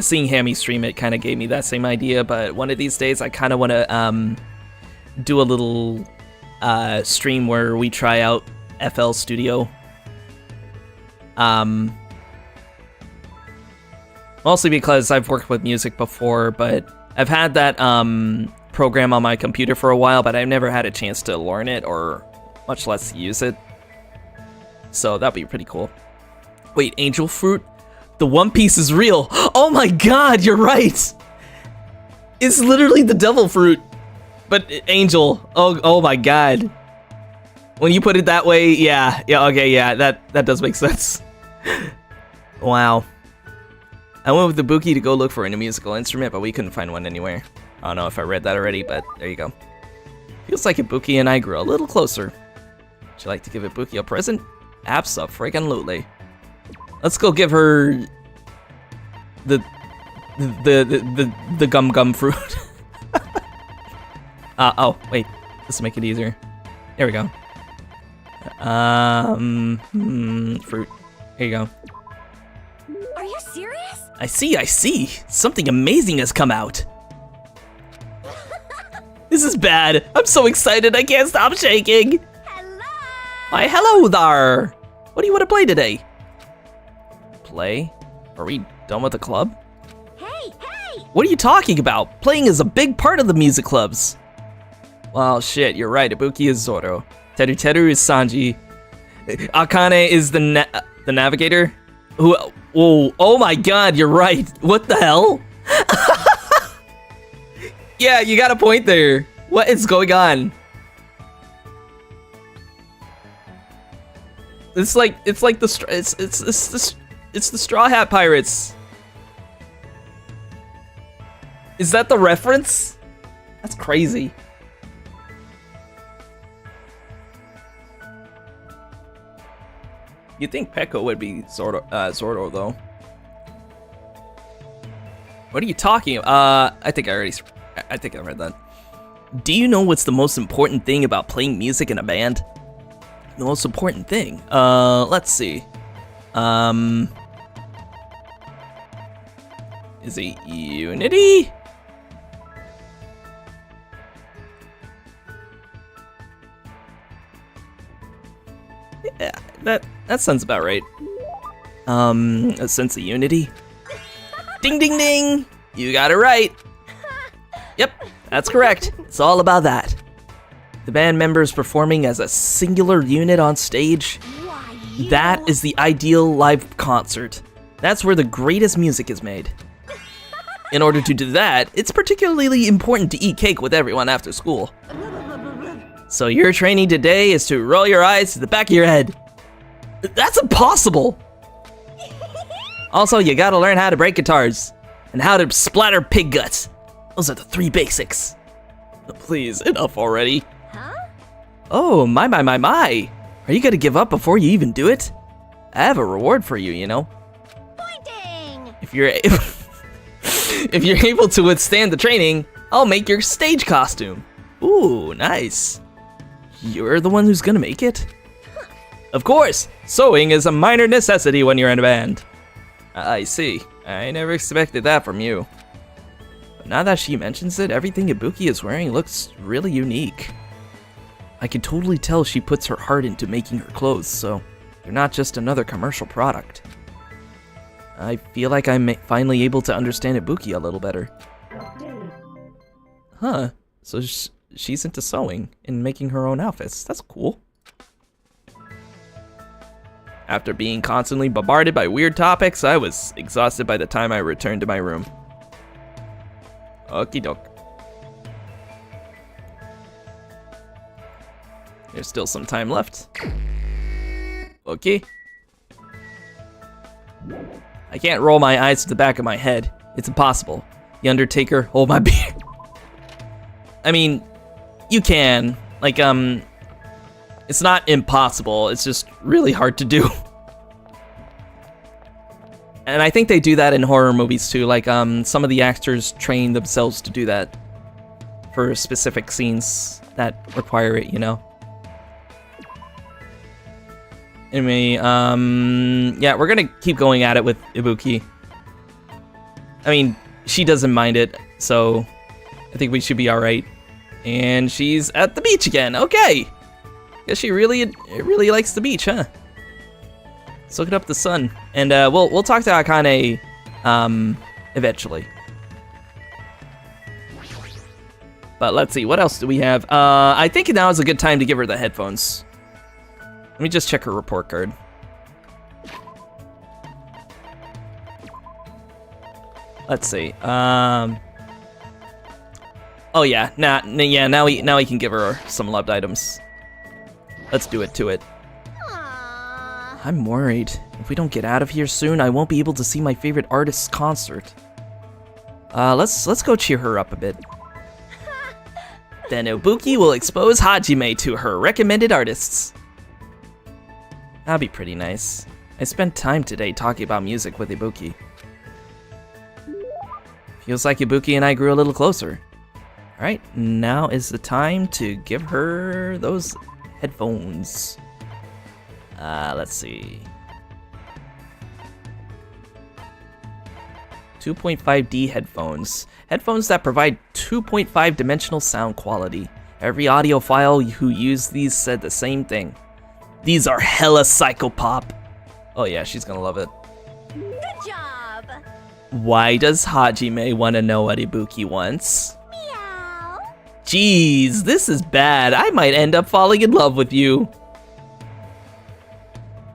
Seeing Hammy stream it kind of gave me that same idea, but one of these days I kind of want to do a little stream where we try out FL Studio. Mostly because I've worked with music before, but I've had that program on my computer for a while, but I've never had a chance to learn it or much less use it. So that'd be pretty cool. Wait, angel fruit? The One Piece is real. Oh my god, you're right. It's literally the devil fruit, but angel. Oh my god. When you put it that way, yeah, okay, yeah, that does make sense. Wow. I went with Ibuki to go look for a new musical instrument, but we couldn't find one anywhere. I don't know if I read that already, but there you go. Feels like Ibuki and I grew a little closer. Would you like to give Ibuki a present? Abso-friggin-lutely. Let's go give her the gum fruit. Oh, wait. This will make it easier. There we go. Fruit. Here you go. Are you serious? I see. Something amazing has come out. This is bad. I'm so excited I can't stop shaking. Hello. Why, hello there. What do you want to play today? Play? Are we done with the club? Hey. What are you talking about? Playing is a big part of the music clubs. Well, shit, you're right. Ibuki is Zoro. Teru is Sanji. Akane is the navigator. Who? Oh my god, you're right. What the hell? Yeah, you got a point there. What is going on? It's like the Straw Hat Pirates. Is that the reference? That's crazy. You'd think Peko would be Zoro though. What are you talking about? I think I read that. Do you know what's the most important thing about playing music in a band? The most important thing? Let's see. Is it unity? Yeah, that sounds about right. A sense of unity? Ding ding ding! You got it right! Yep, that's correct. It's all about that. The band members performing as a singular unit on stage. Why, That is the ideal live concert. That's where the greatest music is made. In order to do that, it's particularly important to eat cake with everyone after school. So your training today is to roll your eyes to the back of your head. That's impossible! Also, you gotta learn how to break guitars, and how to splatter pig guts. Those are the 3 basics. Please, enough already. Huh? Oh, my. Are you gonna give up before you even do it? I have a reward for you, you know. Pointing. If you're able to withstand the training, I'll make your stage costume. Ooh, nice. You're the one who's gonna make it? Of course, sewing is a minor necessity when you're in a band. I see. I never expected that from you. But now that she mentions it, everything Ibuki is wearing looks really unique. I can totally tell she puts her heart into making her clothes, so they're not just another commercial product. I feel like I'm finally able to understand Ibuki a little better. Huh, so she's into sewing and making her own outfits. That's cool. After being constantly bombarded by weird topics, I was exhausted by the time I returned to my room. Okie doke. There's still some time left. Okay. I can't roll my eyes to the back of my head. It's impossible. The Undertaker, hold my beer. I mean, you can. Like, it's not impossible. It's just really hard to do. And I think they do that in horror movies too. Like, some of the actors train themselves to do that for specific scenes that require it, you know? Anyway, yeah, we're gonna keep going at it with Ibuki. I mean, she doesn't mind it, so I think we should be alright. And she's at the beach again, okay! Guess she really likes the beach, huh? Soaking up the sun. And we'll talk to Akane eventually. But let's see, what else do we have? I think now is a good time to give her the headphones. Let me just check her report card. Let's see. Oh yeah, now we can give her some loved items. Let's do it to it. Aww. I'm worried. If we don't get out of here soon, I won't be able to see my favorite artist's concert. Let's go cheer her up a bit. Then Ibuki will expose Hajime to her recommended artists. That'd be pretty nice. I spent time today talking about music with Ibuki. Feels like Ibuki and I grew a little closer. Alright, now is the time to give her those headphones. Let's see. 2.5D headphones. Headphones that provide 2.5 dimensional sound quality. Every audiophile who used these said the same thing. These are hella psychopop. Oh yeah, she's gonna love it. Good job. Why does Hajime want to know what Ibuki wants? Meow. Jeez, this is bad. I might end up falling in love with you.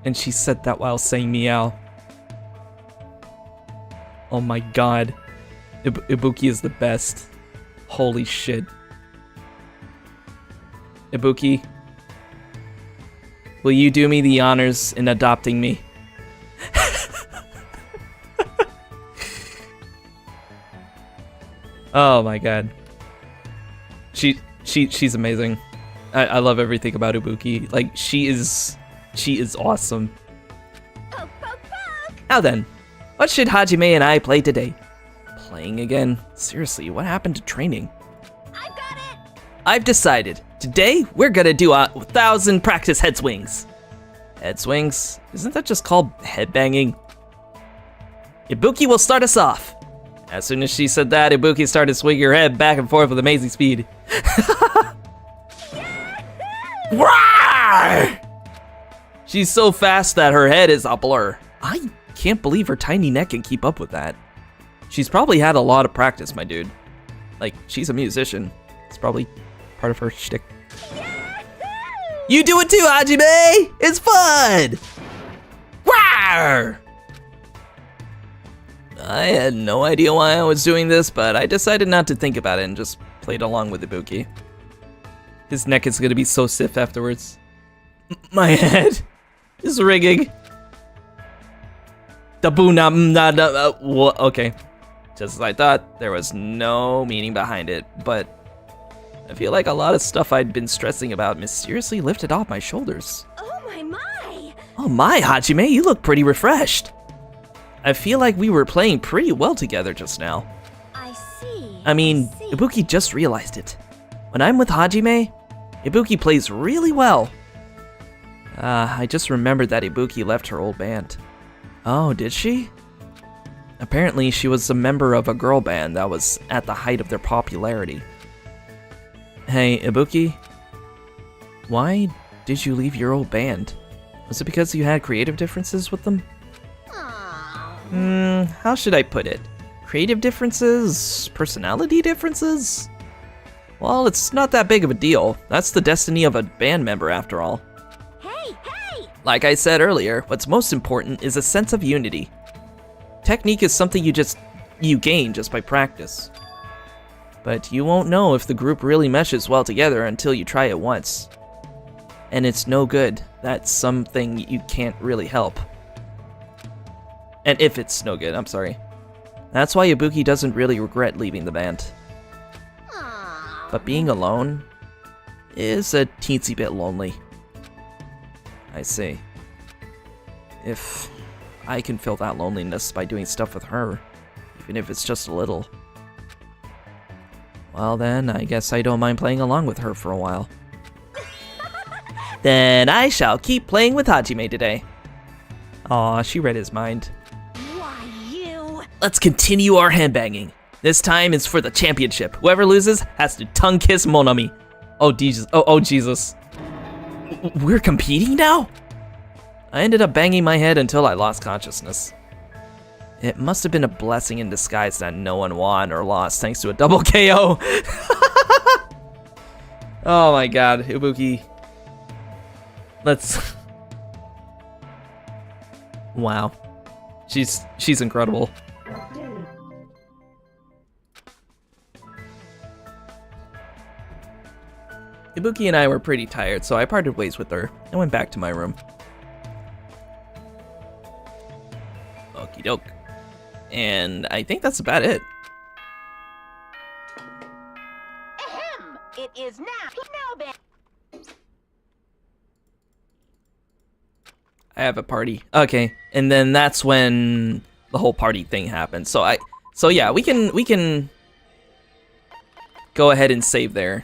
And she said that while saying meow. Oh my god. Ibuki is the best. Holy shit. Ibuki, will you do me the honors in adopting me? Oh my god. She's amazing. I love everything about Ibuki. Like, she is awesome. Poke, poke, poke. Now then, what should Hajime and I play today? Playing again? Seriously, what happened to training? I've got it. I've decided. Today, we're gonna do 1,000 practice head swings. Head swings? Isn't that just called headbanging? Ibuki will start us off. As soon as she said that, Ibuki started swinging her head back and forth with amazing speed. Rawr! She's so fast that her head is a blur. I can't believe her tiny neck can keep up with that. She's probably had a lot of practice, my dude. Like, she's a musician. It's probably part of her shtick. You do it too, Hajime! It's fun! Rawr! I had no idea why I was doing this, but I decided not to think about it and just played along with Ibuki. His neck is gonna be so stiff afterwards. My head is ringing. Okay. Just as I thought, there was no meaning behind it, but I feel like a lot of stuff I'd been stressing about mysteriously lifted off my shoulders. Oh my. Oh my, Hajime, you look pretty refreshed. I feel like we were playing pretty well together just now. I see. I mean, see. Ibuki just realized it. When I'm with Hajime, Ibuki plays really well. I just remembered that Ibuki left her old band. Oh, did she? Apparently, she was a member of a girl band that was at the height of their popularity. Hey, Ibuki, why did you leave your old band? Was it because you had creative differences with them? Aw. How should I put it? Creative differences? Personality differences? Well, it's not that big of a deal. That's the destiny of a band member after all. Hey. Like I said earlier, what's most important is a sense of unity. Technique is something you gain just by practice. But you won't know if the group really meshes well together until you try it once. And it's no good. That's something you can't really help. And if it's no good, I'm sorry. That's why Ibuki doesn't really regret leaving the band. But being alone is a teensy bit lonely. I see. If I can fill that loneliness by doing stuff with her, even if it's just a little, well then, I guess I don't mind playing along with her for a while. Then I shall keep playing with Hajime today. Aw, she read his mind. Why, you? Let's continue our handbanging. This time is for the championship. Whoever loses has to tongue kiss Monami. Oh Jesus! Oh Jesus! We're competing now? I ended up banging my head until I lost consciousness. It must have been a blessing in disguise that no one won or lost thanks to a double KO. Oh my God, Ibuki. Let's. Wow, she's incredible. Ibuki and I were pretty tired, so I parted ways with her and went back to my room. Okie doke. And I think that's about it. Ahem! It is now Ben. I have a party. Okay, and then that's when the whole party thing happened. So yeah, we can go ahead and save there.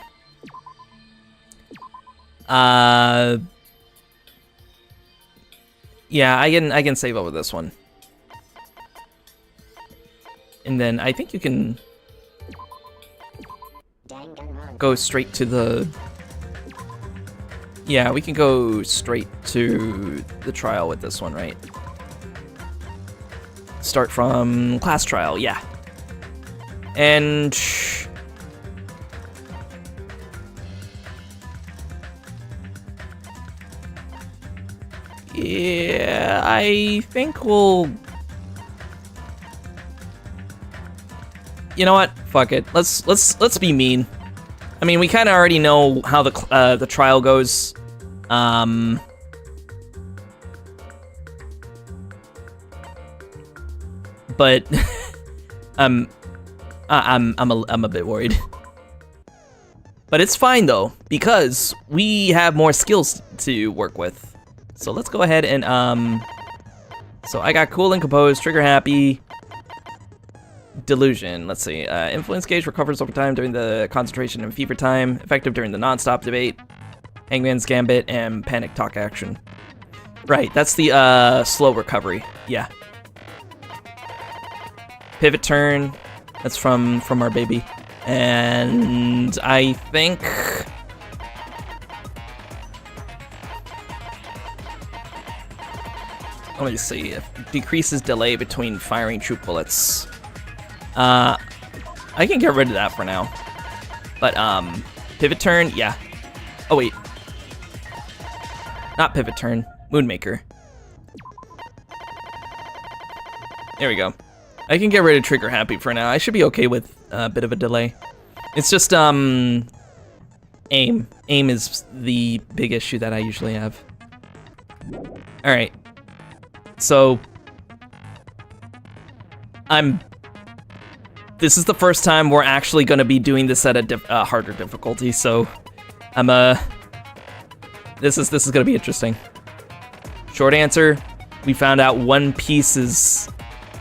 Yeah, I can save over this one. And then I think you can go straight to the... Yeah, we can go straight to the trial with this one, right? Start from class trial, yeah. And... yeah, I think we'll... You know what? Fuck it. Let's be mean. I mean, we kind of already know how the trial goes. But I'm a bit worried. But it's fine though, because we have more skills to work with. So let's go ahead and so I got cool and composed, trigger happy. Delusion, let's see. Influence gauge recovers over time during the concentration and fever time. Effective during the non-stop debate. Hangman's Gambit and panic talk action. Right, that's the slow recovery. Yeah. Pivot turn. That's from our baby. And I think... let me see. It decreases delay between firing troop bullets. I can get rid of that for now. But, pivot turn, yeah. Oh, wait. Not pivot turn, Moonmaker. There we go. I can get rid of trigger happy for now. I should be okay with a bit of a delay. It's just, aim. Aim is the big issue that I usually have. Alright. So, this is the first time we're actually going to be doing this at a harder difficulty, so this is going to be interesting. Short answer, we found out One Piece is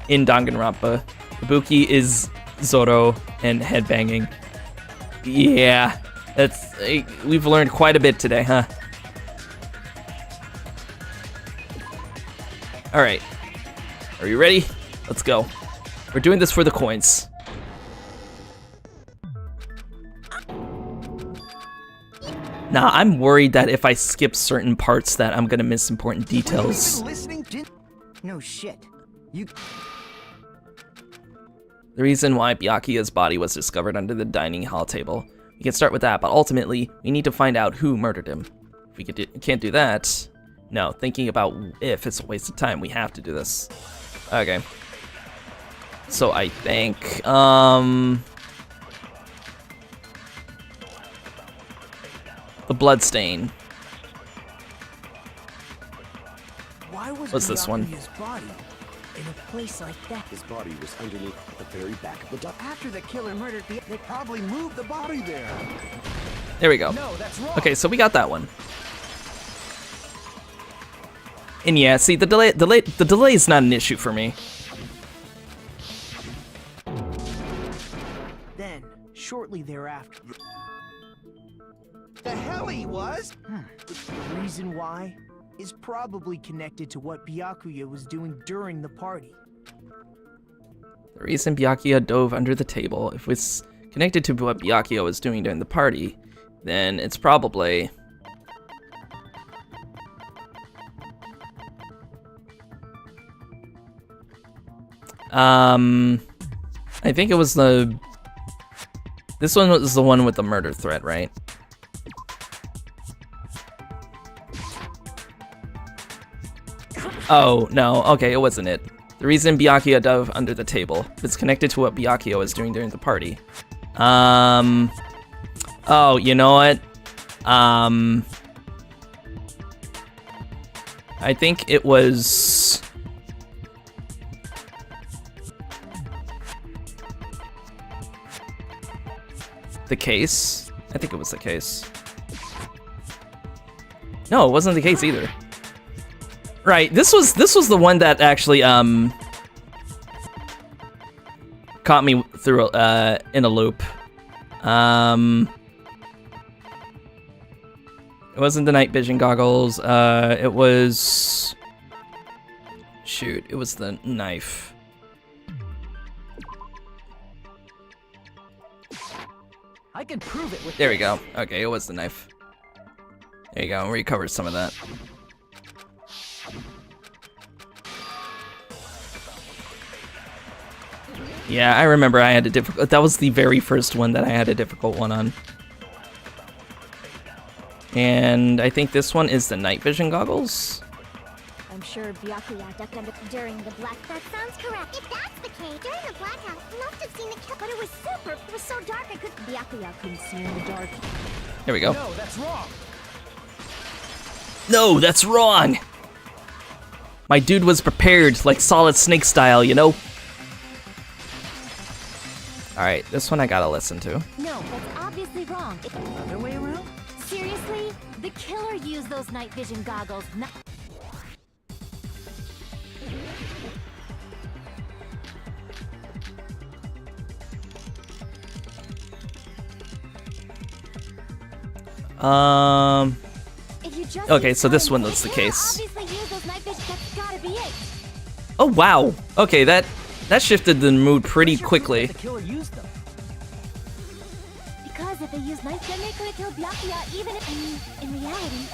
in Danganronpa. Ibuki is Zoro and headbanging. Yeah, we've learned quite a bit today, huh? All right, are you ready? Let's go. We're doing this for the coins. Now, I'm worried that if I skip certain parts that I'm gonna miss important details. No shit. You. The reason why Byakuya's body was discovered under the dining hall table. We can start with that, but ultimately, we need to find out who murdered him. If we can't do that, no, thinking about if it's a waste of time, we have to do this. Okay. So I think, the bloodstain. Why was What's this one? Byakuya's body? In a place like that. His body was underneath at the very back of the duck. After the killer murdered the... They probably moved the body there. There we go. No, that's wrong. Okay, so we got that one. And yeah, see, the delay is not an issue for me. Then, shortly thereafter... The hell he was? The reason why is probably connected to what Byakuya was doing during the party. The reason Byakuya dove under the table, if it's connected to what Byakuya was doing during the party, then it's probably... I think it was the... This one was the one with the murder threat, right? Oh, no, okay, it wasn't it. The reason Byakuya dove under the table is connected to what Byakuya was doing during the party. Oh, you know what? I think it was... the case? I think it was the case. No, it wasn't the case either. Right, this was the one that actually caught me through in a loop. It wasn't the night vision goggles. It was... Shoot, it was the knife. I can prove it with... There we go. Okay, it was the knife. There you go, we recovered some of that. Yeah, I remember I had a difficult... That was the very first one that I had a difficult one on. And I think this one is the night vision goggles. I'm sure Byakuya ducked under during the black. That sounds correct. If that's the case, during the blackout, you must have seen the kill. But it was super. It was so dark I could. Byakuya couldn't see in the dark. There we go. No, that's wrong. No, that's wrong. My dude was prepared, like Solid Snake style, you know? Alright, this one I gotta listen to. No, that's obviously wrong. Other way around? Seriously? The killer used those night vision goggles. If you just Okay, use so this one, one was the killer case. obviously used those night vision. That's gotta be it. Oh, wow. Okay, that shifted the mood pretty quickly. The killer used them. Because if they used night, then they could have killed Byakuya even if, in reality,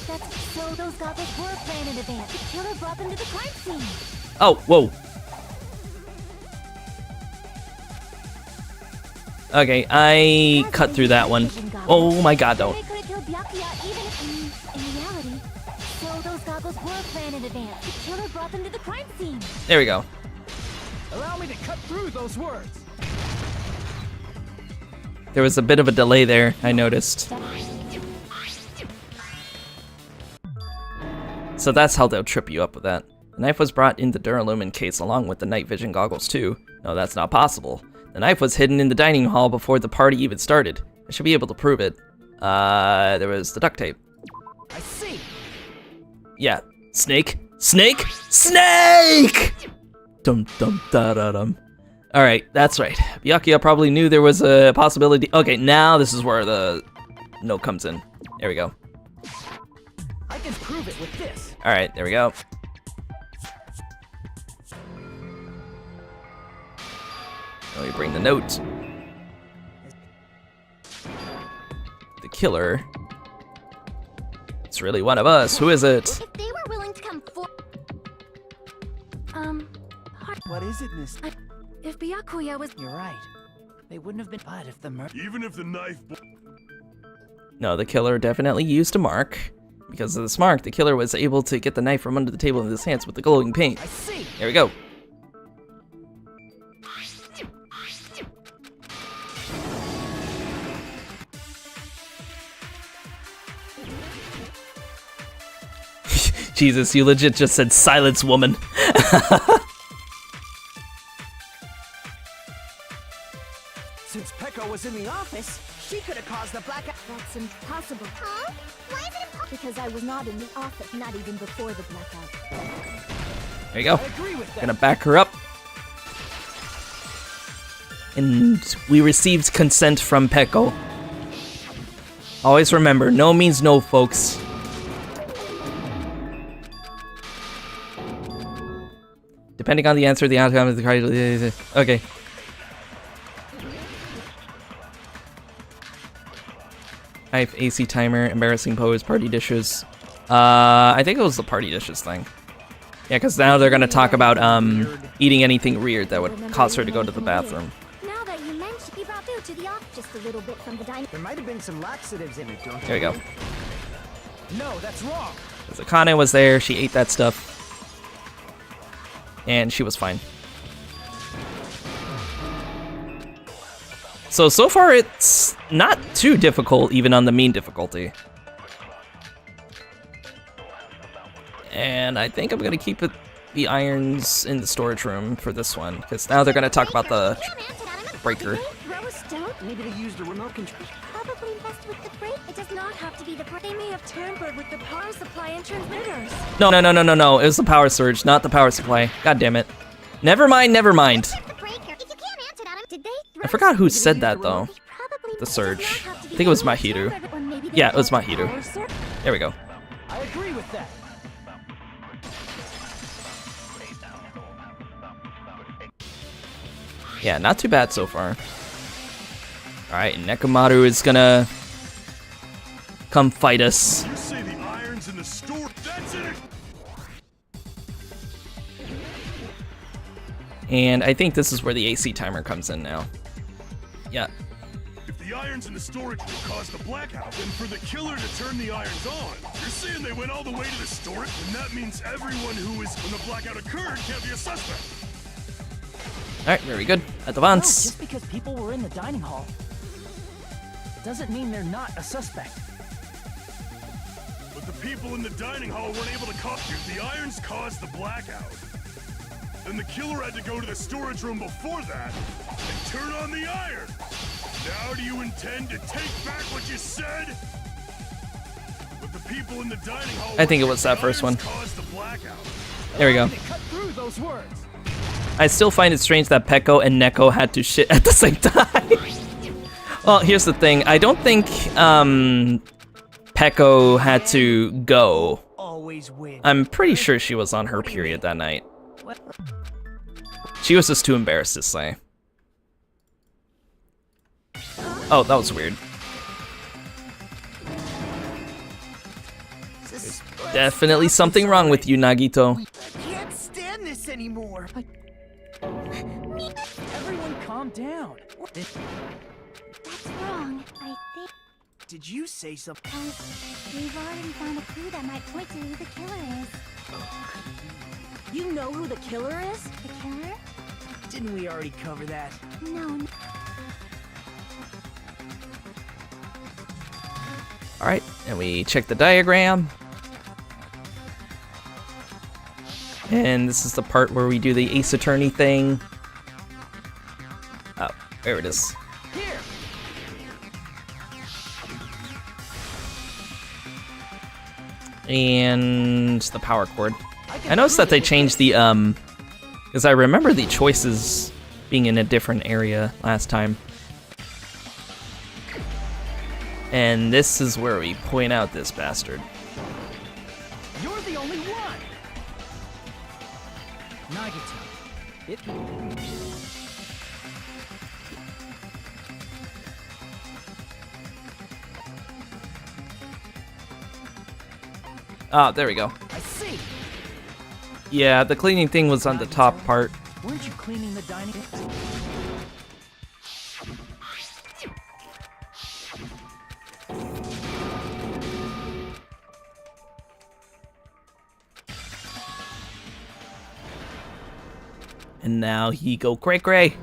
that's so those goggles were planned in advance. The killer brought them to the crime scene. Oh, whoa. Okay, I cut through that one. Oh my god, don't. They could have killed Byakuya even if, in reality, so those goggles were planned in advance. The killer brought them to the crime scene. There we go. Allow me to cut through those words. There was a bit of a delay there, I noticed. So that's how they'll trip you up with that. The knife was brought in the Duralumin case along with the night vision goggles too. No, that's not possible. The knife was hidden in the dining hall before the party even started. I should be able to prove it. There was the duct tape. I see. Yeah. Snake? Snake? Snake! Dum dum da da dum. Alright, that's right. Byakuya probably knew there was a possibility. Okay, now this is where the note comes in. There we go. I can prove it with this. Alright, there we go. Let me bring the note. The killer. It's really one of us. Who is it? If they were willing to come forward. What is it, Miss? If Byakuya was. You're right. They wouldn't have been bad if the murder. Even if the knife... No, the killer definitely used a mark. Because of this mark, the killer was able to get the knife from under the table in his hands with the glowing paint. I see. There we go. Jesus, you legit just said silence, woman. Since Peko was in the office, she could have caused the blackout. That's impossible. Huh? Why is it impossible? Because I was not in the office, not even before the blackout. There you go. I agree with that. Gonna back her up. And we received consent from Peko. Always remember, no means no, folks. Depending on the answer, the outcome of the card. Okay. I have AC timer, embarrassing pose, party dishes. I think it was the party dishes thing. Yeah, because now they're gonna talk about eating anything weird that would cause her to go to the bathroom. Now that you mentioned, you brought food to the office just a little bit from the dining. There might have been some laxatives in it, don't you? There we go. No, that's wrong. So Akane was there, she ate that stuff. And she was fine. So far it's not too difficult, even on the mean difficulty. And I think I'm gonna keep the irons in the storage room for this one, because now they're gonna talk about the breaker. Throw a stone? Maybe they used a remote control. Probably messed with the break. It does not have to be the break. They may have tampered with the power supply and transmitters. No. It was the power surge, not the power supply. God damn it. Never mind. The breaker. If you can't answer that, did they I forgot who said that though. probably The surge. does not have to I be think it was the power Mahiru. server, or maybe the Yeah, it was power Mahiru. server. There we go. I agree with that. Yeah, not too bad so far. Alright, Nekomaru is gonna come fight us. You say the iron's in the store? That's it! And I think this is where the AC timer comes in now. Yeah. If the iron's in the storage room caused the blackout, then for the killer to turn the irons on, you're saying they went all the way to the storage? And that means everyone who was when the blackout occurred can't be a suspect. Alright, very good. No, Advance. just because people were in the dining hall doesn't mean they're not a suspect. But the people in the dining hall weren't able to cause if the irons caused the blackout. Then the killer had to go to the storage room before that and turn on the iron. Now do you intend to take back what you said? But the people in the dining hall I think it was that first one. caused the blackout. There we go. They cut through those words. I still find it strange that Peko and Neko had to shit at the same time. Well, here's the thing. I don't think Peko had to go. Always win. I'm pretty sure she was on her period that night. She was just too embarrassed to say. Oh, that was weird. Definitely something wrong with you, Nagito. I can't stand this anymore. Everyone calm down. That's wrong. I think Did you say something? we've already found a clue that might point to who the killer is. You know who the killer is? The killer? Didn't we already cover that? No. Alright, and we check the diagram. And this is the part where we do the Ace Attorney thing. Oh, there it is. Here. And the power cord. I noticed that they changed the, because I remember the choices being in a different area last time. And this is where we point out this bastard. You're the only one. Nagito. It. Ah, there we go. I see. Yeah, the cleaning thing was on the top part. Weren't you cleaning the dining? And now he go cray-cray.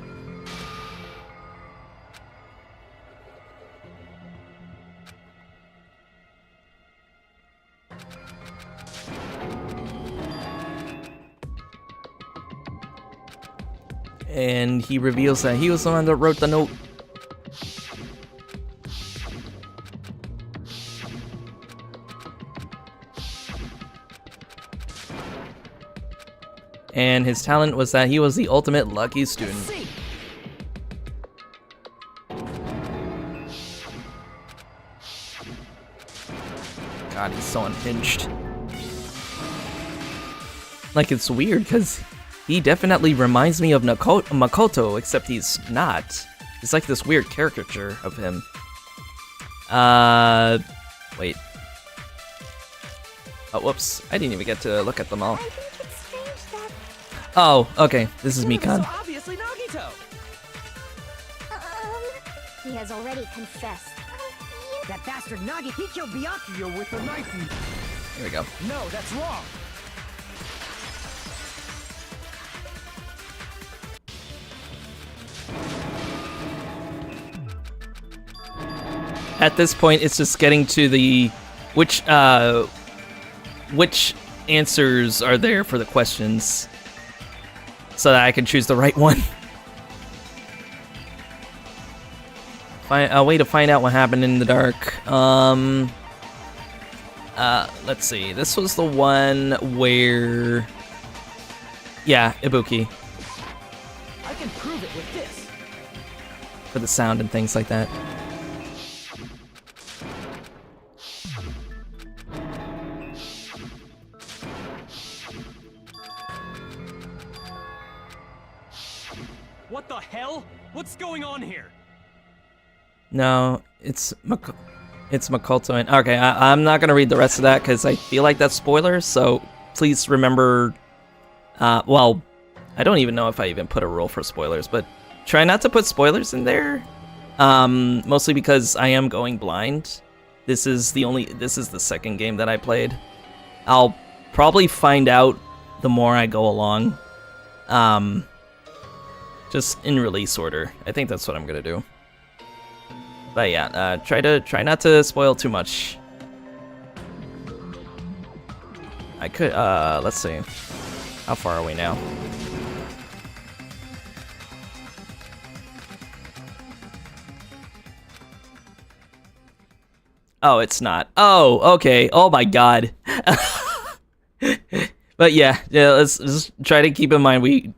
And he reveals that he was the one that wrote the note. and his talent was that he was the ultimate lucky student. God, he's so unhinged. Like, it's weird, because he definitely reminds me of Makoto, except he's not. He's like this weird caricature of him. Wait. Oh, whoops. I didn't even get to look at them all. I think it's strange that... Oh, okay. This is Mikan. So obviously Nagito. He has already confessed. That bastard Nagi, he killed Byakuya with a knife. Here we go. No, that's wrong. At this point, it's just getting to the which answers are there for the questions, so that I can choose the right one. A way to find out what happened in the dark. Let's see. This was the one where, yeah, Ibuki. I can prove it with this. For the sound and things like that. What the hell? What's going on here? No, it's Makoto and... Okay, I'm not gonna read the rest of that because I feel like that's spoilers, so please remember... well, I don't even know if I even put a rule for spoilers, but try not to put spoilers in there. Mostly because I am going blind. This is the second game that I played. I'll probably find out the more I go along. Just in release order. I think that's what I'm gonna do. But yeah, try not to spoil too much. I could, let's see. How far are we now? Oh, it's not. Oh, okay. Oh my god. But yeah, let's just try to keep in mind we're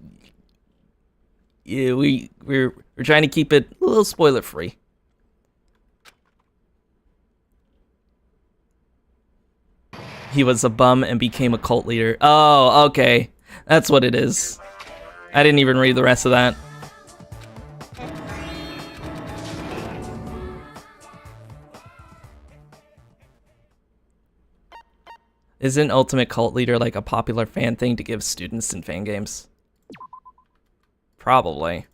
trying to keep it a little spoiler free. He was a bum and became a cult leader. Oh, okay. That's what it is. I didn't even read the rest of that. Isn't Ultimate Cult Leader like a popular fan thing to give students in fan games? Probably.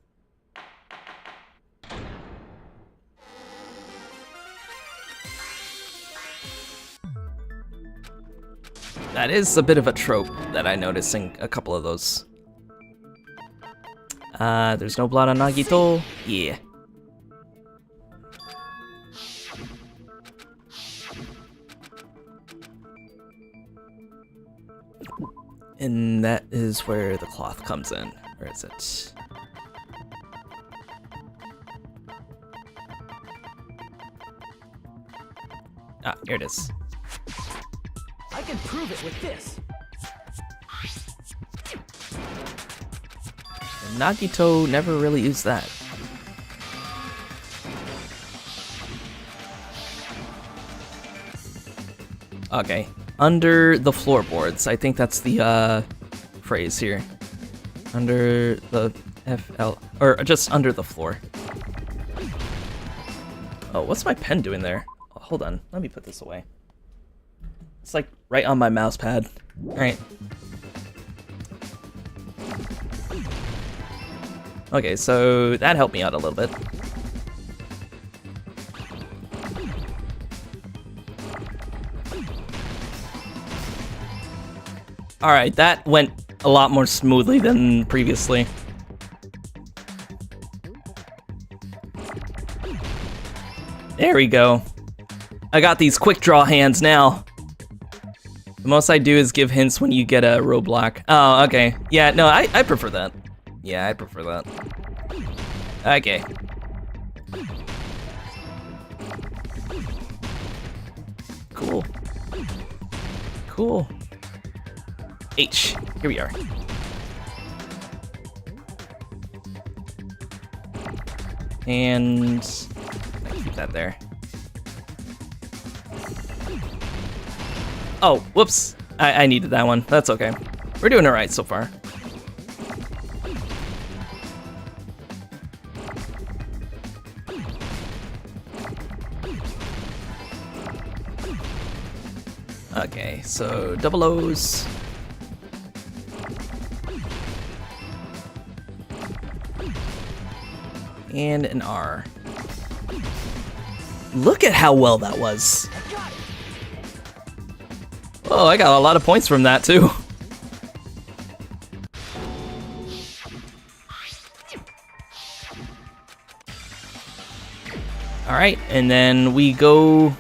That is a bit of a trope that I noticed in a couple of those. There's no blood on Nagito? Yeah. And that is where the cloth comes in. Where is it? Ah, here it is. I can prove it with this. And Nagito never really used that. Okay. Under the floorboards. I think that's the phrase here. Under the FL, or just under the floor. Oh, what's my pen doing there? Oh, hold on, let me put this away. It's like right on my mouse pad. Alright. Okay, so that helped me out a little bit. Alright, that went a lot more smoothly than previously. There we go. I got these quick draw hands now. The most I do is give hints when you get a roadblock. Oh, okay. Yeah, no, I prefer that. Yeah, I prefer that. Okay. Cool. Cool. H. Here we are. And keep that there. Oh, whoops. I needed that one. That's okay. We're doing alright so far. Okay, so double O's. And an R. Look at how well that was. Oh, I got a lot of points from that too. Alright, and then we go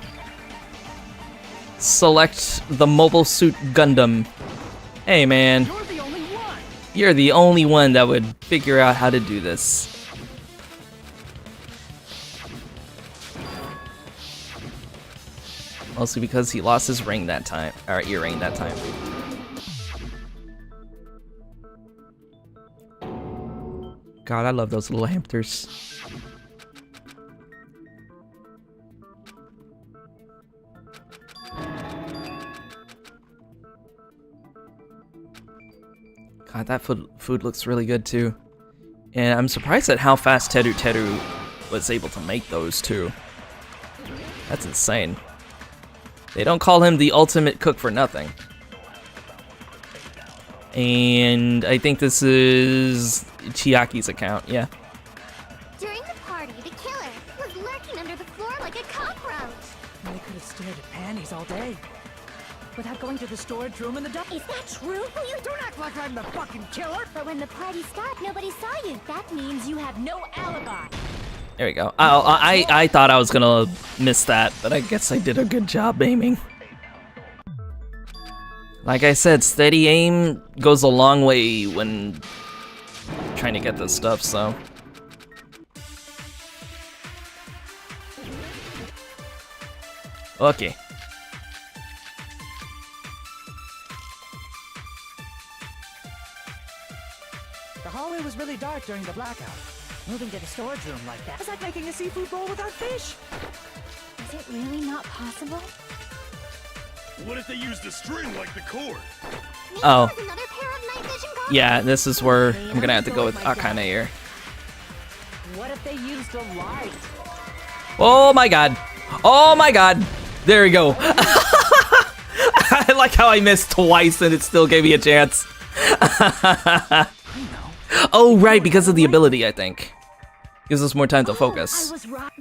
select the Mobile Suit Gundam. Hey man, You're the only one. you're the only one that would figure out how to do this. Mostly because he lost his ring that time, or earring that time. God, I love those little hamsters. God, that food looks really good too. And I'm surprised at how fast Teru Teru was able to make those too. That's insane. They don't call him the ultimate cook for nothing. And I think this is Chiaki's account, yeah. During the party, the killer was lurking under the floor like a cockroach. They could have stared at panties all day. Without going to the storage room in the dark. Is that true? You don't act like I'm the fucking killer! But when the party stopped, nobody saw you. That means you have no alibi. There we go. I thought I was gonna miss that, but I guess I did a good job aiming. Like I said, steady aim goes a long way when trying to get this stuff, so. Okay. The hallway was really dark during the blackout. Moving to the storage room like that was like making a seafood bowl without fish. Is it really not possible? What if they used a string like the cord? Maybe Oh. there's another pair of night vision goggles? Yeah, this is where I'm gonna have to go with Akane here. What if they used a light? Oh my god. Oh my god. There we go. I like how I missed twice and it still gave me a chance. Oh, right, because of the ability, I think. Gives us more time to focus. I was right.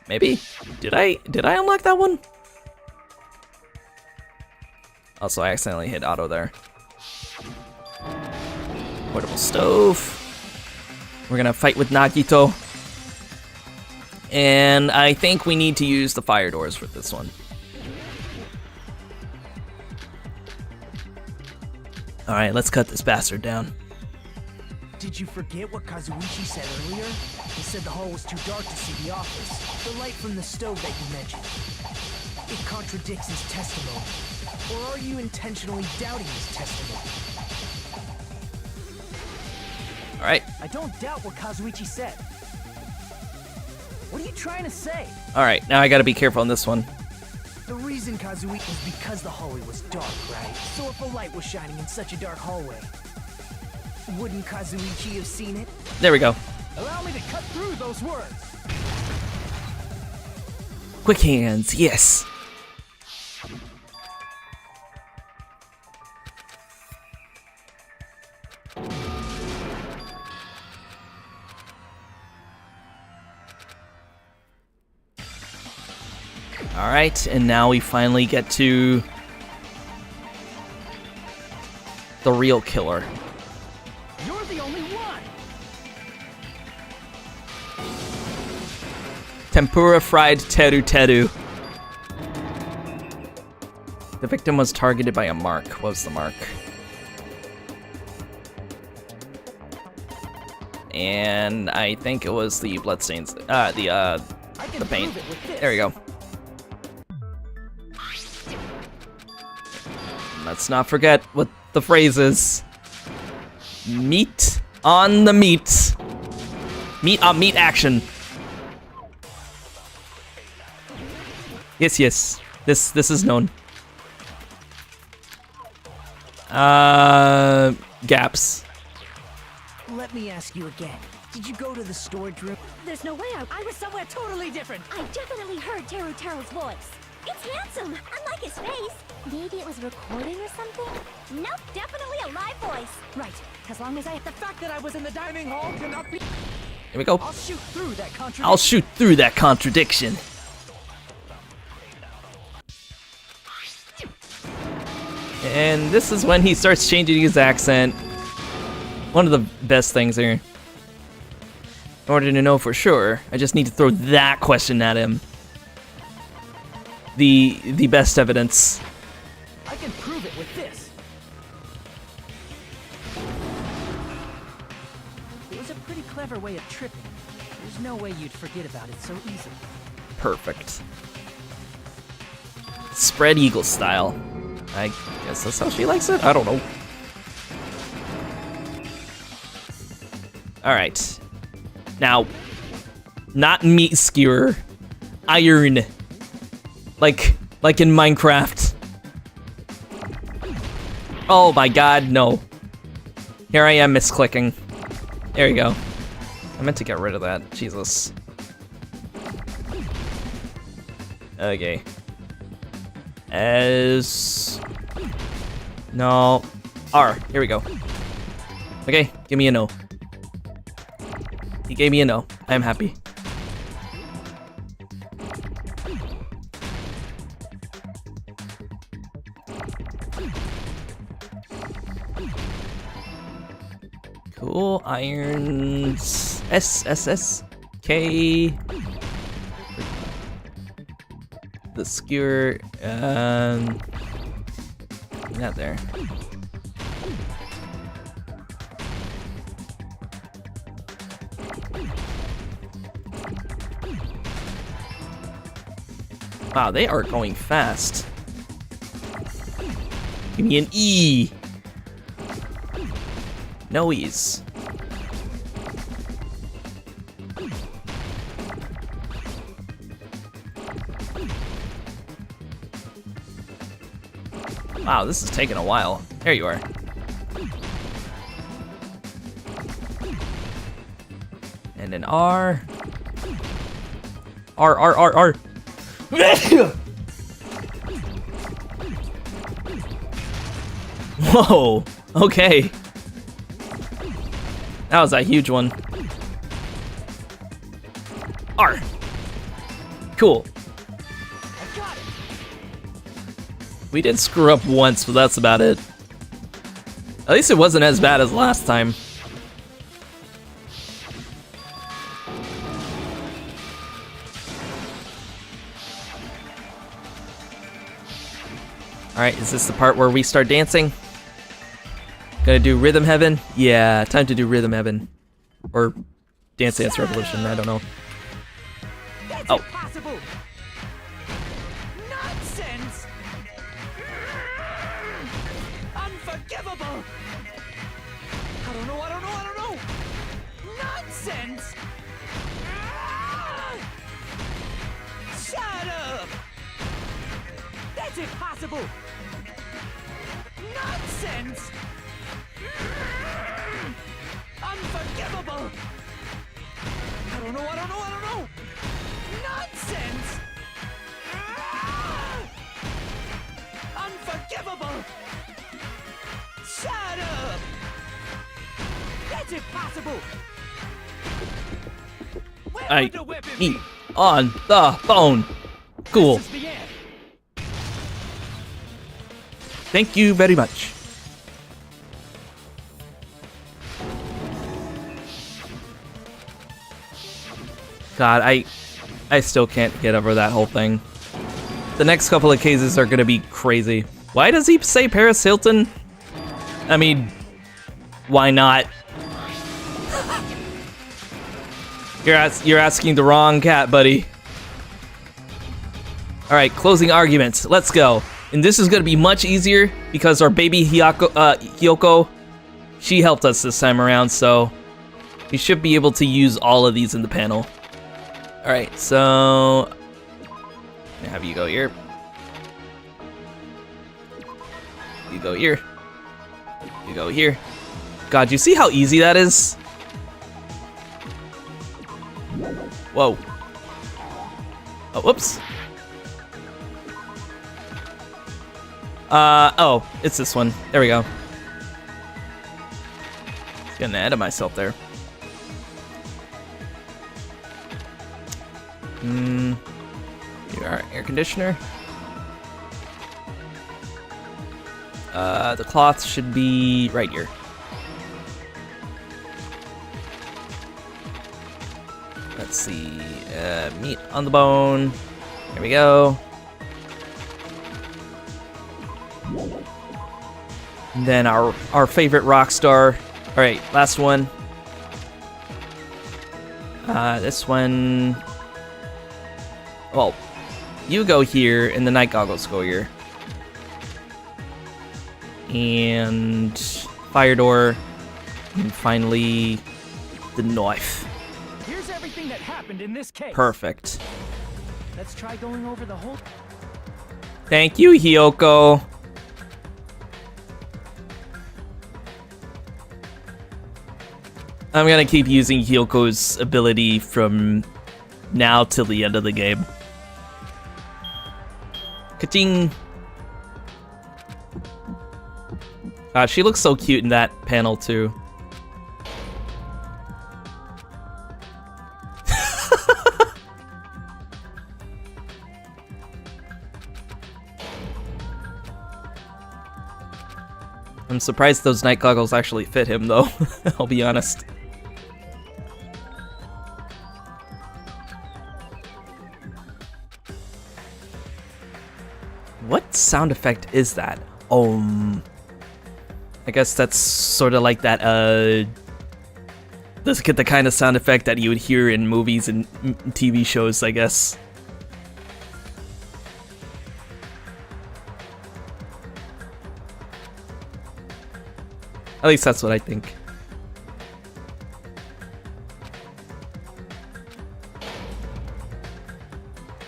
Maybe? Did I unlock that one? Also, I accidentally hit auto there. Portable stove. We're gonna fight with Nagito. And I think we need to use the fire doors for this one. Alright, let's cut this bastard down. Did you forget what Kazuichi said earlier? He said the hall was too dark to see the office. The light from the stove that you mentioned. It contradicts his testimony. Or are you intentionally doubting his testimony? Alright, I don't doubt what Kazuichi said. What are you trying to say? alright, now I gotta be careful on this one. The reason Kazuichi was because the hallway was dark, right? So if a light was shining in such a dark hallway, wouldn't Kazuichi have seen it? There we go. Allow me to cut through those words. Quick hands, yes. Alright, and now we finally get to the real killer. You're the only one. Tempura fried teru teru. The victim was targeted by a mark. What was the mark? And I think it was the bloodstains. The paint. There we go. Let's not forget what the phrase is. Meat on the meat. Meat on meat action. Yes, yes. This is known. Gaps. Let me ask you again. Did you go to the storage room? There's no way I was somewhere totally different. I definitely heard Teru's voice. It's handsome, unlike his face. Maybe it was recording or something? Nope, definitely a live voice. Right, as long as the fact that I was in the dining hall cannot be... Here we go. I'll shoot through that contradiction. I'll shoot through that contradiction. And this is when he starts changing his accent. One of the best things here. In order to know for sure, I just need to throw that question at him. The best evidence. I can prove it with this. It was a pretty clever way of tripping. There's no way you'd forget about it so easily. Perfect. Spread eagle style. I guess that's how she likes it? I don't know. Alright. Now, not meat skewer. Iron. Like in Minecraft. Oh my god, no. Here I am misclicking. There you go. I meant to get rid of that. Jesus. Okay. S. No. R. Here we go. Okay, give me a no. He gave me a no. I am happy. Cool. Irons. S. K. The skewer. Not there. Wow, they are going fast. Give me an E. No E's. Wow, this is taking a while. There you are. And an R. R. Whoa, okay. That was a huge one. R. Cool. We did screw up once, but that's about it. At least it wasn't as bad as last time. Alright, is this the part where we start dancing? Gonna do Rhythm Heaven? Yeah, time to do Rhythm Heaven. Or Dance Dance Revolution, I don't know. That's Oh. impossible. Nonsense. Unforgivable. I don't know. Nonsense. Shut up. That's impossible. Nonsense. Unforgivable. I don't know. Nonsense. Unforgivable. Shut up. That's impossible. Where I would the weapon eat be? on the phone. Cool. This is the end. Thank you very much. God, I still can't get over that whole thing. The next couple of cases are gonna be crazy. Why does he say Paris Hilton? I mean, why not? You're asking the wrong cat, buddy. All right, closing arguments. Let's go. And this is gonna be much easier because our baby Hyoko, she helped us this time around, so we should be able to use all of these in the panel. All right, so Have you go here. You go here. You go here. God, you see how easy that is? Whoa. Oh, whoops. Oh, it's this one. There we go. Getting ahead of myself there. Your air conditioner. The cloth should be right here. Let's see. Meat on the bone. There we go. And then our favorite rock star. All right, last one. This one. Well, you go here, and the night goggles go here. And fire door, and finally the knife. Here's everything that happened in this case. Perfect. Let's try going over the whole. Thank you, Hiyoko. I'm gonna keep using Hyoko's ability from now till the end of the game. Ka-ching! God, she looks so cute in that panel too. I'm surprised those night goggles actually fit him though, I'll be honest. What sound effect is that? I guess that's sort of like that, let's get the kind of sound effect that you would hear in movies and TV shows, I guess. At least that's what I think.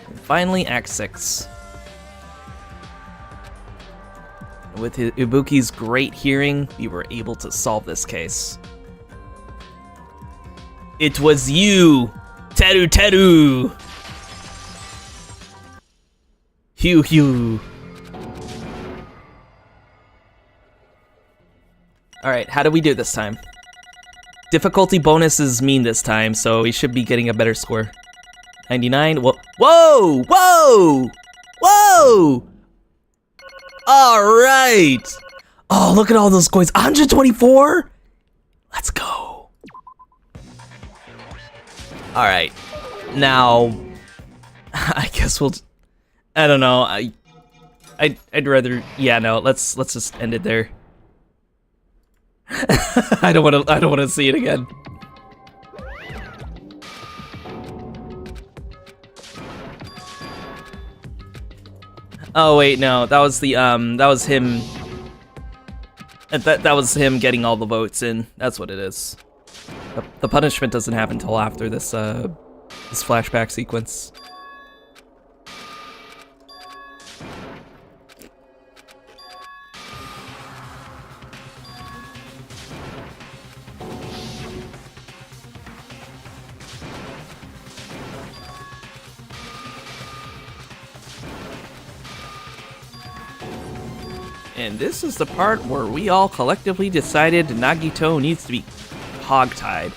And finally, Act 6. With Ibuki's great hearing, we were able to solve this case. It was you, Teru Teru! Hugh Hugh. Alright, how do we do this time? Difficulty bonus is mean this time, so we should be getting a better score. 99, whoa! Whoa! Whoa! Whoa! Alright! Oh, look at all those coins. 124? Let's go. Alright. Now, I guess we'll... I don't know. I'd rather... Yeah, no, let's just end it there. I don't want to see it again. Oh wait, no, that was the that was him. That was him getting all the votes in. That's what it is. The punishment doesn't happen until after this this flashback sequence. And this is the part where we all collectively decided Nagito needs to be hogtied.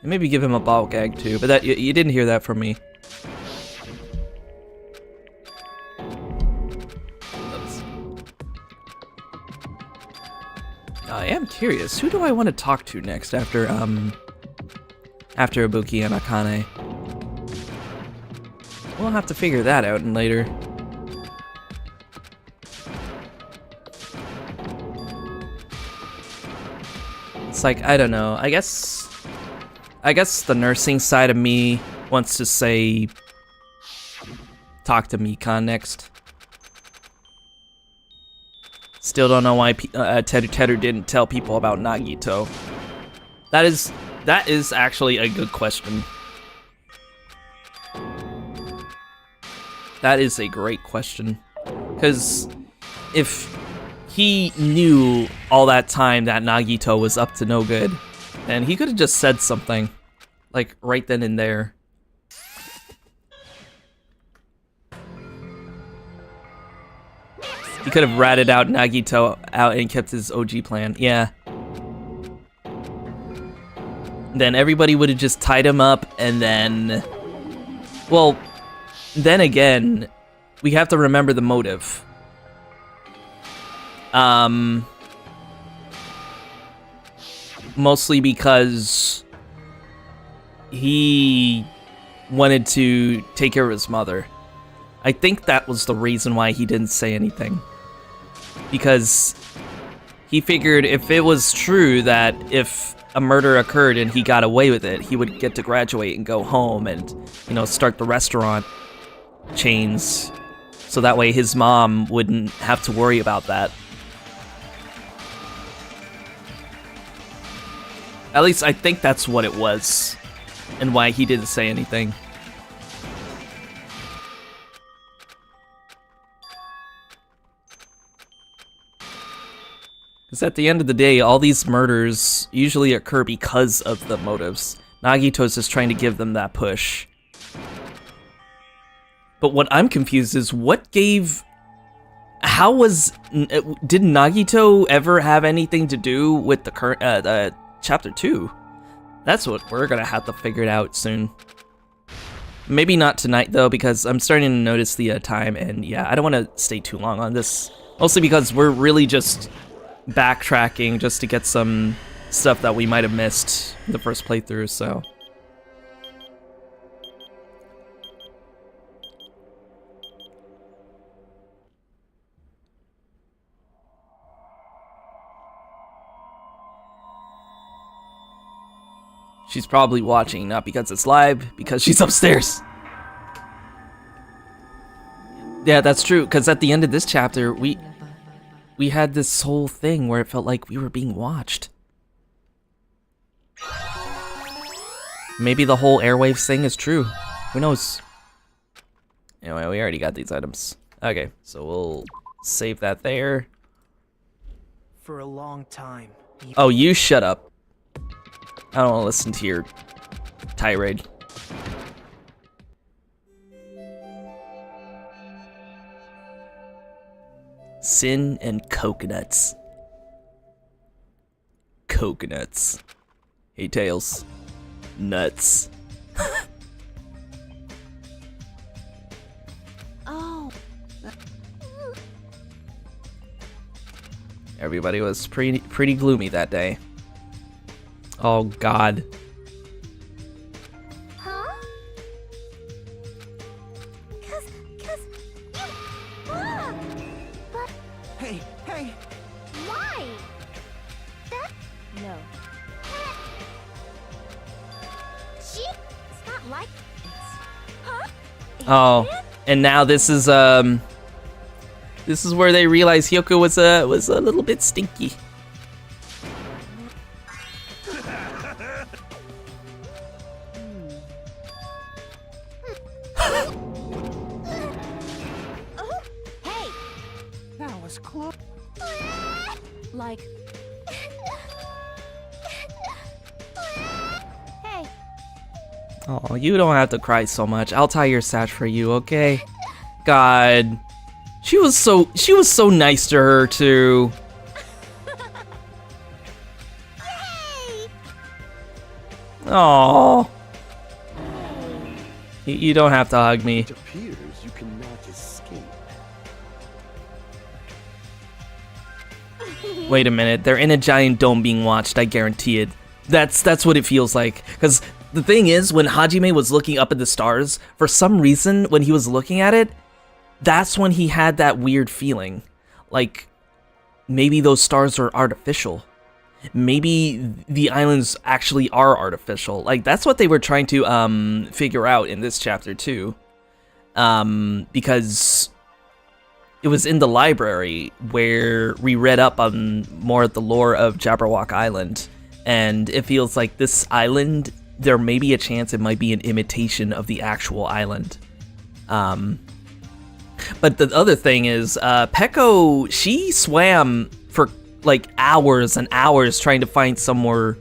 And maybe give him a ball gag too, but that you didn't hear that from me. Oops. I am curious, who do I want to talk to next after Ibuki and Akane? We'll have to figure that out later. It's like, I don't know, I guess the nursing side of me wants to say talk to Mikan next. Still don't know why Teru didn't tell people about Nagito. That is actually a good question. That is a great question. Because if he knew all that time that Nagito was up to no good, then he could have just said something. Like, right then and there. He could have ratted out Nagito out and kept his OG plan. Yeah. Then everybody would have just tied him up, and then... Well, then again, we have to remember the motive. Mostly because he wanted to take care of his mother. I think that was the reason why he didn't say anything. Because he figured if it was true that if a murder occurred and he got away with it, he would get to graduate and go home and, you know, start the restaurant chains. So that way his mom wouldn't have to worry about that. At least I think that's what it was, and why he didn't say anything. Because at the end of the day, all these murders usually occur because of the motives. Nagito's just trying to give them that push. But what I'm confused is, what gave... How was... Did Nagito ever have anything to do with the current... Chapter 2? That's what we're gonna have to figure it out soon. Maybe not tonight, though, because I'm starting to notice the time, and yeah, I don't want to stay too long on this. Mostly because we're really just backtracking just to get some stuff that we might have missed in the first playthrough, so... She's probably watching, not because it's live, because she's upstairs. Yeah, that's true, because at the end of this chapter, we had this whole thing where it felt like we were being watched. Maybe the whole airwaves thing is true. Who knows? Anyway, we already got these items. Okay, so we'll save that there. For a long time. Oh, you shut up. I don't want to listen to your tirade. Sin and coconuts. Coconuts. Hey, Tails. Nuts. Oh. Everybody was pretty gloomy that day. Oh God. Huh? Cause you... But Hey, hey! why? That... No. She... It's not like... Huh? Oh, and now this is where they realize Hyoko was a little bit stinky. Like... Hey. Oh, you don't have to cry so much. I'll tie your sash for you, okay? God. She was so nice to her too. Yay! Oh. You don't have to hug me. It appears you cannot escape. Wait a minute, they're in a giant dome being watched, I guarantee it. That's what it feels like. Because the thing is, when Hajime was looking up at the stars, for some reason, when he was looking at it, that's when he had that weird feeling. Like, maybe those stars are artificial. Maybe the islands actually are artificial. Like, that's what they were trying to figure out in this chapter too. Because it was in the library where we read up on more of the lore of Jabberwock Island, and it feels like this island, there may be a chance it might be an imitation of the actual island. But the other thing is, Peko, she swam for like hours and hours trying to find somewhere,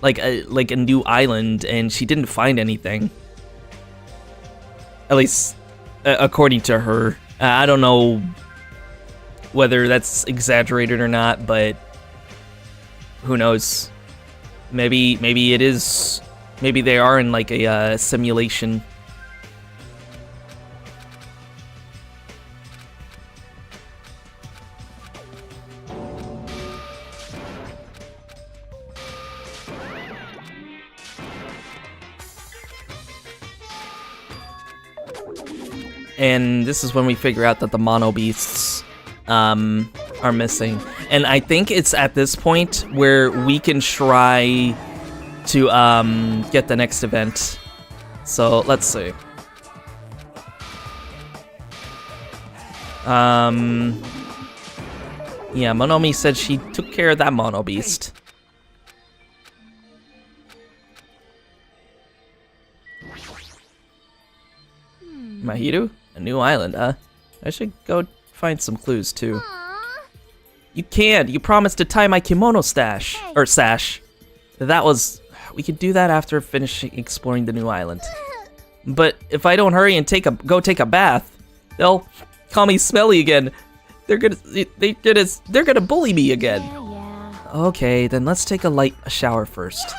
like a new island, and she didn't find anything. At least, according to her. I don't know whether that's exaggerated or not, but who knows? Maybe it is. Maybe they are in like a simulation. And this is when we figure out that the mono beasts are missing. And I think it's at this point where we can try to get the next event. So let's see. Yeah, Monomi said she took care of that mono beast. Mahiru? A new island, huh? I should go find some clues, too. You can't! You promised to tie my kimono stash. Or sash. That was... We could do that after finishing exploring the new island. But if I don't hurry and go take a bath, they'll call me smelly again. They're gonna bully me again. Yeah. Okay, then let's take a shower first.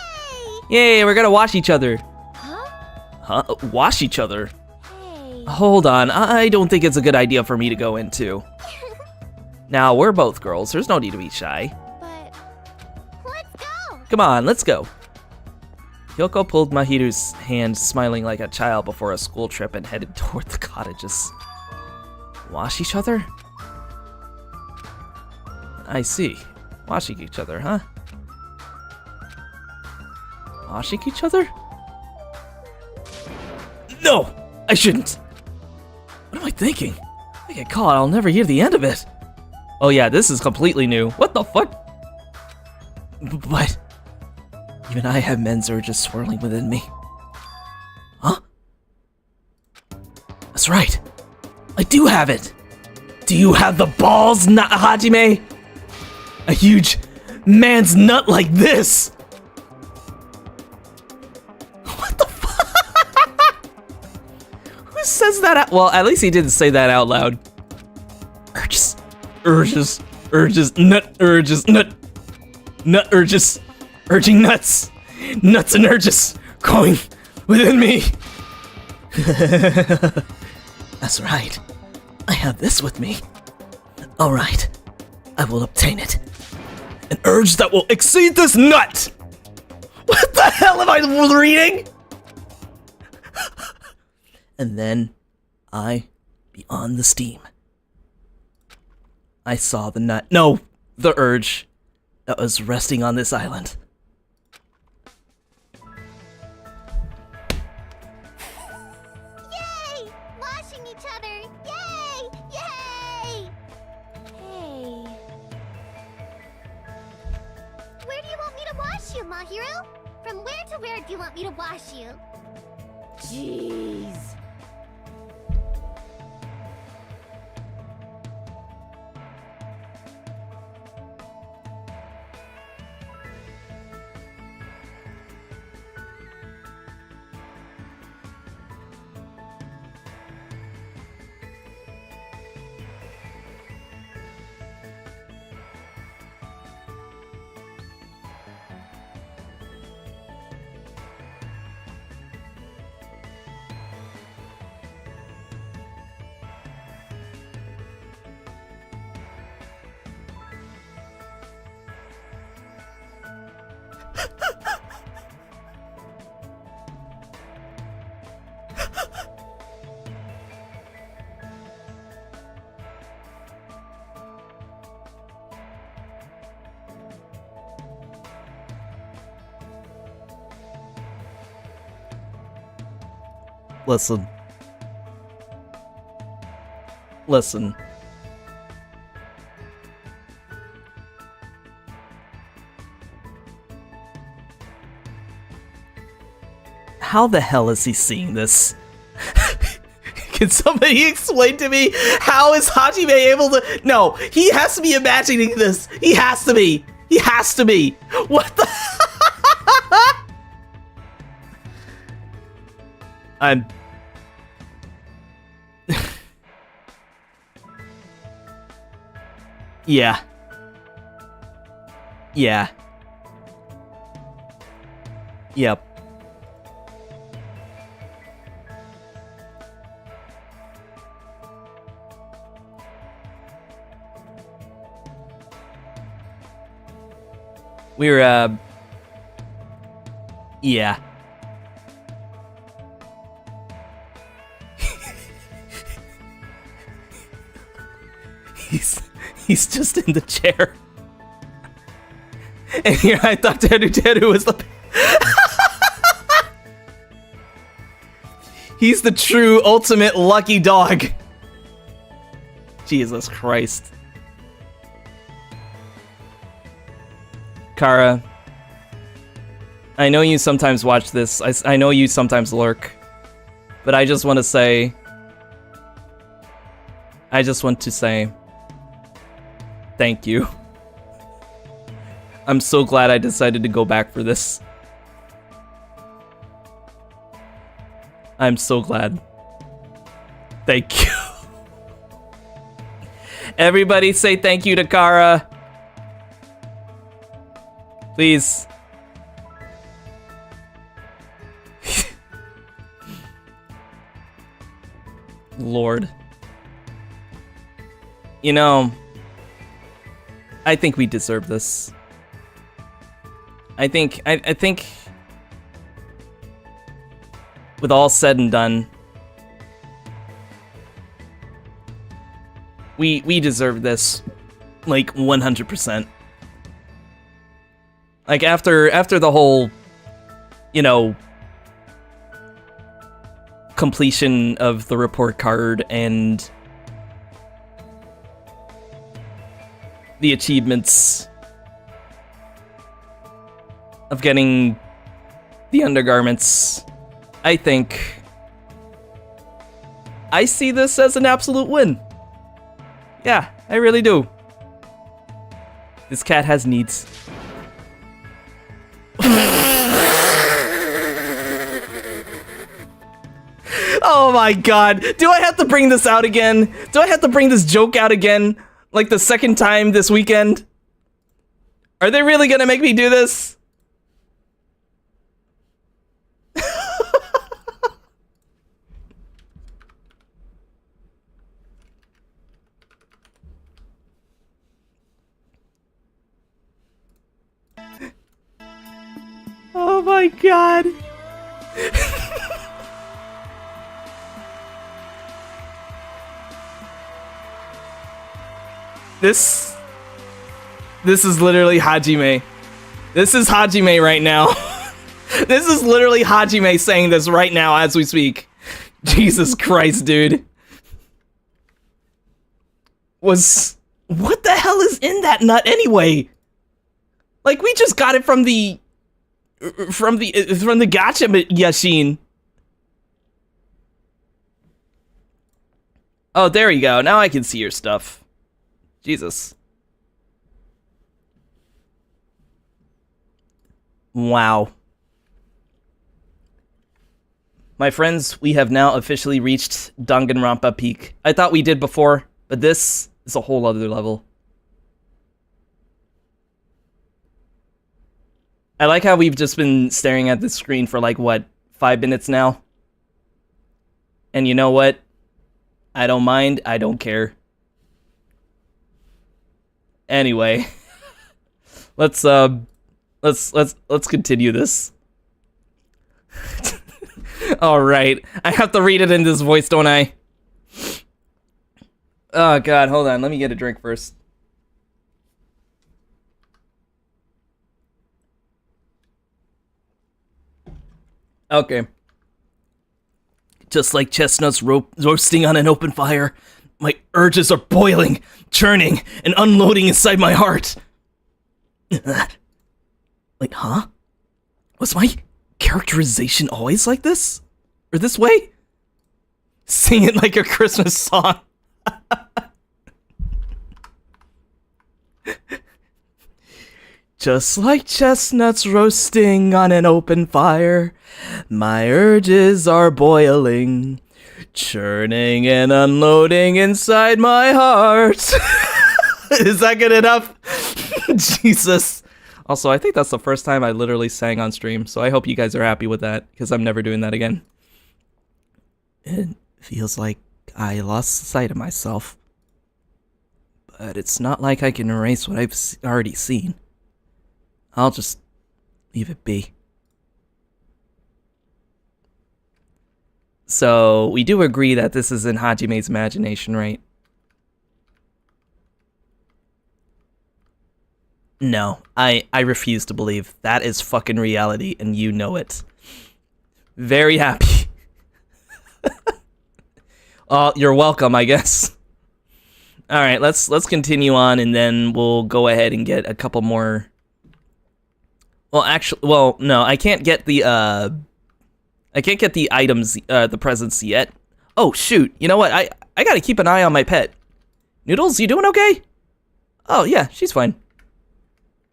Yay, we're gonna wash each other. Huh? Wash each other? Hold on, I don't think it's a good idea for me to go into. Now, we're both girls, there's no need to be shy. But let's go. Come on, let's go. Kyoko pulled Mahiru's hand, smiling like a child before a school trip, and headed toward the cottages. Wash each other? I see. Washing each other, huh? Washing each other? No! I shouldn't! What am I thinking? I get caught, I'll never hear the end of it. Oh yeah, this is completely new. What the fuck? But even I have men's urges swirling within me. Huh? That's right. I do have it. Do you have the balls, Hajime? A huge man's nut like this. What the fuck? Who says that out? Well, at least he didn't say that out loud. Urges, nut urges, nut urges, urging nuts and urges going within me. That's right. I have this with me. All right, I will obtain it. An urge that will exceed this nut. What the hell am I reading? And then beyond the steam. I saw the nut. No, the urge that was resting on this island. Yay! Washing each other. Yay! Yay! Hey. Where do you want me to wash you, Mahiru? From where to where do you want me to wash you? Jeez. Listen. Listen. How the hell is he seeing this? Can somebody explain to me how is Hajime able to? No, he has to be imagining this. He has to be. He has to be. What the? I'm. Yeah. Yeah. Yep. We're, yeah. He's just in the chair. And here I thought Teru was the... He's the true ultimate lucky dog. Jesus Christ. Kara, I know you sometimes watch this. I know you sometimes lurk. But I just want to say... Thank you. I'm so glad I decided to go back for this. I'm so glad. Thank you. Everybody say thank you to Kara. Please. Lord. You know, I think we deserve this. I think with all said and done, we deserve this, like 100%. Like after the whole, you know, completion of the report card and the achievements of getting the undergarments, I think I see this as an absolute win. Yeah, I really do. This cat has needs. Oh my god. Do I have to bring this out again? Do I have to bring this joke out again? Like the second time this weekend? Are they really gonna make me do this? Oh my god. This is literally Hajime. This is Hajime right now. This is literally Hajime saying this right now as we speak. Jesus Christ, dude. What the hell is in that nut anyway? Like, we just got it from the gacha Yashin. Oh, there you go. Now I can see your stuff. Jesus. Wow. My friends, we have now officially reached Danganronpa peak. I thought we did before, but this is a whole other level. I like how we've just been staring at the screen for like, what, 5 minutes now? And you know what? I don't mind, I don't care. Anyway, let's continue this. All right, I have to read it in this voice, don't I? Oh god, hold on. Let me get a drink first. Okay. Just like chestnuts roasting on an open fire, my urges are boiling, churning, and unloading inside my heart. Wait, huh? Was my characterization always like this? Or this way? Sing it like a Christmas song. Just like chestnuts roasting on an open fire, my urges are boiling, churning and unloading inside my heart. Is that good enough? Jesus. Also, I think that's the first time I literally sang on stream, so I hope you guys are happy with that, because I'm never doing that again. It feels like I lost sight of myself. But it's not like I can erase what I've already seen. I'll just leave it be. So, we do agree that this is in Hajime's imagination, right? No, I refuse to believe. That is fucking reality, and you know it. Very happy. Oh, you're welcome, I guess. Alright, let's continue on, and then we'll go ahead and get a couple more... Well, actually, well, no, I can't get the items, the presents yet. Oh, shoot, you know what, I gotta keep an eye on my pet. Noodles, you doing okay? Oh, yeah, she's fine.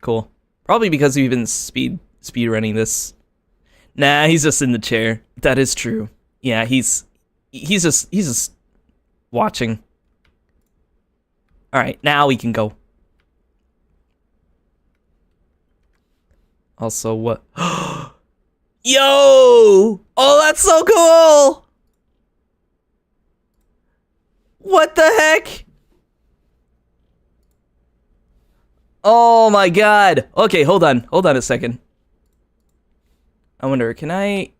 Cool. Probably because we've been speed running this. Nah, he's just in the chair. That is true. Yeah, he's just watching. Alright, now we can go. Also, what? Yo! Oh, that's so cool! What the heck? Oh my god. Okay, hold on a second. I wonder, can I...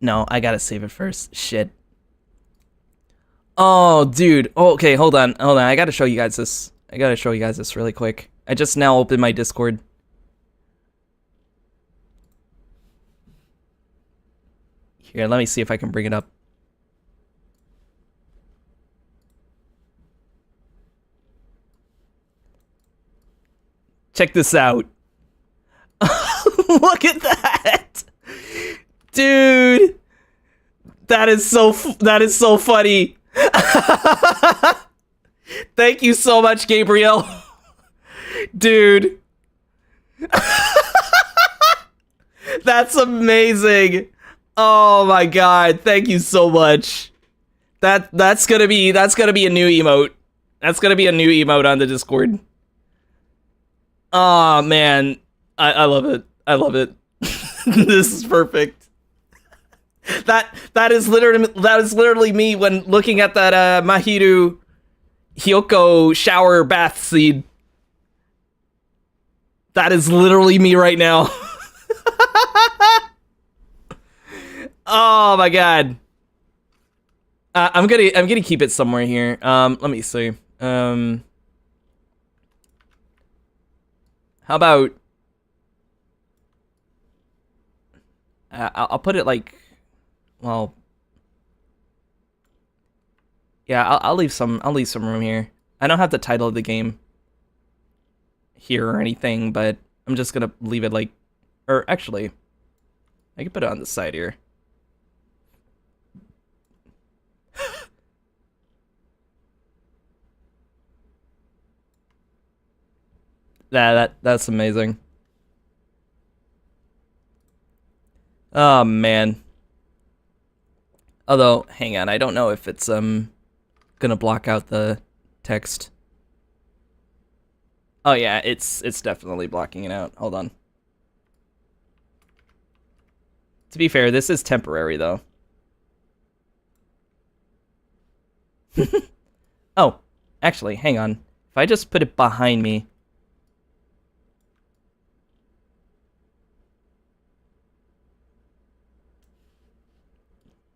No, I gotta save it first. Shit. Oh, dude. Oh, okay, hold on. I gotta show you guys this. Really quick. I just now opened my Discord. Here, let me see if I can bring it up. Check this out. Look at that. Dude. That is so funny. Thank you so much, Gabriel. Dude. That's amazing. Oh my god, thank you so much. That's gonna be a new emote. That's gonna be a new emote on the Discord. Oh man, I love it. I love it. This is perfect. That is literally me when looking at that Mahiru Hyoko shower bath scene. That is literally me right now. Oh my god. I'm gonna keep it somewhere here. Let me see. How about I'll put it like, well, yeah, I'll leave some room here. I don't have the title of the game here or anything, but I'm just gonna leave it like, or actually, I can put it on the side here. That's amazing. Oh man. Although, hang on, I don't know if it's gonna block out the text. Oh yeah, it's definitely blocking it out. Hold on. To be fair, this is temporary though. Oh, actually, hang on. If I just put it behind me.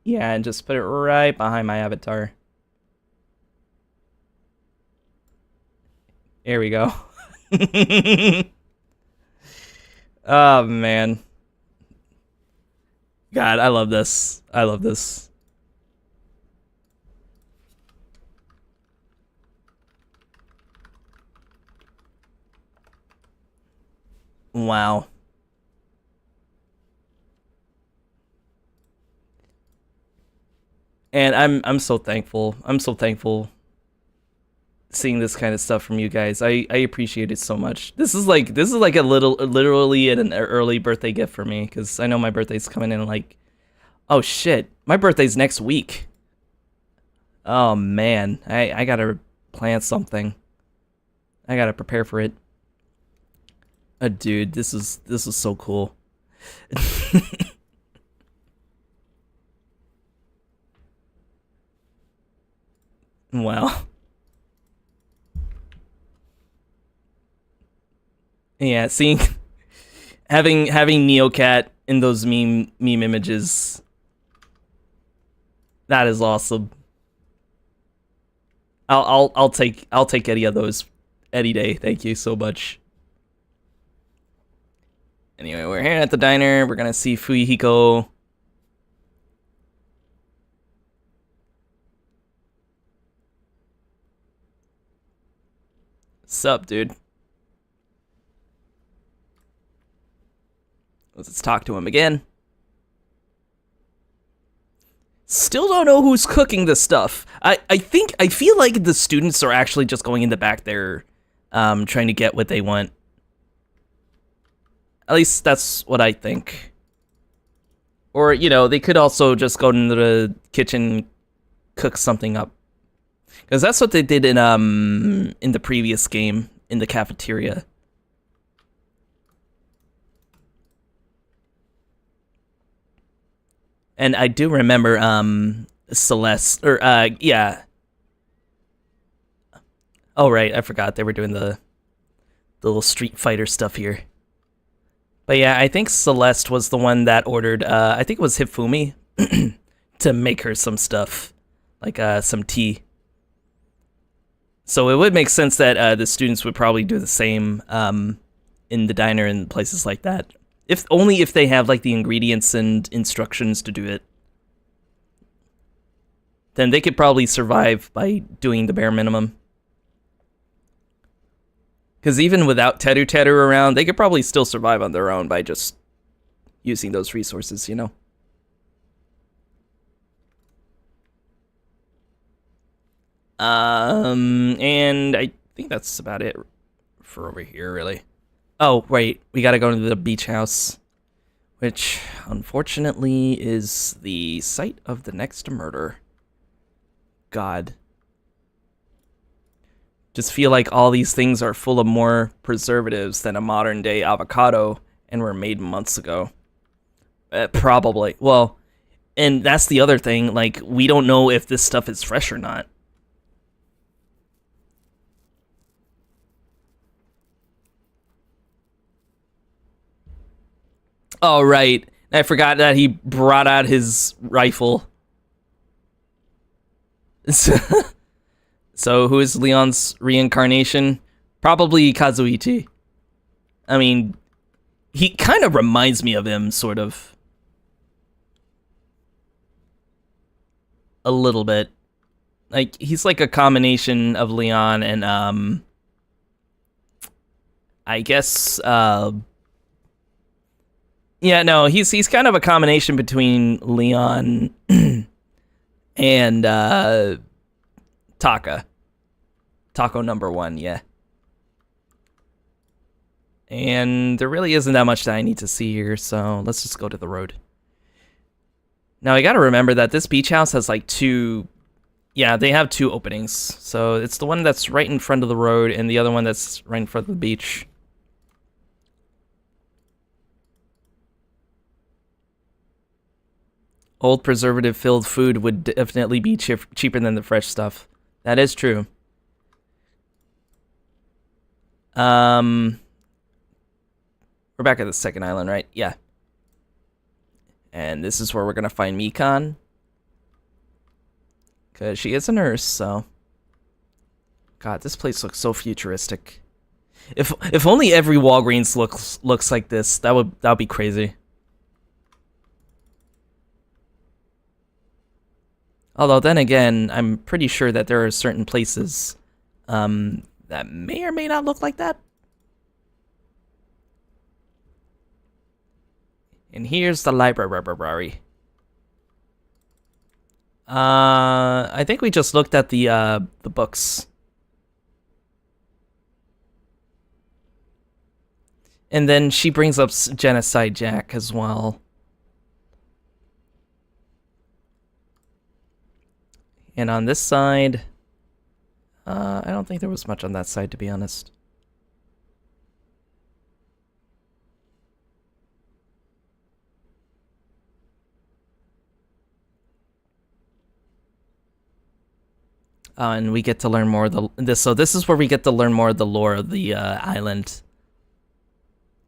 Yeah, and just put it right behind my avatar. There we go. Oh, man. God, I love this. I love this. Wow. And I'm so thankful. I'm so thankful seeing this kind of stuff from you guys. I appreciate it so much. This is like a literally an early birthday gift for me, because I know my birthday's coming in like, oh shit, my birthday's next week. Oh man, I gotta plan something. I gotta prepare for it. Dude, this is so cool. Wow. Yeah, seeing having Neocat in those meme images, that is awesome. I'll take any of those any day. Thank you so much. Anyway, we're here at the diner. We're gonna see Fuyuhiko. Sup, dude? Let's talk to him again. Still don't know who's cooking this stuff. I feel like the students are actually just going in the back there, trying to get what they want. At least that's what I think. Or, you know, they could also just go into the kitchen, cook something up. Because that's what they did in the previous game, in the cafeteria. And I do remember, Celeste, or, yeah. Oh, right, I forgot they were doing the little Street Fighter stuff here. But yeah, I think Celeste was the one that ordered, I think it was Hifumi, to make her some stuff, like, some tea. So it would make sense that, the students would probably do the same, in the diner and places like that. Only if they have, like, the ingredients and instructions to do it. Then they could probably survive by doing the bare minimum. Because even without Teru around, they could probably still survive on their own by just using those resources, you know? And I think that's about it for over here, really. Oh, wait, we gotta go to the beach house, which, unfortunately, is the site of the next murder. God. Just feel like all these things are full of more preservatives than a modern-day avocado, and were made months ago. Probably. Well, and that's the other thing, like, we don't know if this stuff is fresh or not. Oh, right. I forgot that he brought out his rifle. So who is Leon's reincarnation? Probably Kazuichi. I mean, he kind of reminds me of him, sort of. A little bit. Like, he's like a combination of Leon and, I guess, yeah, no, he's kind of a combination between Leon and Taka. Taco number 1, yeah. And there really isn't that much that I need to see here, so let's just go to the road. Now, I gotta remember that this beach house has like 2... Yeah, they have 2 openings. So it's the one that's right in front of the road and the other one that's right in front of the beach. Old preservative-filled food would definitely be cheaper than the fresh stuff. That is true. We're back at the second island, right? Yeah. And this is where we're gonna find Mikan. Because she is a nurse, so... God, this place looks so futuristic. If only every Walgreens looks like this, that would be crazy. Although then again, I'm pretty sure that there are certain places that may or may not look like that. And here's the library. I think we just looked at the books. And then she brings up Genocide Jack as well. And on this side, I don't think there was much on that side, to be honest. And we get to learn more of this. So this is where we get to learn more of the lore of the island.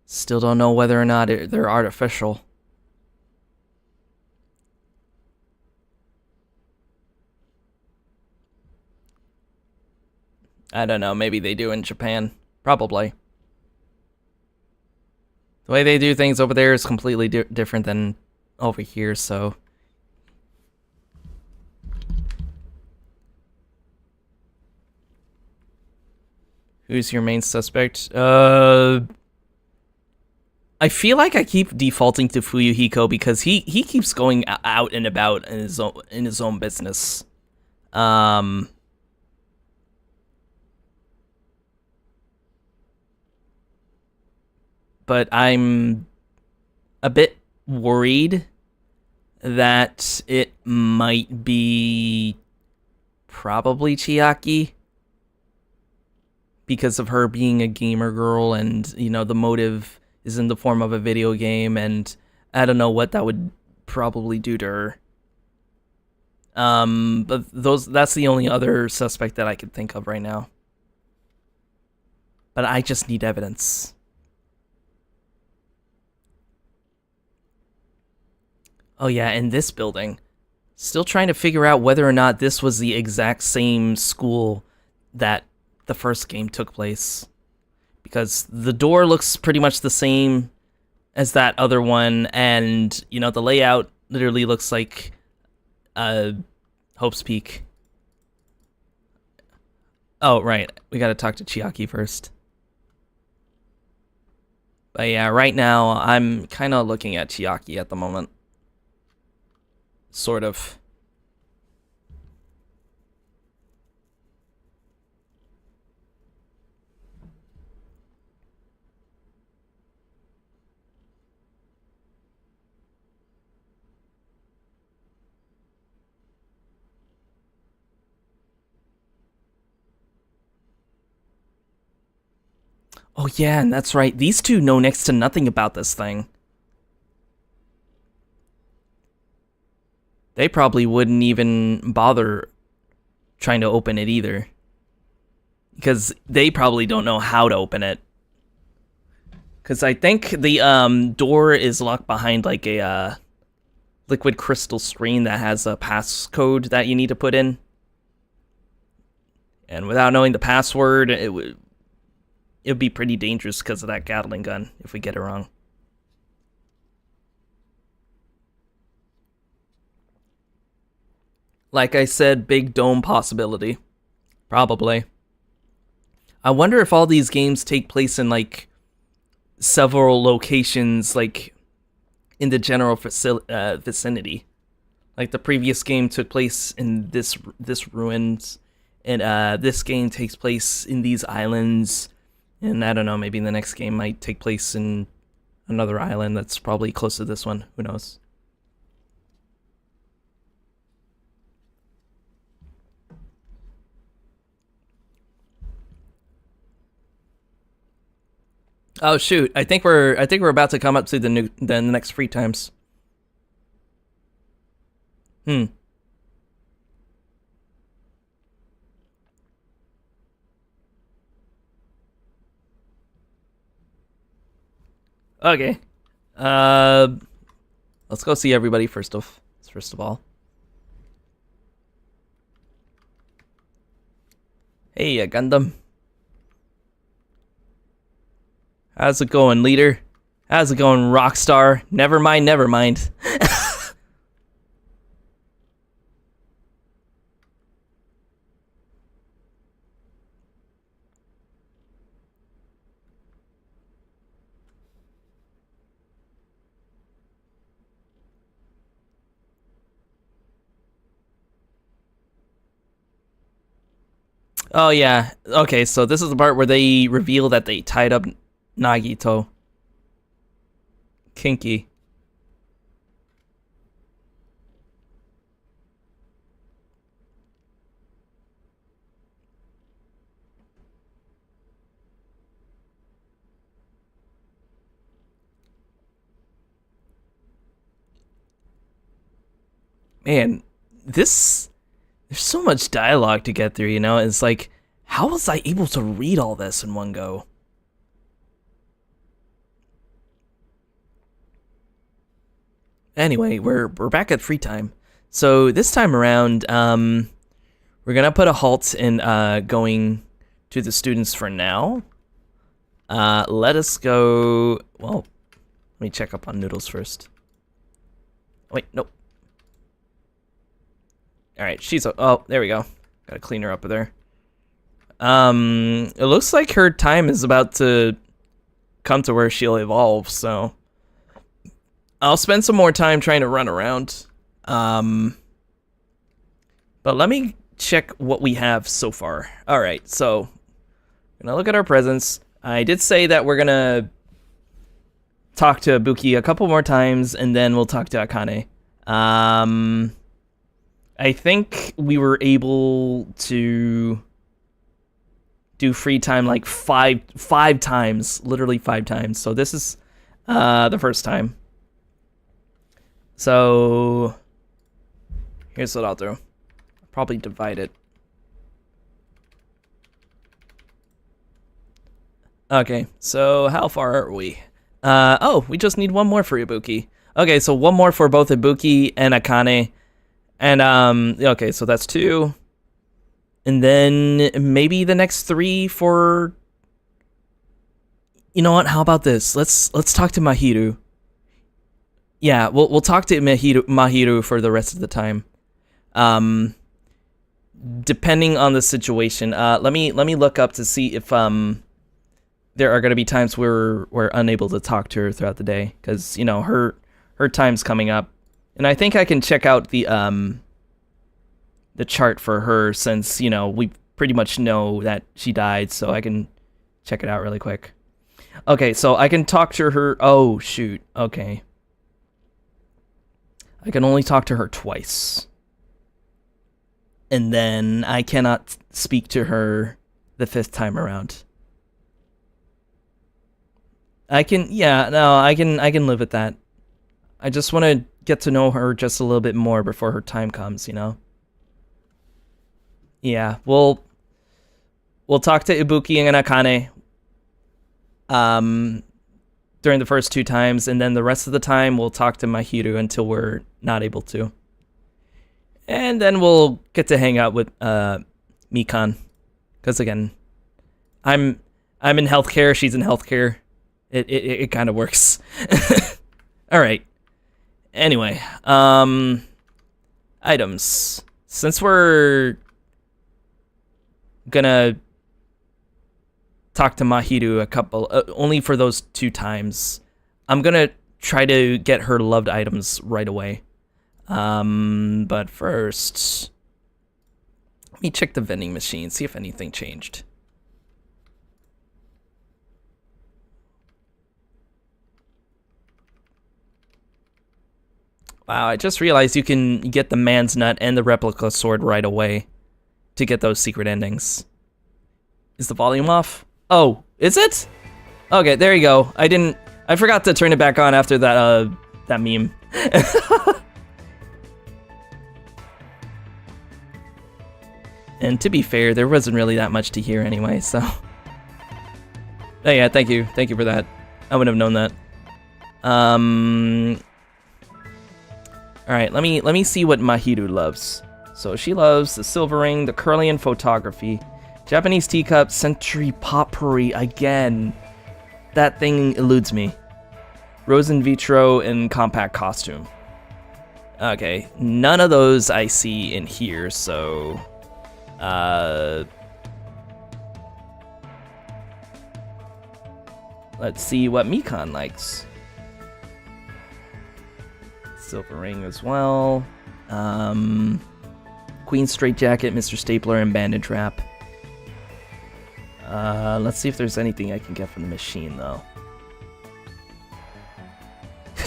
Still don't know whether or not they're artificial. I don't know. Maybe they do in Japan. Probably. The way they do things over there is completely different than over here, so... Who's your main suspect? I feel like I keep defaulting to Fuyuhiko because he keeps going out and about in his own business. But I'm a bit worried that it might be probably Chiaki. Because of her being a gamer girl and, you know, the motive is in the form of a video game, and I don't know what that would probably do to her. But that's the only other suspect that I could think of right now. But I just need evidence. Oh yeah, in this building. Still trying to figure out whether or not this was the exact same school that the first game took place, because the door looks pretty much the same as that other one, and you know the layout literally looks like Hope's Peak. Oh right, we gotta talk to Chiaki first. But yeah, right now I'm kind of looking at Chiaki at the moment, sort of. Oh yeah, and that's right. These two know next to nothing about this thing. They probably wouldn't even bother trying to open it either. Because they probably don't know how to open it. Because I think the door is locked behind like a liquid crystal screen that has a passcode that you need to put in. And without knowing the password, it would be pretty dangerous because of that Gatling gun if we get it wrong. Like I said, big dome possibility. Probably. I wonder if all these games take place in like several locations, like in the general vicinity. Like the previous game took place in this ruins, and this game takes place in these islands. And I don't know, maybe the next game might take place in another island that's probably close to this one. Who knows? Oh shoot! I think we're about to come up to the next free times. Okay. Let's go see everybody first of all. Hey, Gundam. How's it going, leader? How's it going, Rockstar? Never mind, never mind. Oh yeah. Okay, so this is the part where they reveal that they tied up Nagito. Kinky. Man, there's so much dialogue to get through, you know? It's like, how was I able to read all this in one go? Anyway, we're back at free time. So this time around, we're gonna put a halt in going to the students for now. Let us go. Well, let me check up on Noodles first. Wait, nope. All right, she's oh, there we go. Gotta clean her up there. It looks like her time is about to come to where she'll evolve, so I'll spend some more time trying to run around. But let me check what we have so far. All right, so I'm gonna look at our presents. I did say that we're gonna talk to Ibuki a couple more times, and then we'll talk to Akane. I think we were able to do free time like five times, literally 5 times. So this is the first time. So here's what I'll do. I'll probably divide it. Okay, so how far are we? Oh, we just need one more for Ibuki. Okay, so one more for both Ibuki and Akane. And, okay, so that's 2. And then maybe the next 3 for... You know what, how about this? Let's talk to Mahiru. Yeah, we'll talk to Mahiru for the rest of the time. Depending on the situation. Let me look up to see if, there are going to be times where we're unable to talk to her throughout the day. Because, you know, her time's coming up. And I think I can check out the chart for her since, you know, we pretty much know that she died, so I can check it out really quick. Okay, so I can talk to her. Oh, shoot. Okay. I can only talk to her twice. And then I cannot speak to her the 5th time around. I can live with that. I just want to get to know her just a little bit more before her time comes, you know? Yeah, we'll talk to Ibuki and Akane during the first 2 times, and then the rest of the time we'll talk to Mahiru until we're not able to. And then we'll get to hang out with Mikan. Because again, I'm in healthcare, she's in healthcare. It kind of works. Alright. Anyway, items. Since we're gonna talk to Mahiru a couple, only for those 2 times, I'm gonna try to get her loved items right away. But first, let me check the vending machine, see if anything changed. Wow, I just realized you can get the man's nut and the replica sword right away to get those secret endings. Is the volume off? Oh, is it? Okay, there you go. I forgot to turn it back on after that that meme. And to be fair, there wasn't really that much to hear anyway, so. Oh yeah, thank you for that. I wouldn't have known that. Alright, let me see what Mahiru loves. So she loves the silver ring, the Curlian photography, Japanese teacup, century potpourri again. That thing eludes me. Rose in vitro and compact costume. Okay, none of those I see in here, so let's see what Mikan likes. Silver ring as well. Queen straitjacket, Mr. Stapler, and bandage wrap. Let's see if there's anything I can get from the machine, though.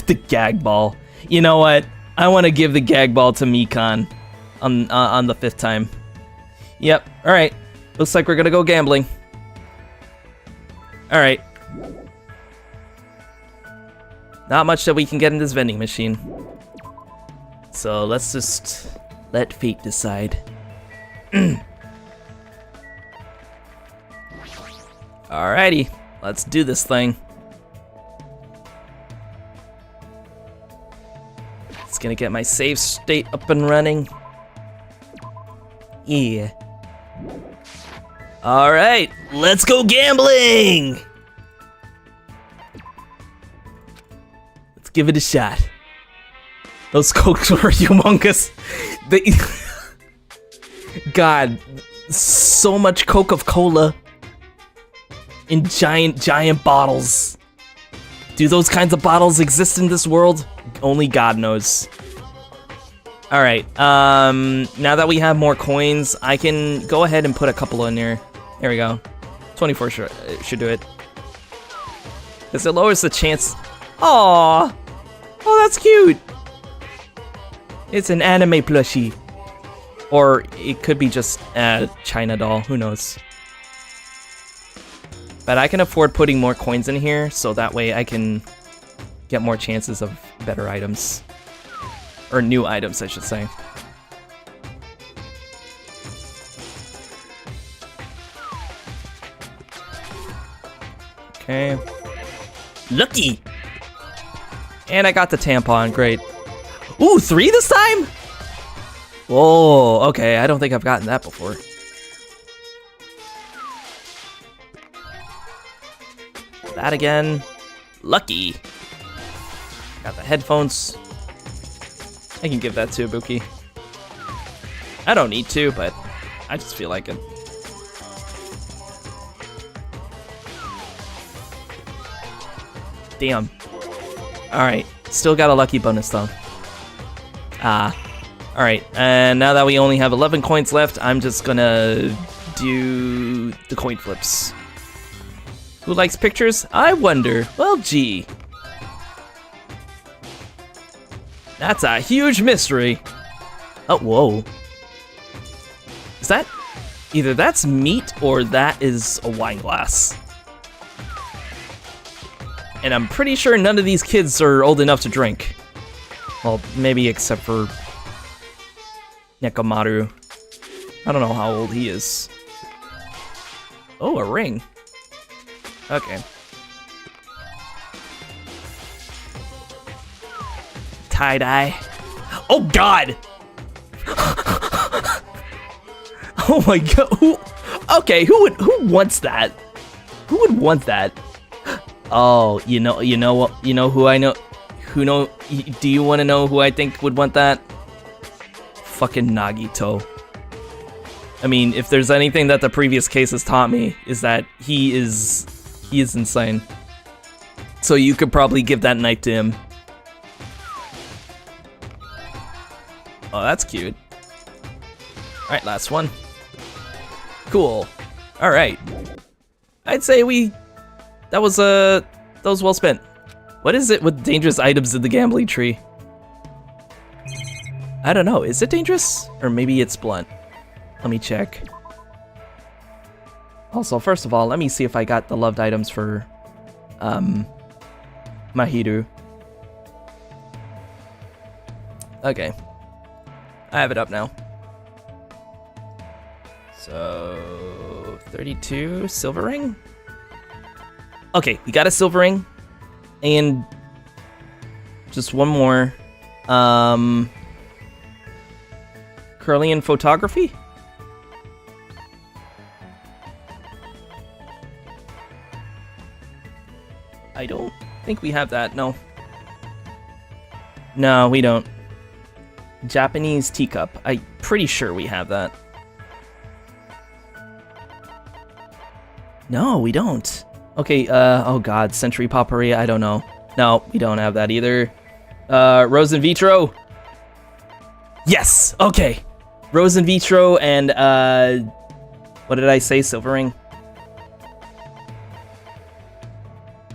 The gag ball. You know what? I want to give the gag ball to Mikan on the 5th time. Yep. All right. Looks like we're gonna go gambling. All right. Not much that we can get in this vending machine. So let's just let fate decide. Alrighty, let's do this thing. It's gonna get my save state up and running. Yeah. Alright, let's go gambling! Let's give it a shot. Those cokes were humongous. God, so much Coca-Cola in giant bottles. Do those kinds of bottles exist in this world? Only God knows. All right, now that we have more coins, I can go ahead and put a couple in here. There we go. 24 should do it. Because it lowers the chance. Aww. Oh, that's cute. It's an anime plushie. Or it could be just a China doll, who knows. But I can afford putting more coins in here, so that way I can get more chances of better items. Or new items, I should say. Okay. Lucky! And I got the tampon, great. Ooh, 3 this time? Whoa, okay, I don't think I've gotten that before. That again. Lucky. Got the headphones. I can give that to Ibuki. I don't need to, but I just feel like it. Damn. Alright, still got a lucky bonus though. Alright, and now that we only have 11 coins left, I'm just gonna do the coin flips. Who likes pictures? I wonder. Well, gee. That's a huge mystery. Oh, whoa. Is that... Either that's meat or that is a wine glass. And I'm pretty sure none of these kids are old enough to drink. Well, maybe except for Nekomaru. I don't know how old he is. Oh, a ring. Okay. Tie-dye. Oh God! Oh my God! Who? Okay, who wants that? Who would want that? Oh, you know who I know? Do you want to know who I think would want that? Fucking Nagito. I mean, if there's anything that the previous case has taught me, is that he is insane. So you could probably give that knife to him. Oh, that's cute. Alright, last one. Cool. Alright. I'd say that was well spent. What is it with dangerous items in the gambling tree? I don't know, is it dangerous? Or maybe it's blunt. Let me check. Also, first of all, let me see if I got the loved items for Mahiru. Okay. I have it up now. So 32 silver ring? Okay, we got a silver ring. And just one more. Curlian photography? I don't think we have that, no. No, we don't. Japanese teacup. I'm pretty sure we have that. No, we don't. Okay, oh God, Century Potpourri, I don't know. No, we don't have that either. Rose in Vitro. Yes, okay. Rose in Vitro and, what did I say, silver ring?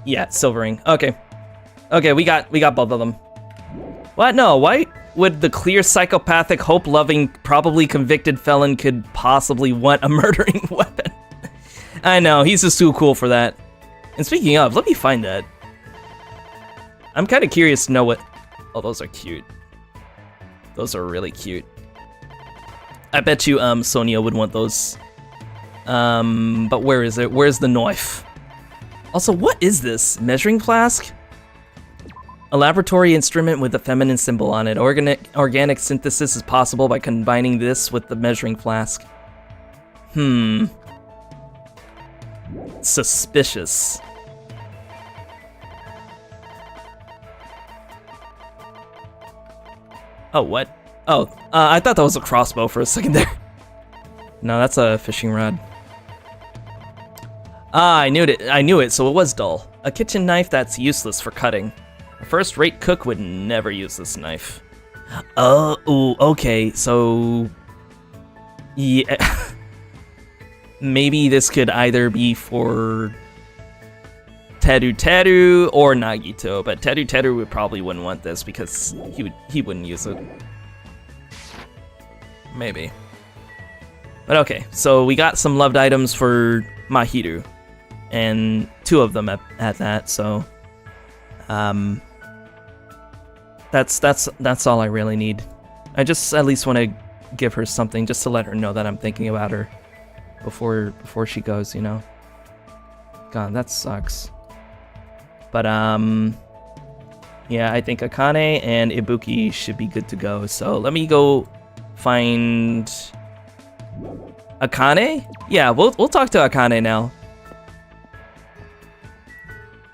Yeah, silvering. Okay. Okay, we got both of them. What? No, why would the clear psychopathic, hope-loving, probably convicted felon could possibly want a murdering weapon? I know, he's just too cool for that. And speaking of, let me find that. I'm kind of curious to know what... Oh, those are cute. Those are really cute. I bet you Sonia would want those. But where is it? Where's the knife? Also, what is this? Measuring flask? A laboratory instrument with a feminine symbol on it. Organic synthesis is possible by combining this with the measuring flask. Suspicious. Oh, what? Oh, I thought that was a crossbow for a second there. No, that's a fishing rod. Ah, I knew it, so it was dull. A kitchen knife that's useless for cutting. A first-rate cook would never use this knife. Oh, okay, so... Yeah... Maybe this could either be for... Teru or Nagito, but Teru would probably wouldn't want this because he wouldn't use it. Maybe. But okay, so we got some loved items for Mahiru. And 2 of them at that, so... That's all I really need. I just at least want to give her something just to let her know that I'm thinking about her before she goes, you know. God, that sucks. But yeah, I think Akane and Ibuki should be good to go. So let me go find Akane. Yeah, we'll talk to Akane now,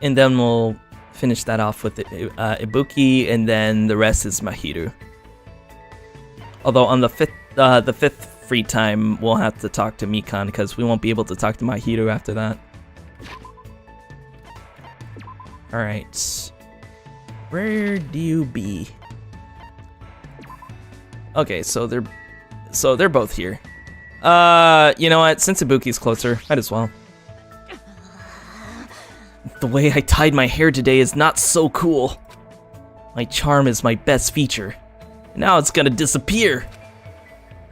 and then we'll finish that off with Ibuki, and then the rest is Mahiru. Although on the fifth free time, we'll have to talk to Mikan because we won't be able to talk to Mahiru after that. All right, where do you be? Okay, so they're both here. You know what? Since Ibuki's closer, might as well. The way I tied my hair today is not so cool. My charm is my best feature. Now it's gonna disappear.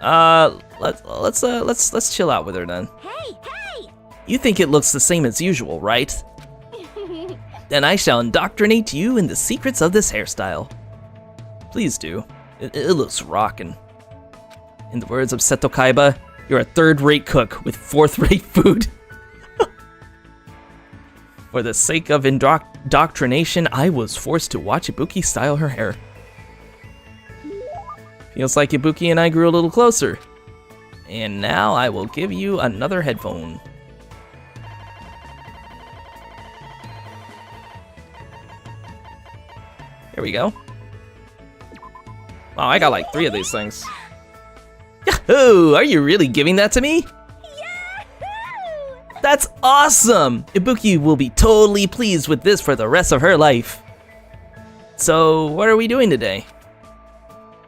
Let's chill out with her then. Hey! You think it looks the same as usual, right? Then I shall indoctrinate you in the secrets of this hairstyle. Please do. It looks rockin'. In the words of Seto Kaiba, you're a third-rate cook with fourth-rate food. For the sake of indoctrination, I was forced to watch Ibuki style her hair. Feels like Ibuki and I grew a little closer. And now I will give you another headphone. Here we go. Wow, I got like 3 of these things. Yahoo! Are you really giving that to me? Yahoo! That's awesome! Ibuki will be totally pleased with this for the rest of her life. So, what are we doing today?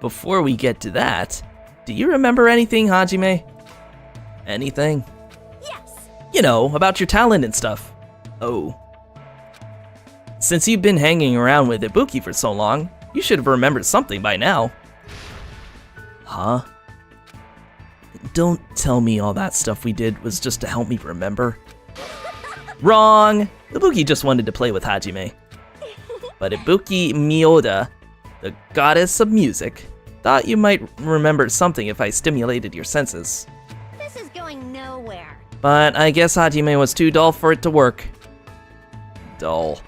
Before we get to that, do you remember anything, Hajime? Anything? Yes! You know, about your talent and stuff. Oh. Since you've been hanging around with Ibuki for so long, you should have remembered something by now. Huh? Don't tell me all that stuff we did was just to help me remember. Wrong! Ibuki just wanted to play with Hajime. But Ibuki Miyoda, the goddess of music, thought you might remember something if I stimulated your senses. This is going nowhere. But I guess Hajime was too dull for it to work. Dull.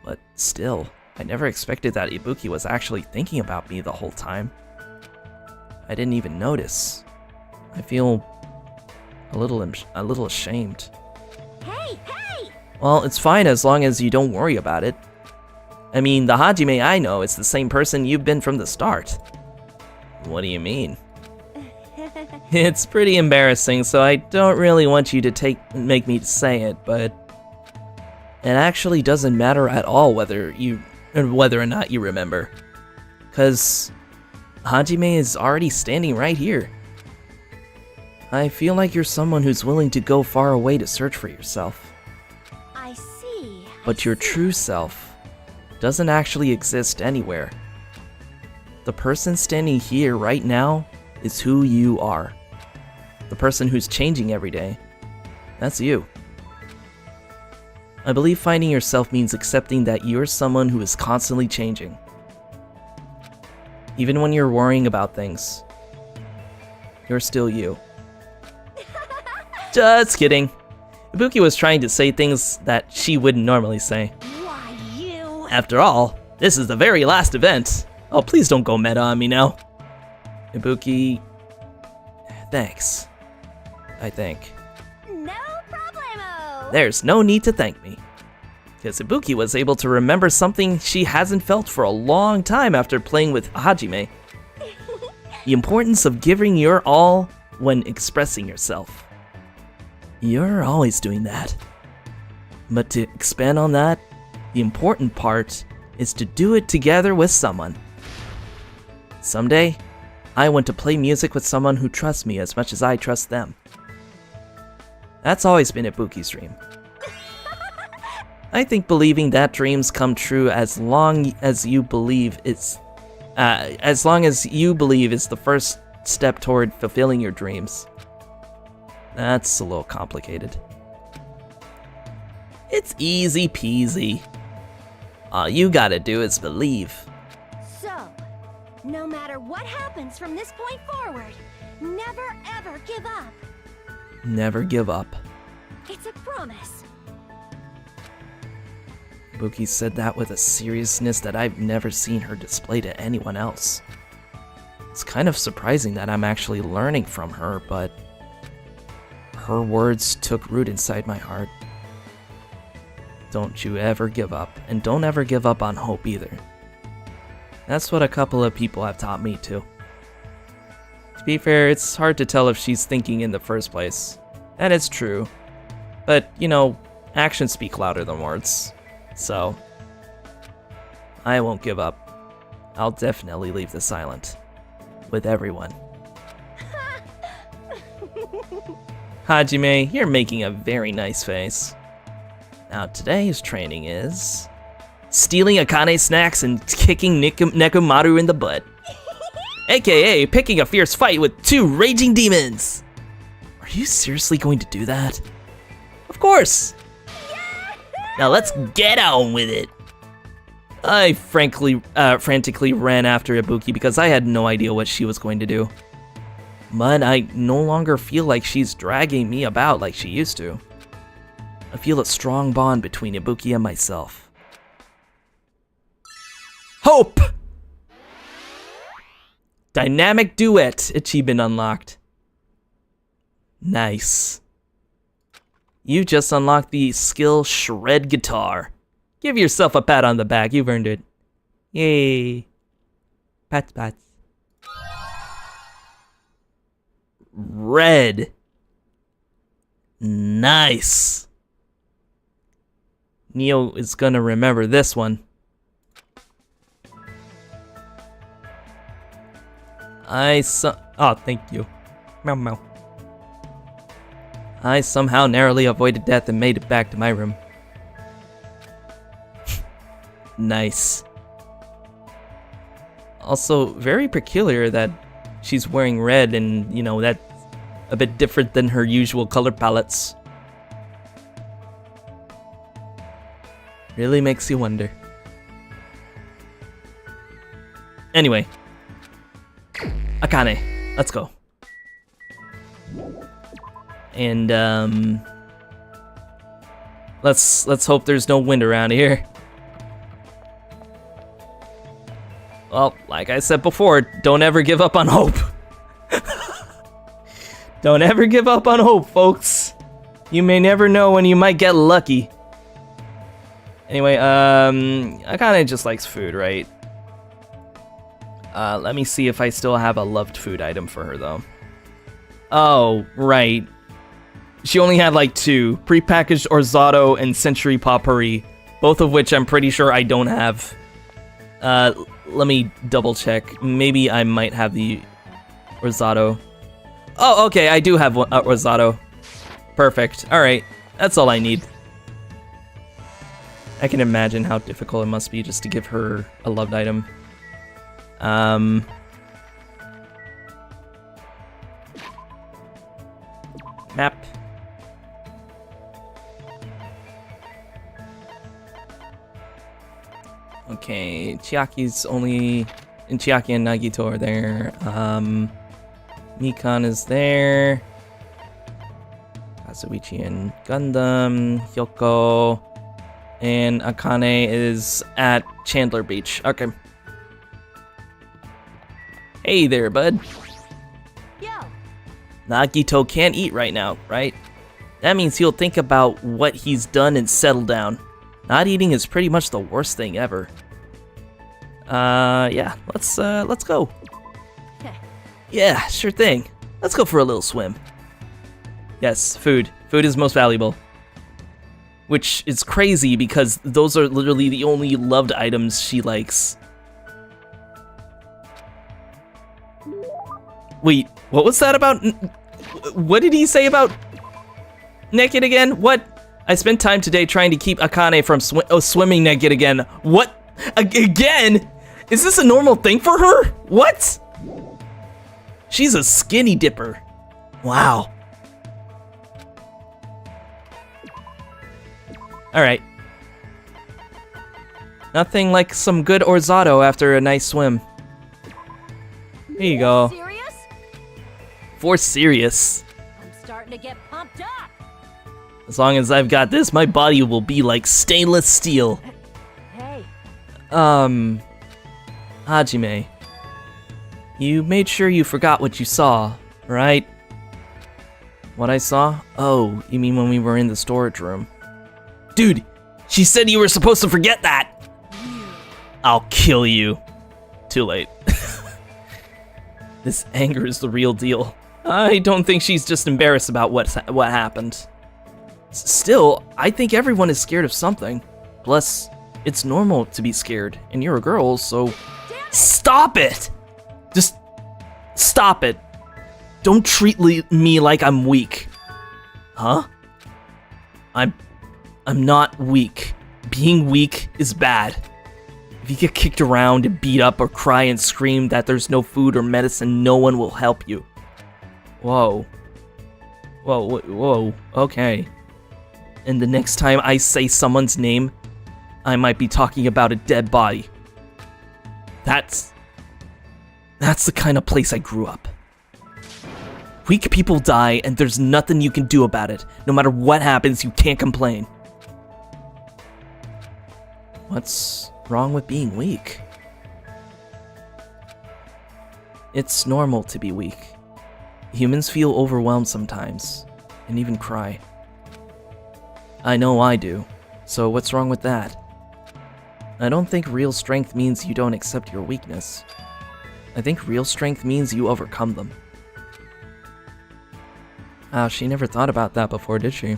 But still, I never expected that Ibuki was actually thinking about me the whole time. I didn't even notice. I feel a little ashamed. Hey! Well, it's fine as long as you don't worry about it. I mean, the Hajime I know is the same person you've been from the start. What do you mean? It's pretty embarrassing, so I don't really want you to make me say it, but it actually doesn't matter at all whether or not you remember. 'Cause Hajime is already standing right here. I feel like you're someone who's willing to go far away to search for yourself. I see. But your true self doesn't actually exist anywhere. The person standing here right now is who you are. The person who's changing every day, that's you. I believe finding yourself means accepting that you're someone who is constantly changing. Even when you're worrying about things, you're still you. Just kidding. Ibuki was trying to say things that she wouldn't normally say. Why, you... After all, this is the very last event. Oh, please don't go meta on me now. Ibuki... Thanks. I think. No problemo! There's no need to thank me. Because Ibuki was able to remember something she hasn't felt for a long time after playing with Hajime. The importance of giving your all when expressing yourself. You're always doing that. But to expand on that, the important part is to do it together with someone. Someday, I want to play music with someone who trusts me as much as I trust them. That's always been Ibuki's dream. I think believing that dreams come true as long as you believe is the first step toward fulfilling your dreams. That's a little complicated. It's easy peasy. All you gotta do is believe. So, no matter what happens from this point forward, never ever give up. Never give up. It's a promise. Ibuki said that with a seriousness that I've never seen her display to anyone else. It's kind of surprising that I'm actually learning from her, but her words took root inside my heart. Don't you ever give up, and don't ever give up on hope either. That's what a couple of people have taught me too. To be fair, it's hard to tell if she's thinking in the first place. And it's true. But, you know, actions speak louder than words. So, I won't give up. I'll definitely leave this island. With everyone. Hajime, you're making a very nice face. Now today's training is... stealing Akane snacks and kicking Nekomaru in the butt. AKA picking a fierce fight with 2 raging demons! Are you seriously going to do that? Of course! Now let's get on with it! I frantically ran after Ibuki because I had no idea what she was going to do. But I no longer feel like she's dragging me about like she used to. I feel a strong bond between Ibuki and myself. Hope! Dynamic Duet achievement unlocked. Nice. You just unlocked the skill Shred Guitar. Give yourself a pat on the back, you've earned it. Yay. Pats, pats. Red. Nice. Neo is gonna remember this one. Oh, thank you. Meow meow. I somehow narrowly avoided death and made it back to my room. Nice. Also, very peculiar that she's wearing red and, you know, that's a bit different than her usual color palettes. Really makes you wonder. Anyway. Akane, let's go. And let's hope there's no wind around here. Well, like I said before, don't ever give up on hope. Don't ever give up on hope, folks. You may never know when you might get lucky. Anyway, Akane just likes food, right? Let me see if I still have a loved food item for her, though. Oh, right. She only had like 2, prepackaged Orzato and Century Potpourri, both of which I'm pretty sure I don't have. Let me double check. Maybe I might have the Orzato. Oh, okay, I do have Orzato. Perfect. All right, that's all I need. I can imagine how difficult it must be just to give her a loved item. Map. Okay, Chiaki's only... And Chiaki and Nagito are there. Mikan is there. Kazuichi and Gundam. Hyoko. And Akane is at Chandler Beach. Okay. Hey there, bud. Yo. Nagito can't eat right now, right? That means he'll think about what he's done and settle down. Not eating is pretty much the worst thing ever. Yeah, let's go. Yeah, sure thing. Let's go for a little swim. Yes, food. Food is most valuable. Which is crazy because those are literally the only loved items she likes. Wait, what was that about? What did he say about naked again? What? I spent time today trying to keep Akane from swimming naked again. What? Again? Is this a normal thing for her? What? She's a skinny dipper. Wow. Alright. Nothing like some good orzato after a nice swim. Here you go. Serious? For serious. I'm starting to get pumped up. As long as I've got this, my body will be like stainless steel. Hey. Hajime. You made sure you forgot what you saw, right? What I saw? Oh, you mean when we were in the storage room. Dude, she said you were supposed to forget that! I'll kill you. Too late. This anger is the real deal. I don't think she's just embarrassed about what happened. Still, I think everyone is scared of something. Plus, it's normal to be scared, and you're a girl, so... Stop it! Just stop it. Don't treat me like I'm weak. Huh? I'm not weak. Being weak is bad. If you get kicked around and beat up or cry and scream that there's no food or medicine, no one will help you. Whoa. Whoa, okay. And the next time I say someone's name, I might be talking about a dead body. That's the kind of place I grew up. Weak people die, and there's nothing you can do about it. No matter what happens, you can't complain. What's wrong with being weak? It's normal to be weak. Humans feel overwhelmed sometimes, and even cry. I know I do, so what's wrong with that? I don't think real strength means you don't accept your weakness. I think real strength means you overcome them. Ah, she never thought about that before, did she?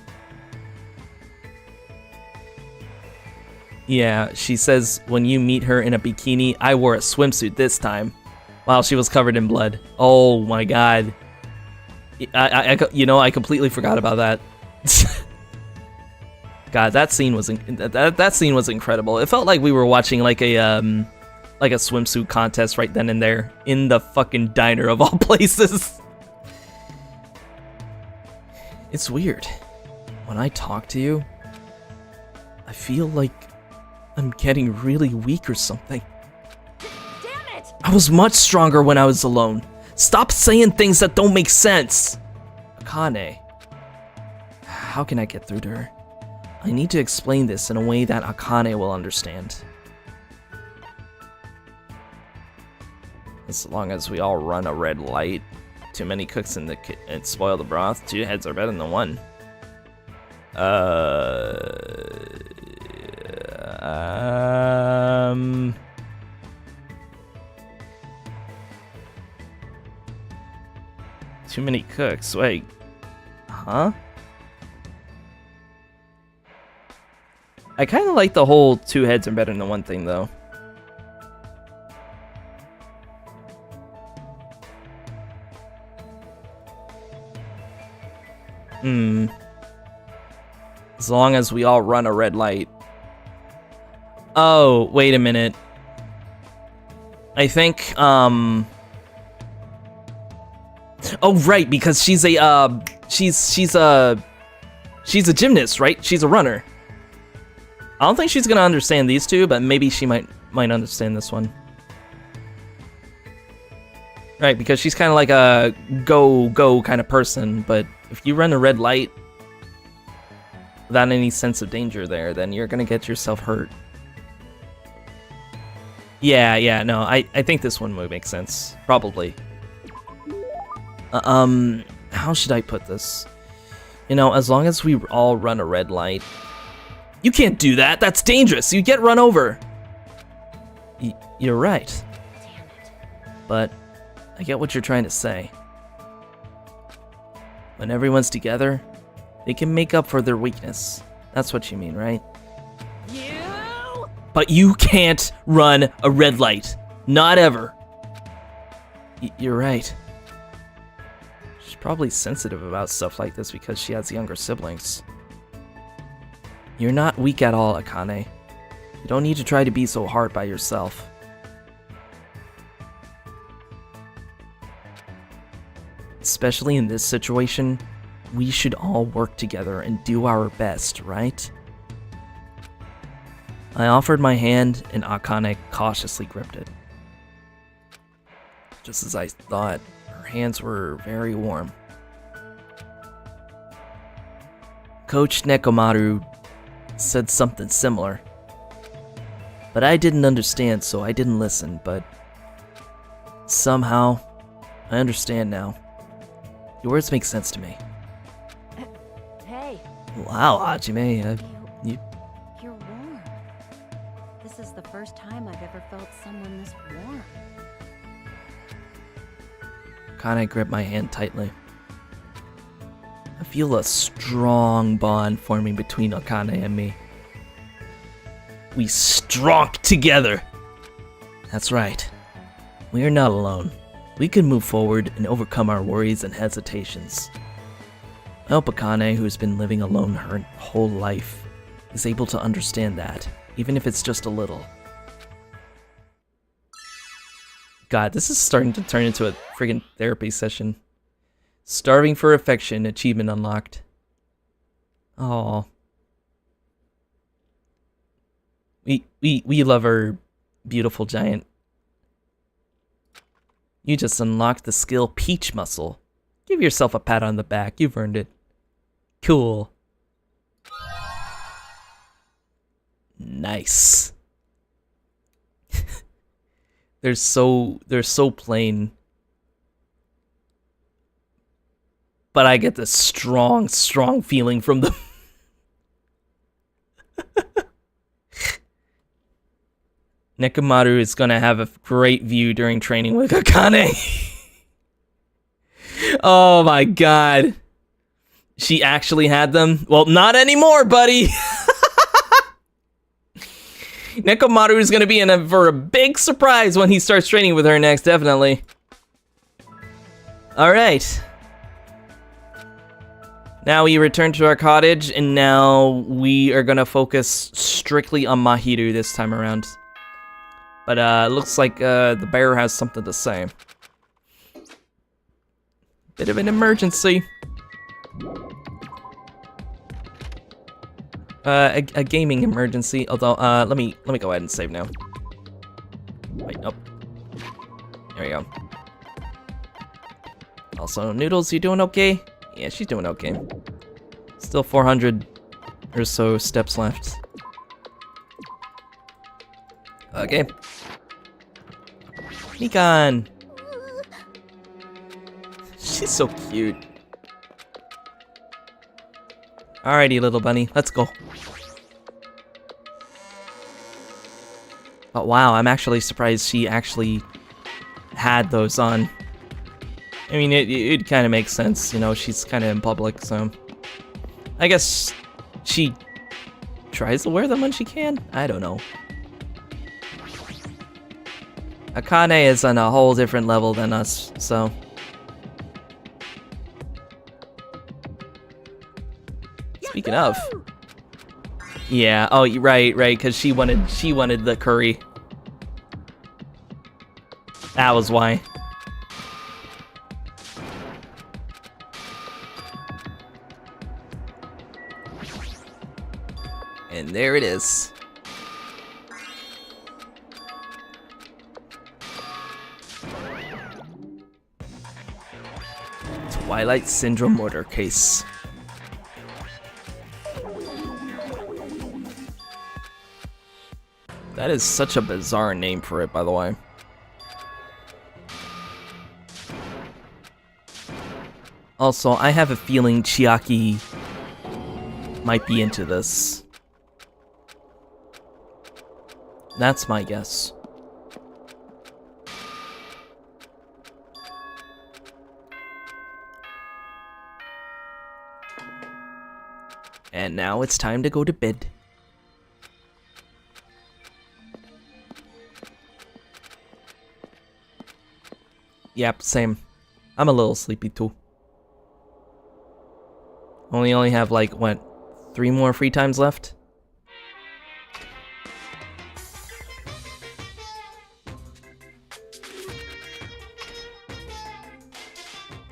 Yeah, she says when you meet her in a bikini, I wore a swimsuit this time, while she was covered in blood. Oh my god. I completely forgot about that. God, that scene was that scene was incredible. It felt like we were watching like a swimsuit contest right then and there in the fucking diner of all places. It's weird. When I talk to you, I feel like I'm getting really weak or something. Damn it! I was much stronger when I was alone. Stop saying things that don't make sense. Akane. How can I get through to her? I need to explain this in a way that Akane will understand. As long as we all run a red light. Too many cooks in the and spoil the broth. 2 heads are better than 1. Too many cooks. Wait. Huh? I kind of like the whole 2 heads are better than 1 thing, though. As long as we all run a red light. Oh, wait a minute. I think, oh, right, because she's a, she's a gymnast, right? She's a runner. I don't think she's gonna understand these two, but maybe she might understand this one. Right, because she's kind of like a go kind of person, but if you run a red light without any sense of danger there, then you're gonna get yourself hurt. Yeah, no, I think this one would make sense. Probably. How should I put this? You know, as long as we all run a red light. You can't do that, that's dangerous, you get run over. You're right. Damn it. But I get what you're trying to say. When everyone's together, they can make up for their weakness. That's what you mean, right? You? But you can't run a red light. Not ever. You're right. She's probably sensitive about stuff like this because she has younger siblings. You're not weak at all, Akane. You don't need to try to be so hard by yourself. Especially in this situation, we should all work together and do our best, right? I offered my hand and Akane cautiously gripped it. Just as I thought, her hands were very warm. Coach Nekomaru said something similar. But I didn't understand, so I didn't listen, but somehow, I understand now. Your words make sense to me. Hey. Wow, Hajime, You're warm. This is the first time I've ever felt someone this warm. Akane gripped my hand tightly. I feel a strong bond forming between Akane and me. We strong together! That's right. We are not alone. We can move forward and overcome our worries and hesitations. I hope Akane, who's been living alone her whole life, is able to understand that, even if it's just a little. God, this is starting to turn into a friggin' therapy session. Starving for affection, achievement unlocked. Aww. We love our beautiful giant. You just unlocked the skill Peach Muscle. Give yourself a pat on the back, you've earned it. Cool. Nice. They're so plain. But I get this strong feeling from them. Nekomaru is gonna have a great view during training with Akane. Oh my god. She actually had them? Well, not anymore, buddy! Nekomaru is gonna be for a big surprise when he starts training with her next, definitely. Alright. Now we return to our cottage, and now we are gonna focus strictly on Mahiru this time around. But looks like the bear has something to say. Bit of an emergency. A gaming emergency. Although, let me go ahead and save now. Wait, nope. There we go. Also, Noodles, you doing okay? Yeah, she's doing okay. Still 400 or so steps left. Okay. Mikan! She's so cute. Alrighty, little bunny, let's go. But wow, I'm actually surprised she actually had those on. I mean, it kind of makes sense, you know, she's kind of in public, so... I guess she tries to wear them when she can? I don't know. Akane is on a whole different level than us, so... Speaking of... Yeah. Oh, right, because she wanted the curry. That was why. And there it is. Twilight Syndrome murder case. That is such a bizarre name for it, by the way. Also, I have a feeling Chiaki might be into this. That's my guess. And now it's time to go to bed. Yep, same. I'm a little sleepy too. Only have like, what, 3 more free times left?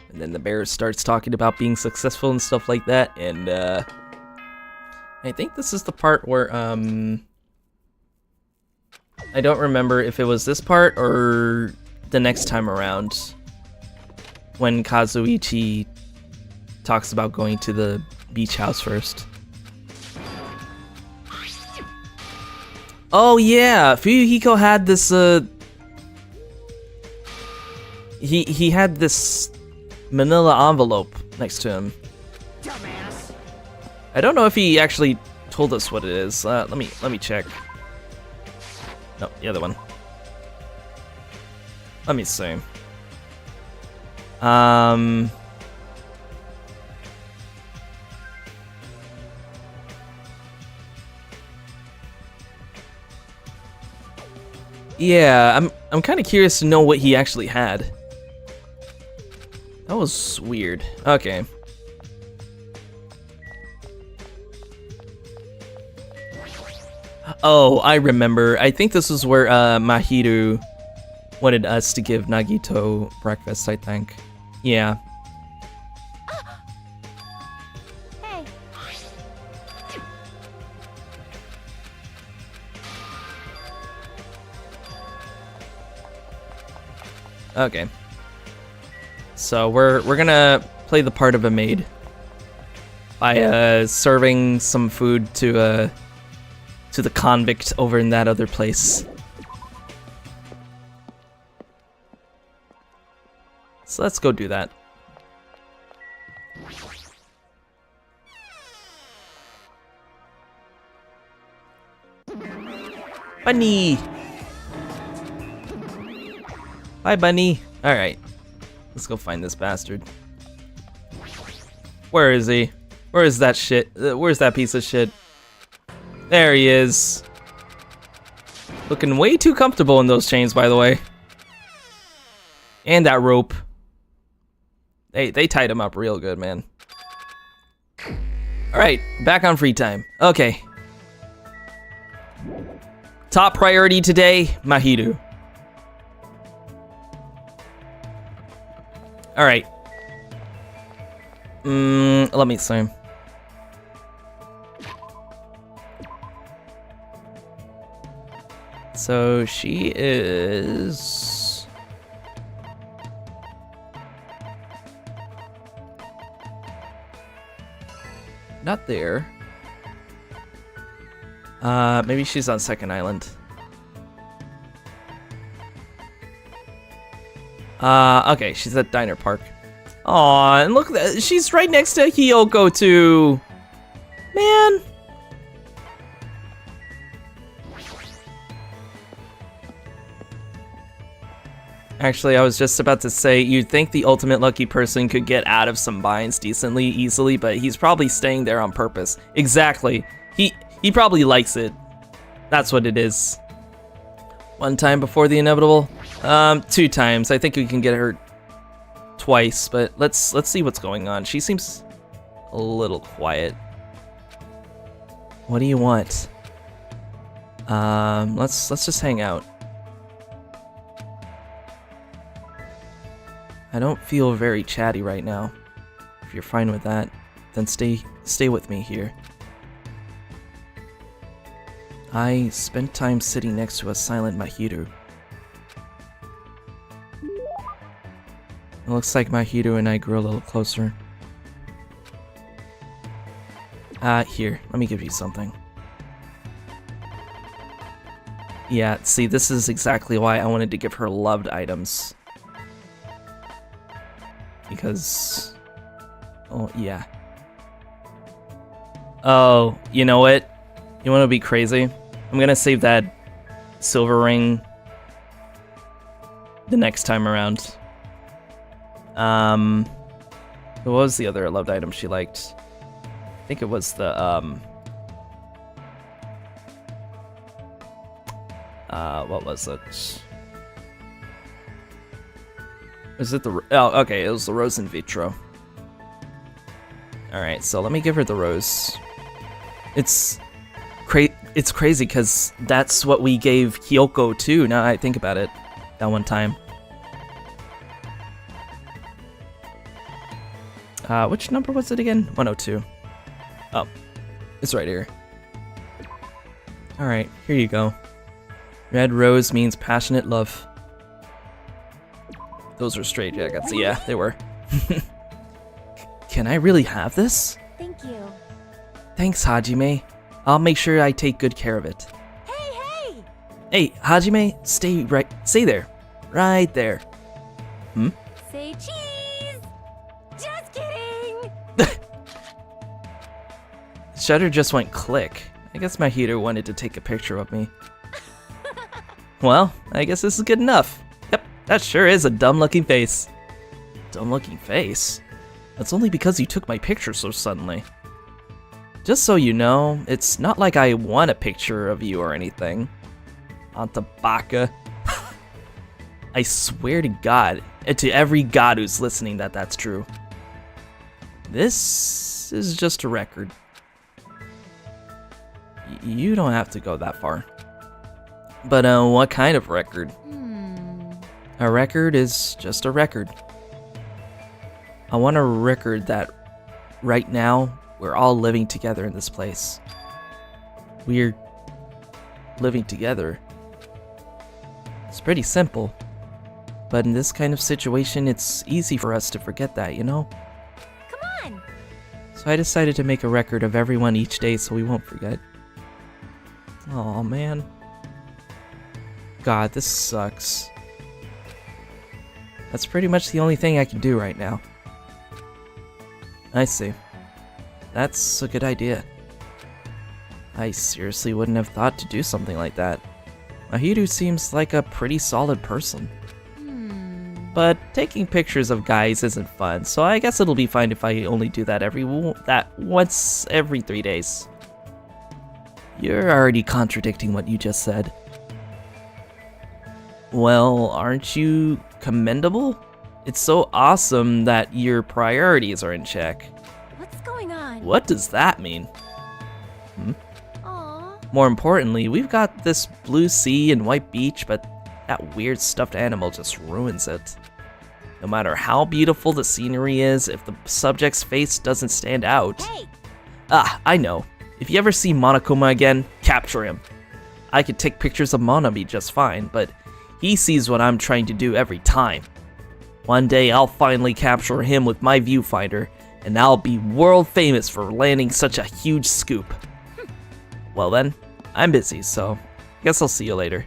And then the bear starts talking about being successful and stuff like that, and I think this is the part where I don't remember if it was this part or the next time around when Kazuichi talks about going to the beach house first. Oh yeah, Fuyuhiko had this he had this manila envelope next to him. Dumbass. I don't know if he actually told us what it is. Let me check. No, the other one. Let me see. Yeah, I'm kind of curious to know what he actually had. That was weird. Okay. Oh, I remember. I think this is where Mahiru wanted us to give Nagito breakfast, I think. Yeah. Hey. Okay. So we're gonna play the part of a maid by serving some food to the convict over in that other place. So let's go do that. Bunny! Bye, Bunny. Alright. Let's go find this bastard. Where is he? Where is that shit? Where's that piece of shit? There he is. Looking way too comfortable in those chains, by the way. And that rope. They tied him up real good, man. Alright, back on free time. Okay. Top priority today, Mahiru. Alright. Let me see. So she is... not there. Maybe she's on Second Island. Okay, she's at Diner Park. Aw, and look, she's right next to Hiyoko too. Man. Actually, I was just about to say, you'd think the ultimate lucky person could get out of some binds decently, easily, but he's probably staying there on purpose. Exactly. He probably likes it. That's what it is. One time before the inevitable? 2 times. I think we can get her twice, but let's see what's going on. She seems a little quiet. What do you want? Let's just hang out. I don't feel very chatty right now. If you're fine with that, then stay with me here. I spent time sitting next to a silent Mahiru. It looks like Mahiru and I grew a little closer. Here, let me give you something. Yeah, see, this is exactly why I wanted to give her loved items. Because... oh, yeah. Oh, you know what? You want to be crazy? I'm gonna save that silver ring the next time around. What was the other loved item she liked? I think it was the, what was it? Is it the, oh, okay, it was the rose in vitro. Alright, so let me give her the rose. It's crazy, because that's what we gave Kyoko too, now I think about it, that one time. Which number was it again? 102. Oh, it's right here. Alright, here you go. Red rose means passionate love. Those were straight jackets. Yeah, they were. Can I really have this? Thank you. Thanks, Hajime. I'll make sure I take good care of it. Hey! Hey, Hajime, stay there. Right there. Hmm? Say cheese! Just kidding! Shutter just went click. I guess my heater wanted to take a picture of me. Well, I guess this is good enough. Yep, that sure is a dumb-looking face. Dumb-looking face? That's only because you took my picture so suddenly. Just so you know, it's not like I want a picture of you or anything. Antabaka. I swear to God, and to every god who's listening, that that's true. This is just a record. You don't have to go that far. But what kind of record? A record is just a record. I want a record that right now we're all living together in this place. We're living together. It's pretty simple. But in this kind of situation, it's easy for us to forget that, you know? Come on! So I decided to make a record of everyone each day so we won't forget. Aw, man. God, this sucks. That's pretty much the only thing I can do right now. I see. That's a good idea. I seriously wouldn't have thought to do something like that. Mahiru seems like a pretty solid person. But taking pictures of guys isn't fun, so I guess it'll be fine if I only do that once every 3 days. You're already contradicting what you just said. Well, aren't you commendable? It's so awesome that your priorities are in check. What's going on? What does that mean? Aw. More importantly, we've got this blue sea and white beach, but that weird stuffed animal just ruins it. No matter how beautiful the scenery is, if the subject's face doesn't stand out... Hey! Ah, I know. If you ever see Monokuma again, capture him. I could take pictures of Monami just fine, but he sees what I'm trying to do every time. One day I'll finally capture him with my viewfinder, and I'll be world famous for landing such a huge scoop. Well then, I'm busy, so guess I'll see you later.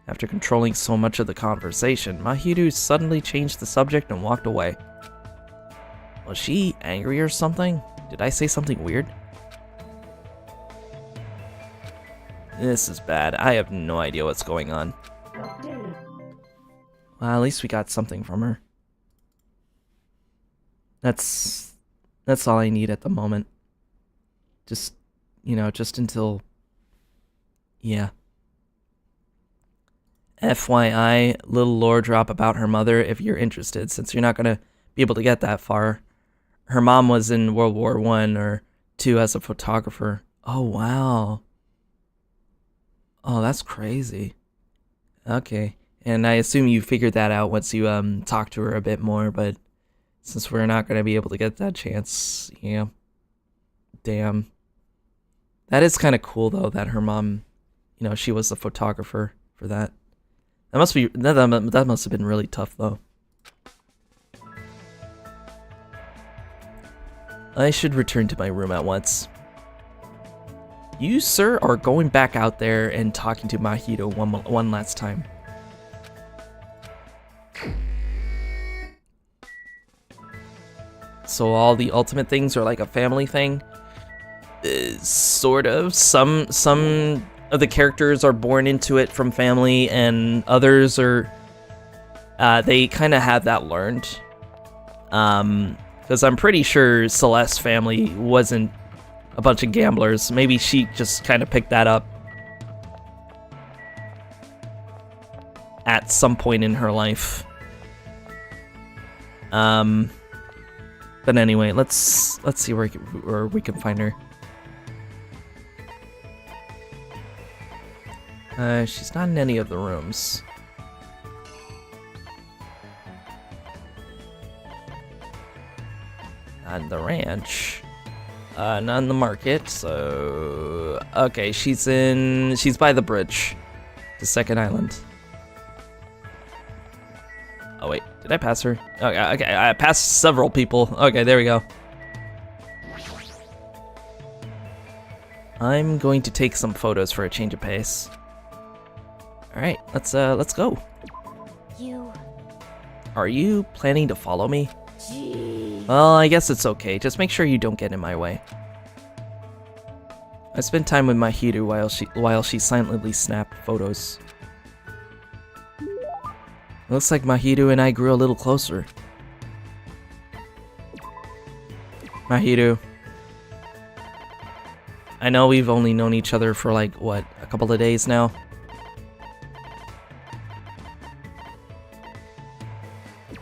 After controlling so much of the conversation, Mahiru suddenly changed the subject and walked away. Was she angry or something? Did I say something weird? This is bad. I have no idea what's going on. Well, at least we got something from her. That's all I need at the moment. Just, you know, just until... yeah. FYI, little lore drop about her mother if you're interested, since you're not gonna be able to get that far. Her mom was in World War I or II as a photographer. Oh, wow. Oh, that's crazy. Okay. And I assume you figured that out once you talked to her a bit more, but since we're not going to be able to get that chance, yeah. Damn. That is kind of cool though that her mom, you know, she was the photographer for that. That must have been really tough though. I should return to my room at once. You, sir, are going back out there and talking to Mahito one last time. So all the ultimate things are like a family thing? Sort of. Some of the characters are born into it from family, and others are... they kind of have that learned. Because I'm pretty sure Celeste's family wasn't a bunch of gamblers. Maybe she just kind of picked that up at some point in her life. But anyway, let's see where we can find her. She's not in any of the rooms. Not in the ranch. Not in the market, so... Okay, she's by the bridge. The second island. Oh wait, did I pass her? Okay, I passed several people. Okay, there we go. I'm going to take some photos for a change of pace. Alright, let's go. Are you planning to follow me? Jeez. Well, I guess it's okay. Just make sure you don't get in my way. I spent time with Mahito while she silently snapped photos. Looks like Mahito and I grew a little closer. Mahito. I know we've only known each other for like, what, a couple of days now?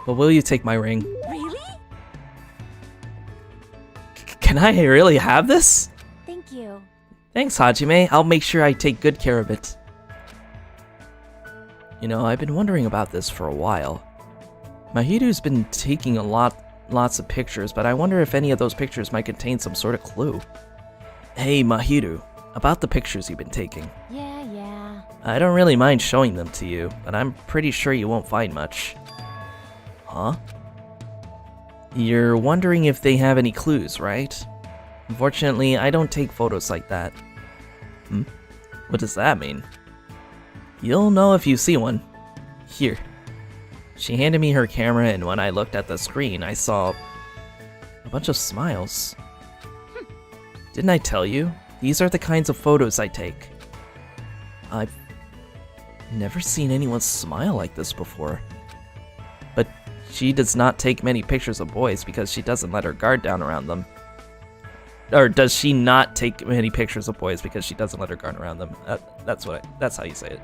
But will you take my ring? Really? Can I really have this? Thank you. Thanks, Hajime. I'll make sure I take good care of it. You know, I've been wondering about this for a while. Mahito's been taking lots of pictures, but I wonder if any of those pictures might contain some sort of clue. Hey, Mahito, about the pictures you've been taking. Yeah. I don't really mind showing them to you, but I'm pretty sure you won't find much. Huh? You're wondering if they have any clues, right? Unfortunately, I don't take photos like that. What does that mean? You'll know if you see one. Here. She handed me her camera, and when I looked at the screen, I saw a bunch of smiles. Didn't I tell you? These are the kinds of photos I take. I've never seen anyone smile like this before. But she does not take many pictures of boys because she doesn't let her guard down around them. Or does she not take many pictures of boys because she doesn't let her guard around them? That's how you say it.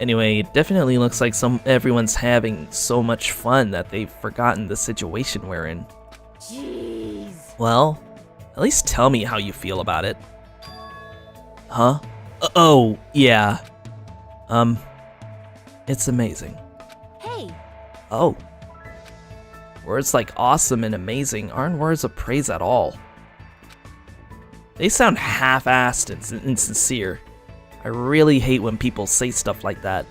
Anyway, it definitely looks like everyone's having so much fun that they've forgotten the situation we're in. Jeez. Well, at least tell me how you feel about it. Huh? Oh, yeah. It's amazing. Hey. Oh. Words like awesome and amazing aren't words of praise at all. They sound half-assed and insincere. I really hate when people say stuff like that.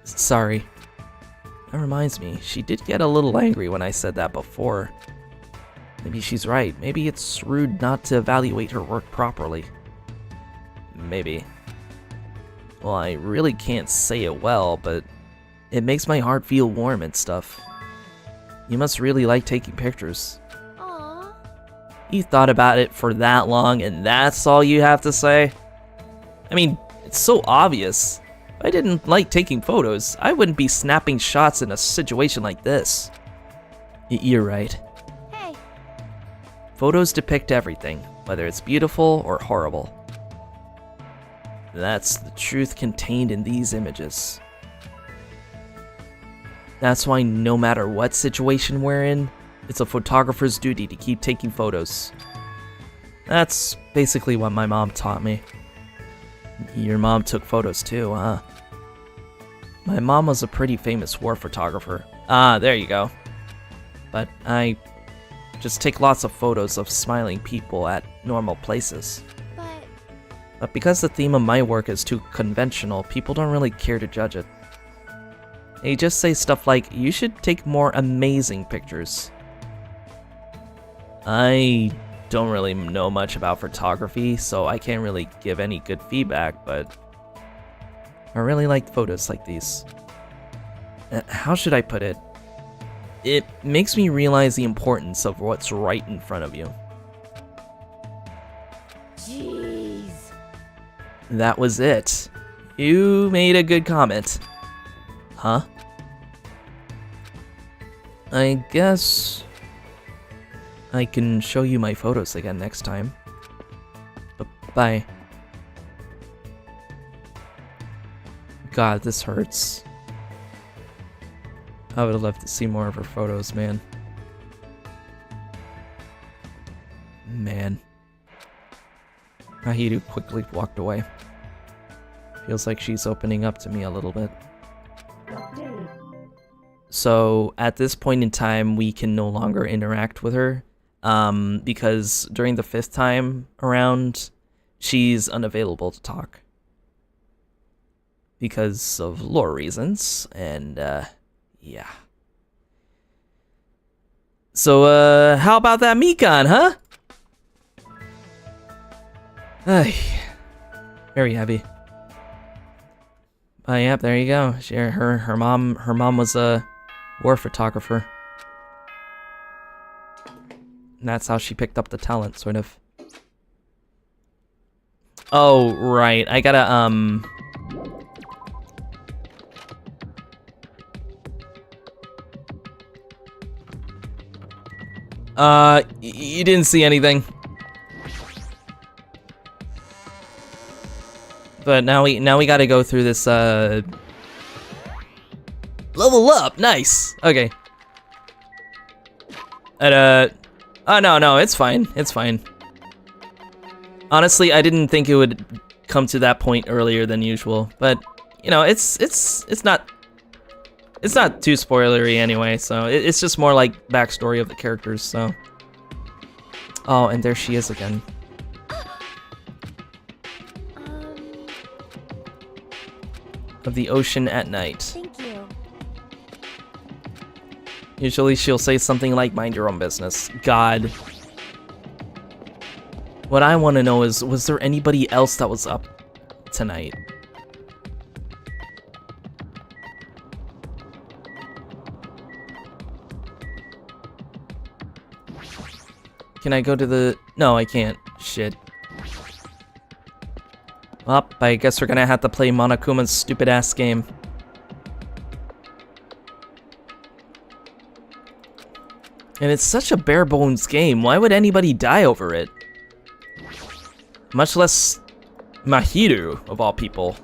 Sorry. That reminds me, she did get a little angry when I said that before. Maybe she's right. Maybe it's rude not to evaluate her work properly. Maybe. Well, I really can't say it well, but it makes my heart feel warm and stuff. You must really like taking pictures. Aww. You thought about it for that long and that's all you have to say? I mean, it's so obvious. If I didn't like taking photos, I wouldn't be snapping shots in a situation like this. You're right. Hey. Photos depict everything, whether it's beautiful or horrible. That's the truth contained in these images. That's why no matter what situation we're in, it's a photographer's duty to keep taking photos. That's basically what my mom taught me. Your mom took photos too, huh? My mom was a pretty famous war photographer. Ah, there you go. But I just take lots of photos of smiling people at normal places. But because the theme of my work is too conventional, people don't really care to judge it. They just say stuff like, you should take more amazing pictures. I don't really know much about photography, so I can't really give any good feedback, but I really like photos like these. How should I put it? It makes me realize the importance of what's right in front of you. Jeez. That was it. You made a good comment. Huh? I guess I can show you my photos again next time. Bye. God, this hurts. I would love to see more of her photos, man. Man. Nahiru quickly walked away. Feels like she's opening up to me a little bit. So, at this point in time, we can no longer interact with her. Because during the 5th time around, she's unavailable to talk. Because of lore reasons, and, yeah. So, how about that Mikan, huh? Ay, very heavy. Yep, there you go. Her mom was a war photographer. And that's how she picked up the talent, sort of. Oh, right. I gotta, you didn't see anything. But now we gotta go through this, level up, nice. Okay. And, oh, no, it's fine. It's fine. Honestly, I didn't think it would come to that point earlier than usual, but you know, it's not too spoilery anyway, so it's just more like backstory of the characters, so. Oh, and there she is again. Of the ocean at night. Thank you. Usually she'll say something like, mind your own business. God. What I want to know is, was there anybody else that was up tonight? Can I go to the... No, I can't. Shit. Well, I guess we're gonna have to play Monokuma's stupid-ass game. And it's such a bare-bones game. Why would anybody die over it? Much less Mahiru, of all people.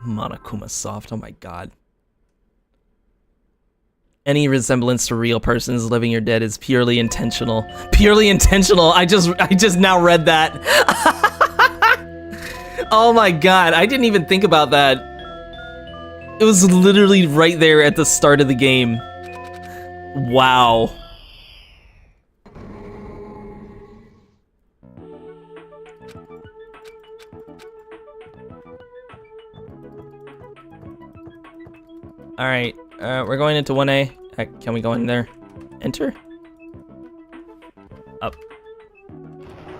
Monokuma soft, oh my god. Any resemblance to real persons, living or dead, is purely intentional. Purely intentional. I just now read that. Oh my god, I didn't even think about that. It was literally right there at the start of the game. Wow. Alright, we're going into 1A. Can we go in there? Enter? Up.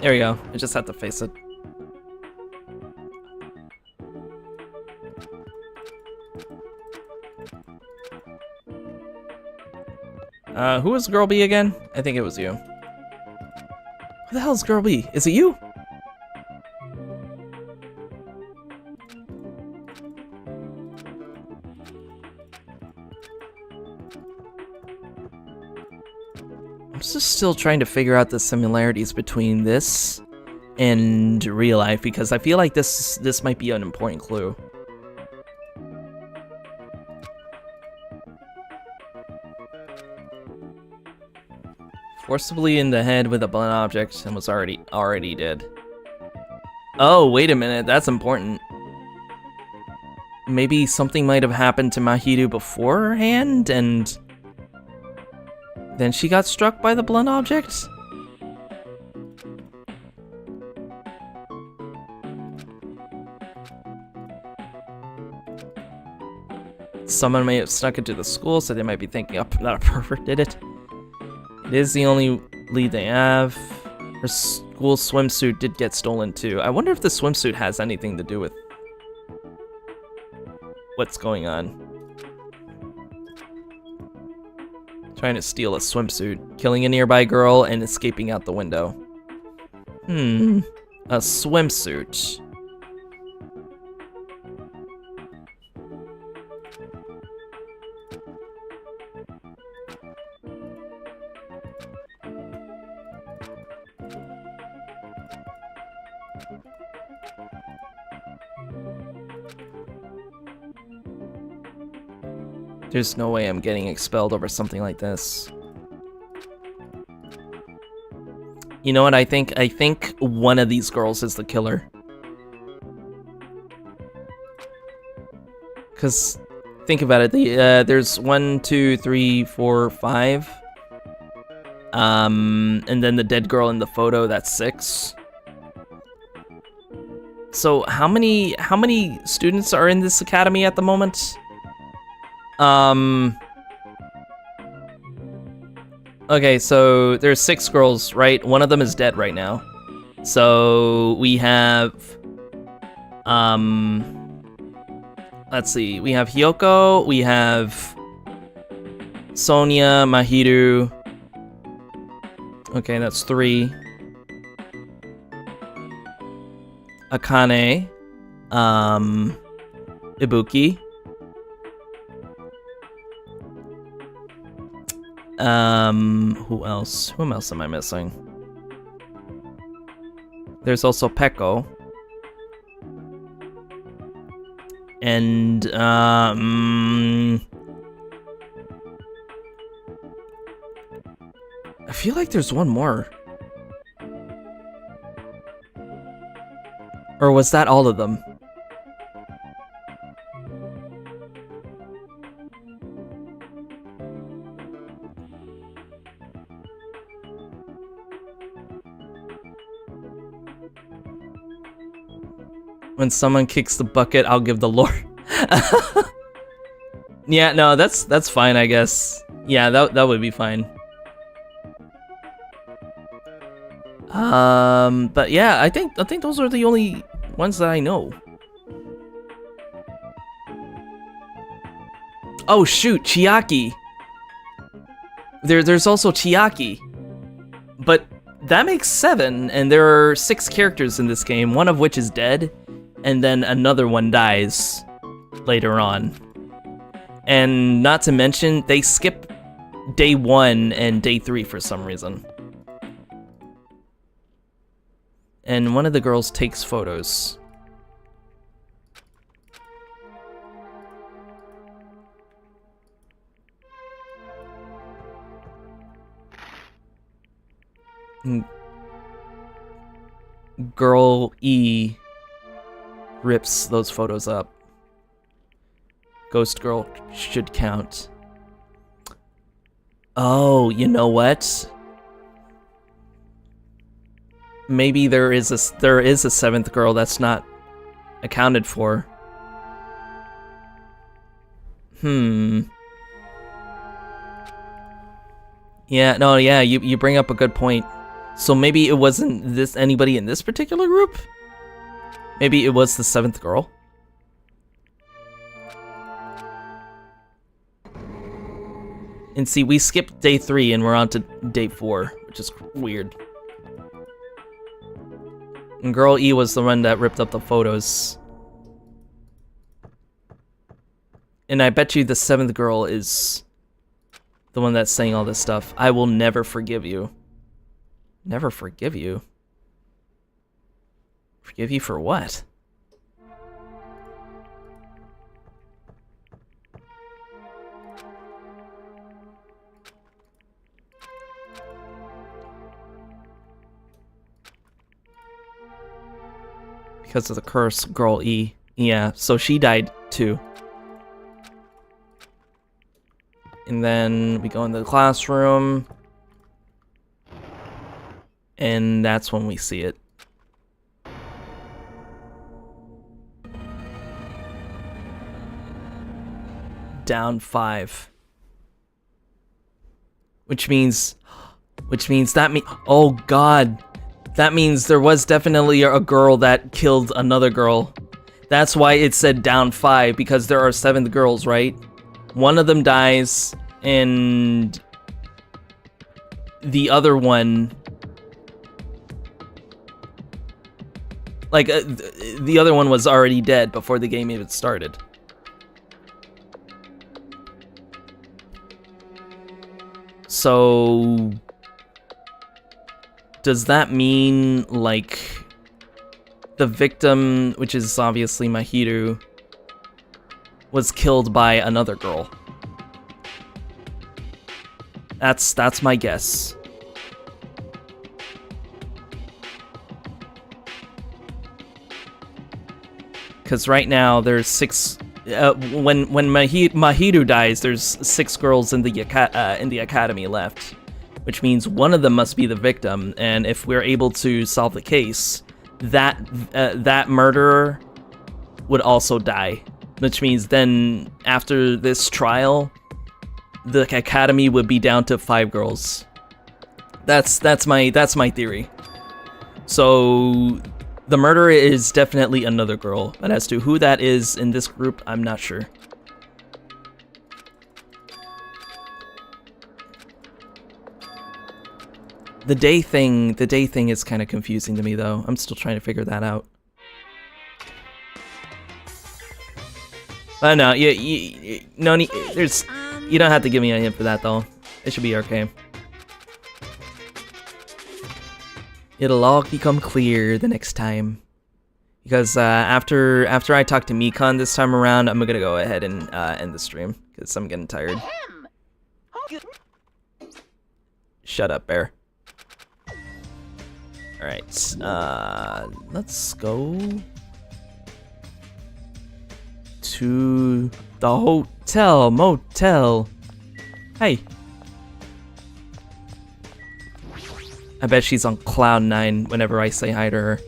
There we go. I just have to face it. Who was Girl B again? I think it was you. Who the hell is Girl B? Is it you? I'm just still trying to figure out the similarities between this and real life, because I feel like this might be an important clue. Forcibly in the head with a blunt object and was already dead. Oh, wait a minute, that's important. Maybe something might have happened to Mahiru beforehand, and then she got struck by the blunt object? Someone may have snuck into the school, so they might be thinking that a pervert did it. It is the only lead they have. Her school swimsuit did get stolen too. I wonder if the swimsuit has anything to do with what's going on. Trying to steal a swimsuit, killing a nearby girl, and escaping out the window. A swimsuit. There's no way I'm getting expelled over something like this. You know what I think? I think one of these girls is the killer. Cause think about it. There's 1, 2, 3, 4, 5. And then the dead girl in the photo, that's 6. So how many students are in this academy at the moment? Okay, so there's 6 girls, right? One of them is dead right now. So we have, let's see, we have Hyoko, we have Sonia, Mahiru. Okay, that's 3. Akane, Ibuki. Who else? Whom else am I missing? There's also Peko. And, I feel like there's one more. Or was that all of them? When someone kicks the bucket, I'll give the lore. Yeah, no, that's fine, I guess. Yeah, that would be fine. But yeah, I think those are the only ones that I know. Oh shoot, Chiaki. There's also Chiaki. But that makes 7, and there are 6 characters in this game, one of which is dead, and then another one dies later on. And not to mention, they skip day 1 and day 3 for some reason. And one of the girls takes photos. Girl E rips those photos up. Ghost girl should count. Oh, you know what? Maybe there is a 7th girl that's not accounted for. Yeah, no, yeah, you bring up a good point. So maybe it wasn't anybody in this particular group? Maybe it was the 7th girl? And see, we skipped day 3 and we're on to day 4, which is weird. And girl E was the one that ripped up the photos. And I bet you the 7th girl is the one that's saying all this stuff. I will never forgive you. Never forgive you? Forgive you for what? Because of the curse, girl E. Yeah, so she died too. And then we go into the classroom. And that's when we see it. Down 5. Which means oh god. That means there was definitely a girl that killed another girl. That's why it said down 5, because there are 7 girls, right? One of them dies, and the other one... Like, the other one was already dead before the game even started. So... does that mean, like, the victim, which is obviously Mahiru, was killed by another girl? That's my guess. Because right now there's 6. When Mahiru dies, there's 6 girls in the academy left, which means one of them must be the victim. And if we're able to solve the case, that murderer would also die, which means then after this trial, the academy would be down to 5 girls. That's my theory. So the murderer is definitely another girl, but as to who that is in this group, I'm not sure. The day thing is kind of confusing to me though. I'm still trying to figure that out. But no, you don't have to give me a hint for that though. It should be okay. It'll all become clear the next time. Because after I talk to Mikan this time around, I'm gonna go ahead and end the stream because I'm getting tired. Shut up, bear. Alright, let's go to the motel. Hey. I bet she's on cloud 9 whenever I say hi to her.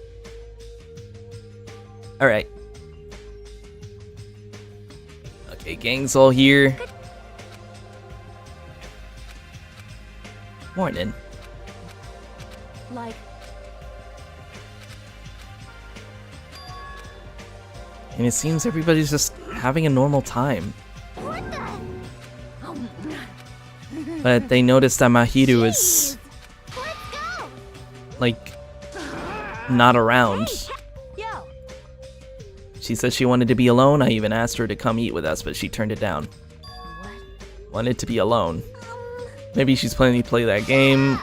Alright. Okay, gang's all here. Morning. Like, and it seems everybody's just having a normal time. what the? But they noticed that Mahiru is, Let's go! like, not around. Yo, She said she wanted to be alone. I even asked her to come eat with us, but she turned it down. what? Wanted to be alone. Maybe she's planning to play that game.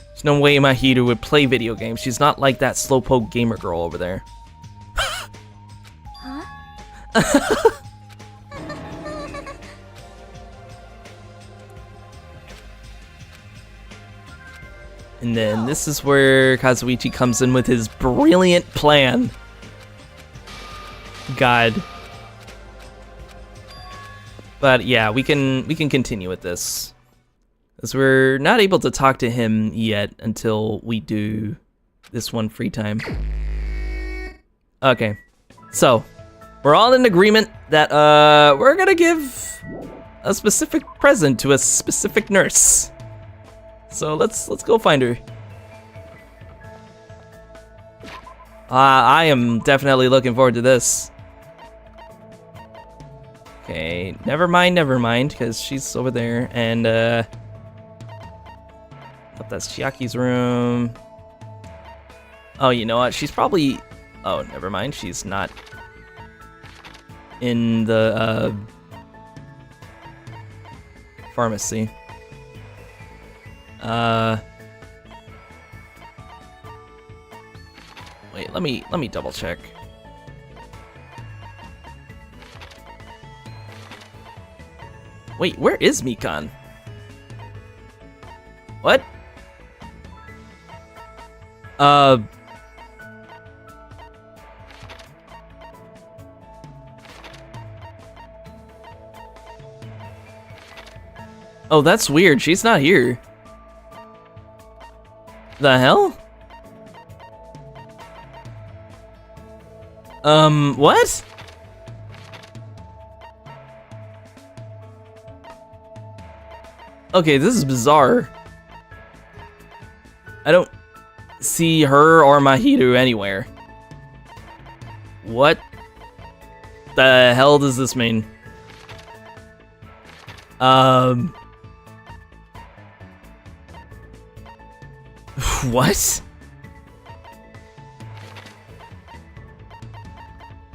There's no way Mahiru would play video games. She's not like that slowpoke gamer girl over there. Huh? And then this is where Kazuichi comes in with his brilliant plan. God. But yeah, we can continue with this. As we're not able to talk to him yet until we do this one free time. Okay. So, we're all in agreement that we're gonna give a specific present to a specific nurse. So let's go find her. I am definitely looking forward to this. Okay, never mind, because she's over there, and oh, that's Chiaki's room. Oh, you know what? She's probably. Oh, never mind. She's not in the pharmacy. Wait, let me double check. Wait, where is Mikan? What? Oh, that's weird. She's not here. The hell? What? Okay, this is bizarre. I don't see her or Mahiru anywhere. What the hell does this mean? What?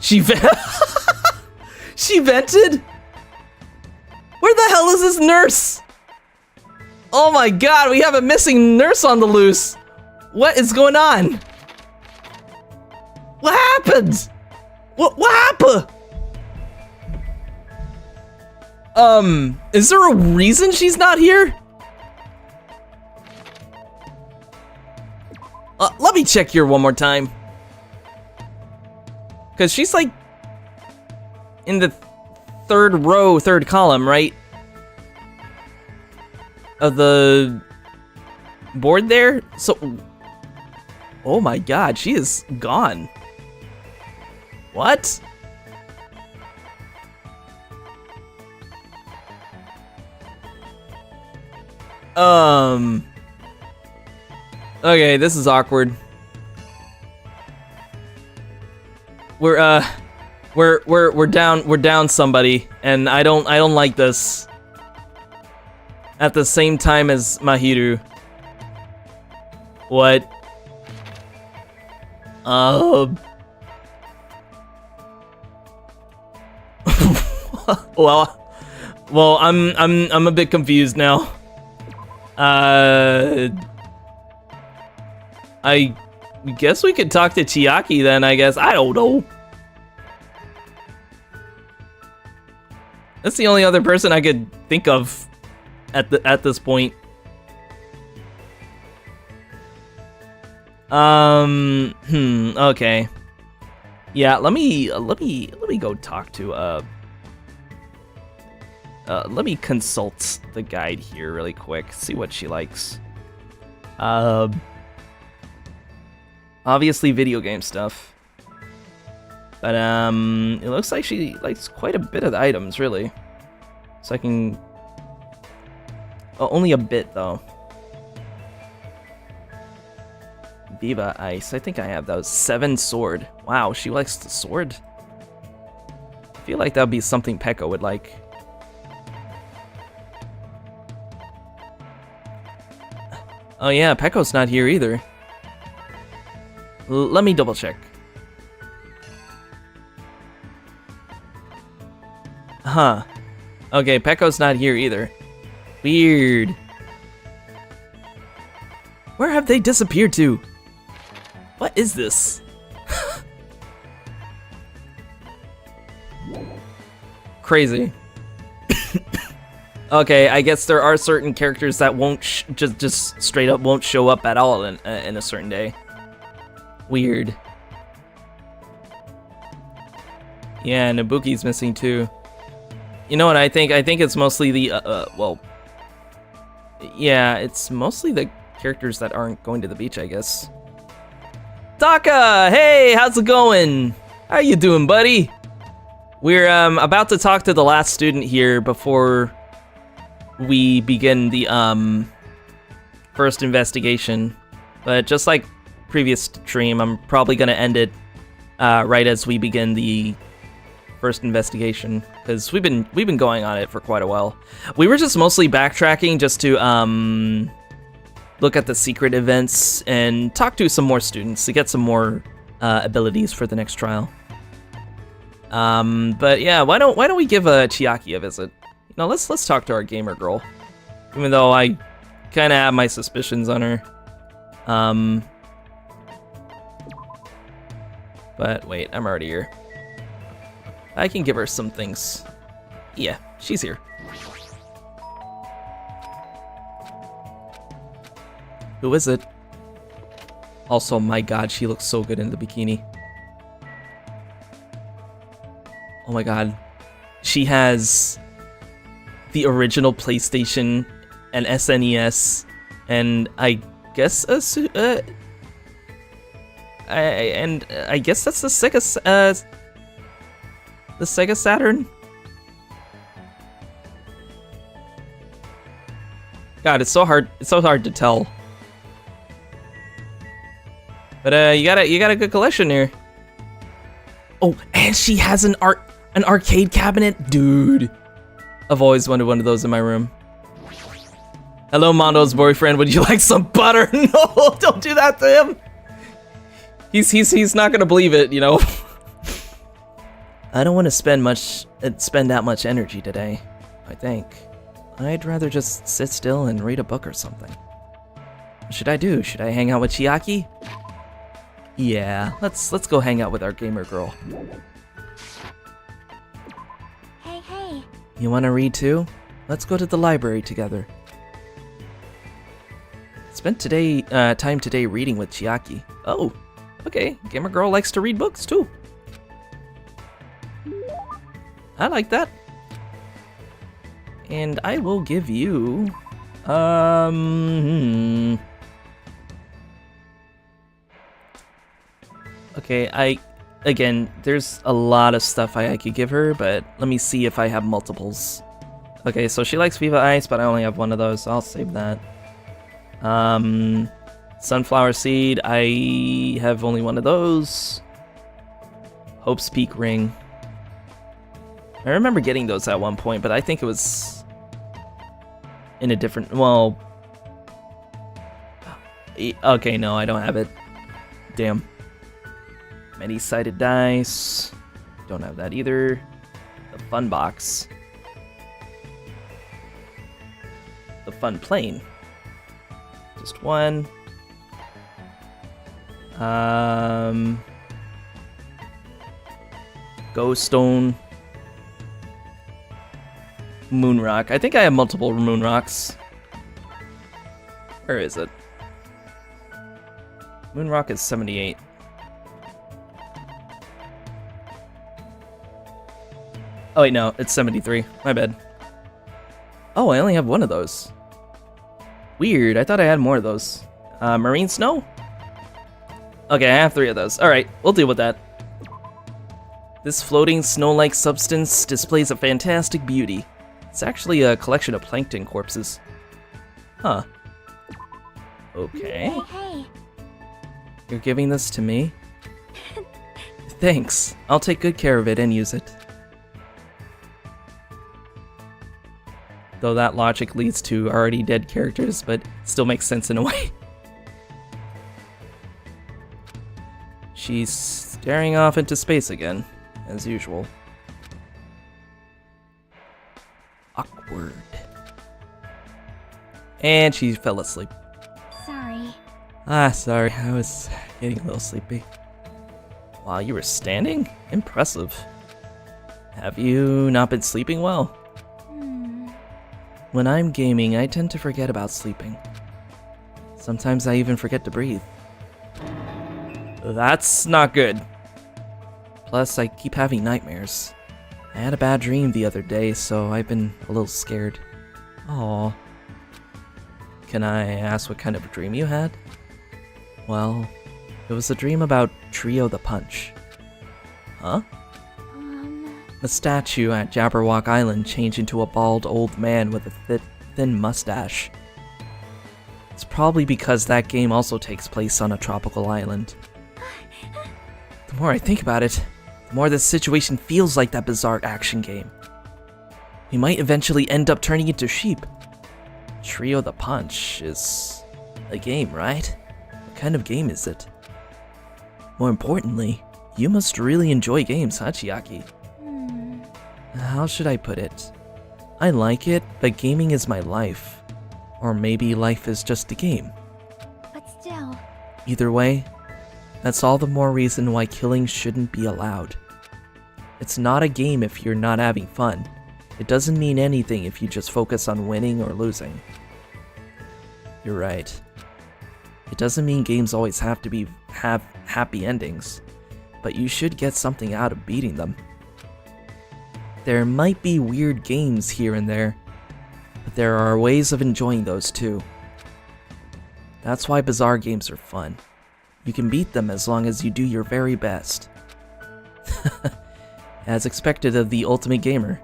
She she vented? Where the hell is this nurse? Oh my god, we have a missing nurse on the loose. What is going on? What happened? What happened? Is there a reason she's not here? Let me check here one more time. Cause she's like in the third row, third column, right? Of the board there? So, oh my god, she is gone. What? Okay, this is awkward. We're down somebody, and I don't like this. At the same time as Mahiru. What? Well, I'm a bit confused now. I guess we could talk to Chiaki then, I guess. I don't know. That's the only other person I could think of at this point. Okay. Yeah, let me go talk to let me consult the guide here really quick, see what she likes. Obviously video game stuff. But it looks like she likes quite a bit of the items, really. So I can only a bit though. Viva Ice, I think I have those. 7 sword. Wow, she likes the sword. I feel like that would be something Pekka would like. Oh yeah, Pekko's not here either. Let me double check. Huh. Okay, Pekko's not here either. Weird. Where have they disappeared to? What is this? Crazy. Okay, I guess there are certain characters that won't just straight up won't show up at all in a certain day. Weird. Yeah, Nabuki's missing too. You know what I think? I think it's mostly the well, yeah, it's mostly the characters that aren't going to the beach, I guess. Taka, hey, how's it going? How you doing, buddy? We're about to talk to the last student here before we begin the first investigation. But just like previous stream, I'm probably gonna end it right as we begin the first investigation, because we've been going on it for quite a while. We were just mostly backtracking just to look at the secret events and talk to some more students to get some more abilities for the next trial. But yeah, why don't we give Chiaki a visit? You know, let's talk to our gamer girl, even though I kind of have my suspicions on her. But wait, I'm already here. I can give her some things. Yeah, she's here. Who is it? Also, my god, she looks so good in the bikini. Oh my god. She has the original PlayStation and SNES, and I guess I guess that's the Sega Saturn. God, it's so hard to tell. But you got a good collection here. Oh, and she has an arcade cabinet, dude. I've always wanted one of those in my room. Hello, Mondo's boyfriend. Would you like some butter? No, don't do that to him. He's not gonna believe it, you know. I don't want to spend that much energy today. I think I'd rather just sit still and read a book or something. What should I do? Should I hang out with Chiaki? Yeah, let's go hang out with our gamer girl. Hey. You want to read too? Let's go to the library together. Spent time today reading with Chiaki. Oh, okay. Gamer girl likes to read books too. I like that. And I will give you Okay, again, there's a lot of stuff I could give her, but let me see if I have multiples. Okay, so she likes Viva Ice, but I only have one of those, so I'll save that. Sunflower Seed, I have only one of those. Hope's Peak Ring. I remember getting those at one point, but I think it was in a different, well... Okay, no, I don't have it. Damn. Many-sided dice. Don't have that either. The fun box. The fun plane. Just one. Ghost Stone. Moon Rock. I think I have multiple Moon Rocks. Where is it? Moon Rock is 78. Oh wait, no, it's 73. My bad. Oh, I only have one of those. Weird, I thought I had more of those. Marine Snow? Okay, I have 3 of those. Alright, we'll deal with that. This floating snow-like substance displays a fantastic beauty. It's actually a collection of plankton corpses. Huh. Okay. Hey. You're giving this to me? Thanks. I'll take good care of it and use it. Though that logic leads to already dead characters, but still makes sense in a way. She's staring off into space again, as usual. Awkward. And she fell asleep. Sorry. Sorry, I was getting a little sleepy. Wow, you were standing? Impressive. Have you not been sleeping well? When I'm gaming, I tend to forget about sleeping. Sometimes I even forget to breathe. That's not good. Plus, I keep having nightmares. I had a bad dream the other day, so I've been a little scared. Aww. Can I ask what kind of a dream you had? Well, it was a dream about Trio the Punch. Huh? The statue at Jabberwock Island changed into a bald old man with a thin mustache. It's probably because that game also takes place on a tropical island. The more I think about it, the more this situation feels like that bizarre action game. We might eventually end up turning into sheep. Trio the Punch is a game, right? What kind of game is it? More importantly, you must really enjoy games, huh, Chiaki? How should I put it? I like it, but gaming is my life. Or maybe life is just a game. But still... Either way, that's all the more reason why killing shouldn't be allowed. It's not a game if you're not having fun. It doesn't mean anything if you just focus on winning or losing. You're right. It doesn't mean games always have to have happy endings, but you should get something out of beating them. There might be weird games here and there, there are ways of enjoying those too. That's why bizarre games are fun. You can beat them as long as you do your very best. As expected of the ultimate gamer,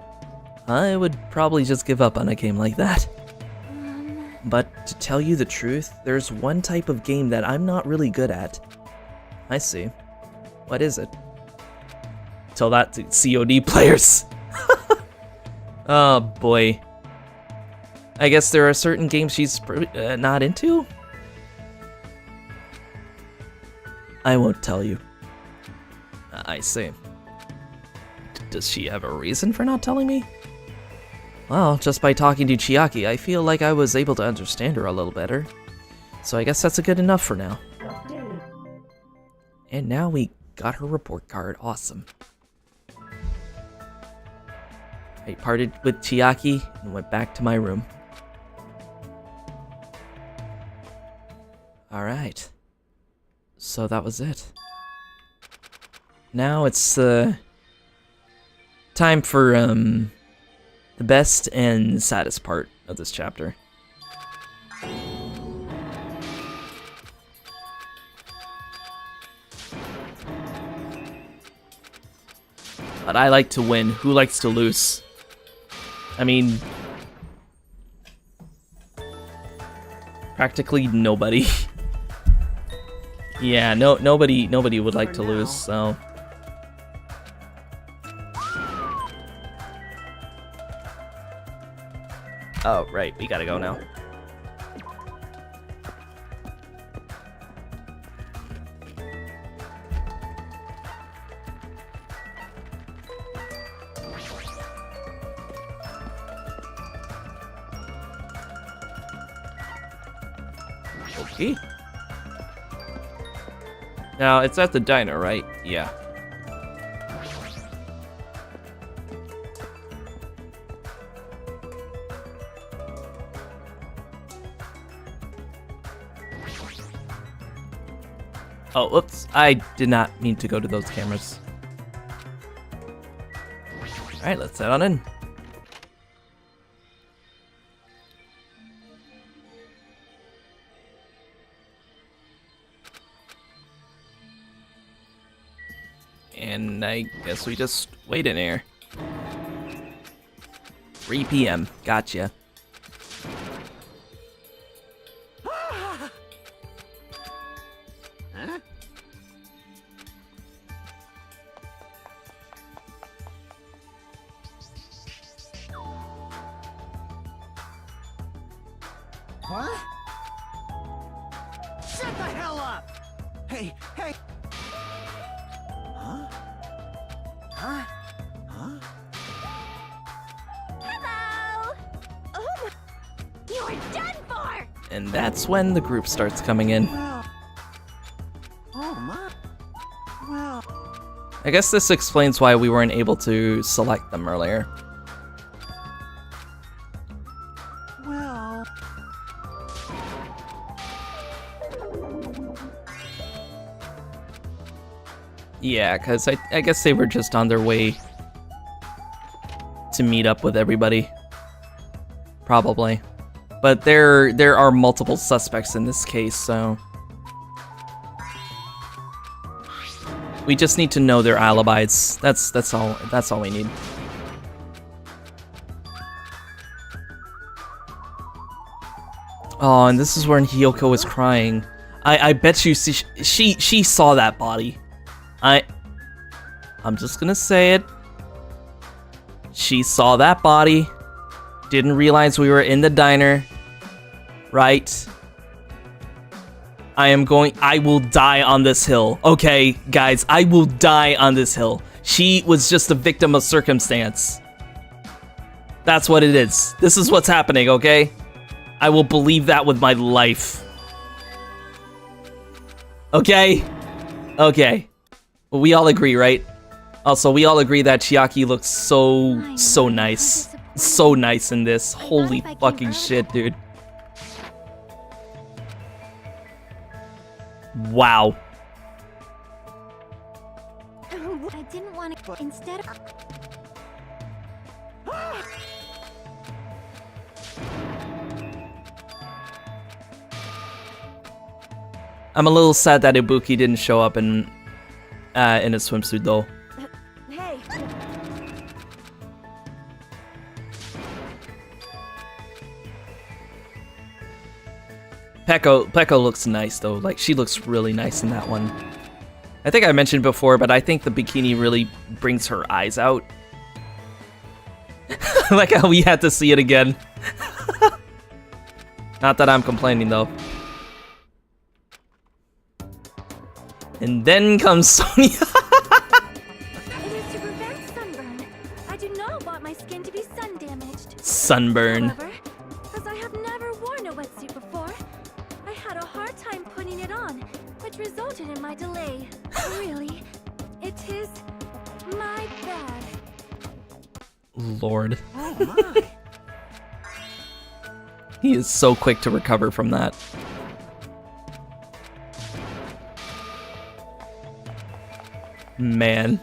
I would probably just give up on a game like that. But to tell you the truth, there's one type of game that I'm not really good at. I see. What is it? Tell that to COD players. Oh boy. I guess there are certain games she's not into? I won't tell you. I see. Does she have a reason for not telling me? Well, just by talking to Chiaki, I feel like I was able to understand her a little better. So I guess that's a good enough for now. And now we got her report card. Awesome. I parted with Chiaki and went back to my room. Alright. So that was it. Now it's time for the best and saddest part of this chapter. But I like to win. Who likes to lose? I mean, practically nobody. Yeah, nobody would like to lose, so. Oh, right, we gotta go now. Okay. Now, it's at the diner, right? Yeah. Oh, whoops. I did not mean to go to those cameras. Alright, let's head on in. And I guess we just wait in here. 3 p.m. Gotcha. What? Shut the hell up! Hey, hey! Huh? Huh? Huh? Hello! Oh, you're done for! And that's when the group starts coming in. Well... Oh, my... Well... I guess this explains why we weren't able to select them earlier. Well... Yeah, because I guess they were just on their way to meet up with everybody. Probably. But there are multiple suspects in this case, so... we just need to know their alibis. That's all we need. Oh, and this is when Hiyoko was crying. I bet you she saw that body. I'm just gonna say it. She saw that body. Didn't realize we were in the diner. Right? I will die on this hill. Okay, guys, I will die on this hill. She was just a victim of circumstance. That's what it is. This is what's happening, okay? I will believe that with my life. Okay? Okay. Well, we all agree, right? Also, we all agree that Chiaki looks so nice. So nice in this. Holy fucking shit, dude. Wow. I didn't want to. Instead of. I'm a little sad that Ibuki didn't show up in a swimsuit though. Hey. Peko looks nice though. Like she looks really nice in that one. I think I mentioned before, but I think the bikini really brings her eyes out. Like how we had to see it again. Not that I'm complaining though. And then comes Sonya. It is to prevent sunburn. I do not want my skin to be sun damaged. Sunburn. However, as I have never worn a wetsuit before, I had a hard time putting it on, which resulted in my delay. Really, it is my bad. Lord. Oh my. He is so quick to recover from that. Man.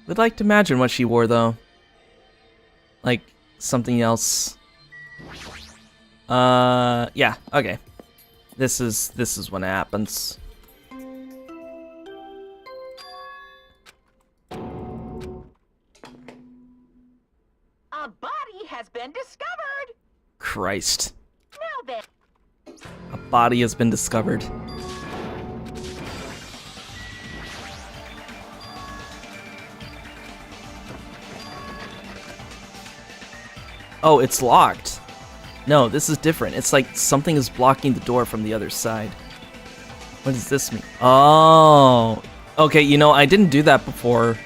Would like to imagine what she wore though. Like something else. Yeah, okay. This is when it happens. A body has been discovered. Christ. Now then, A body has been discovered. Oh, it's locked. No, this is different. It's like something is blocking the door from the other side. What does this mean? Oh. Okay, you know, I didn't do that before.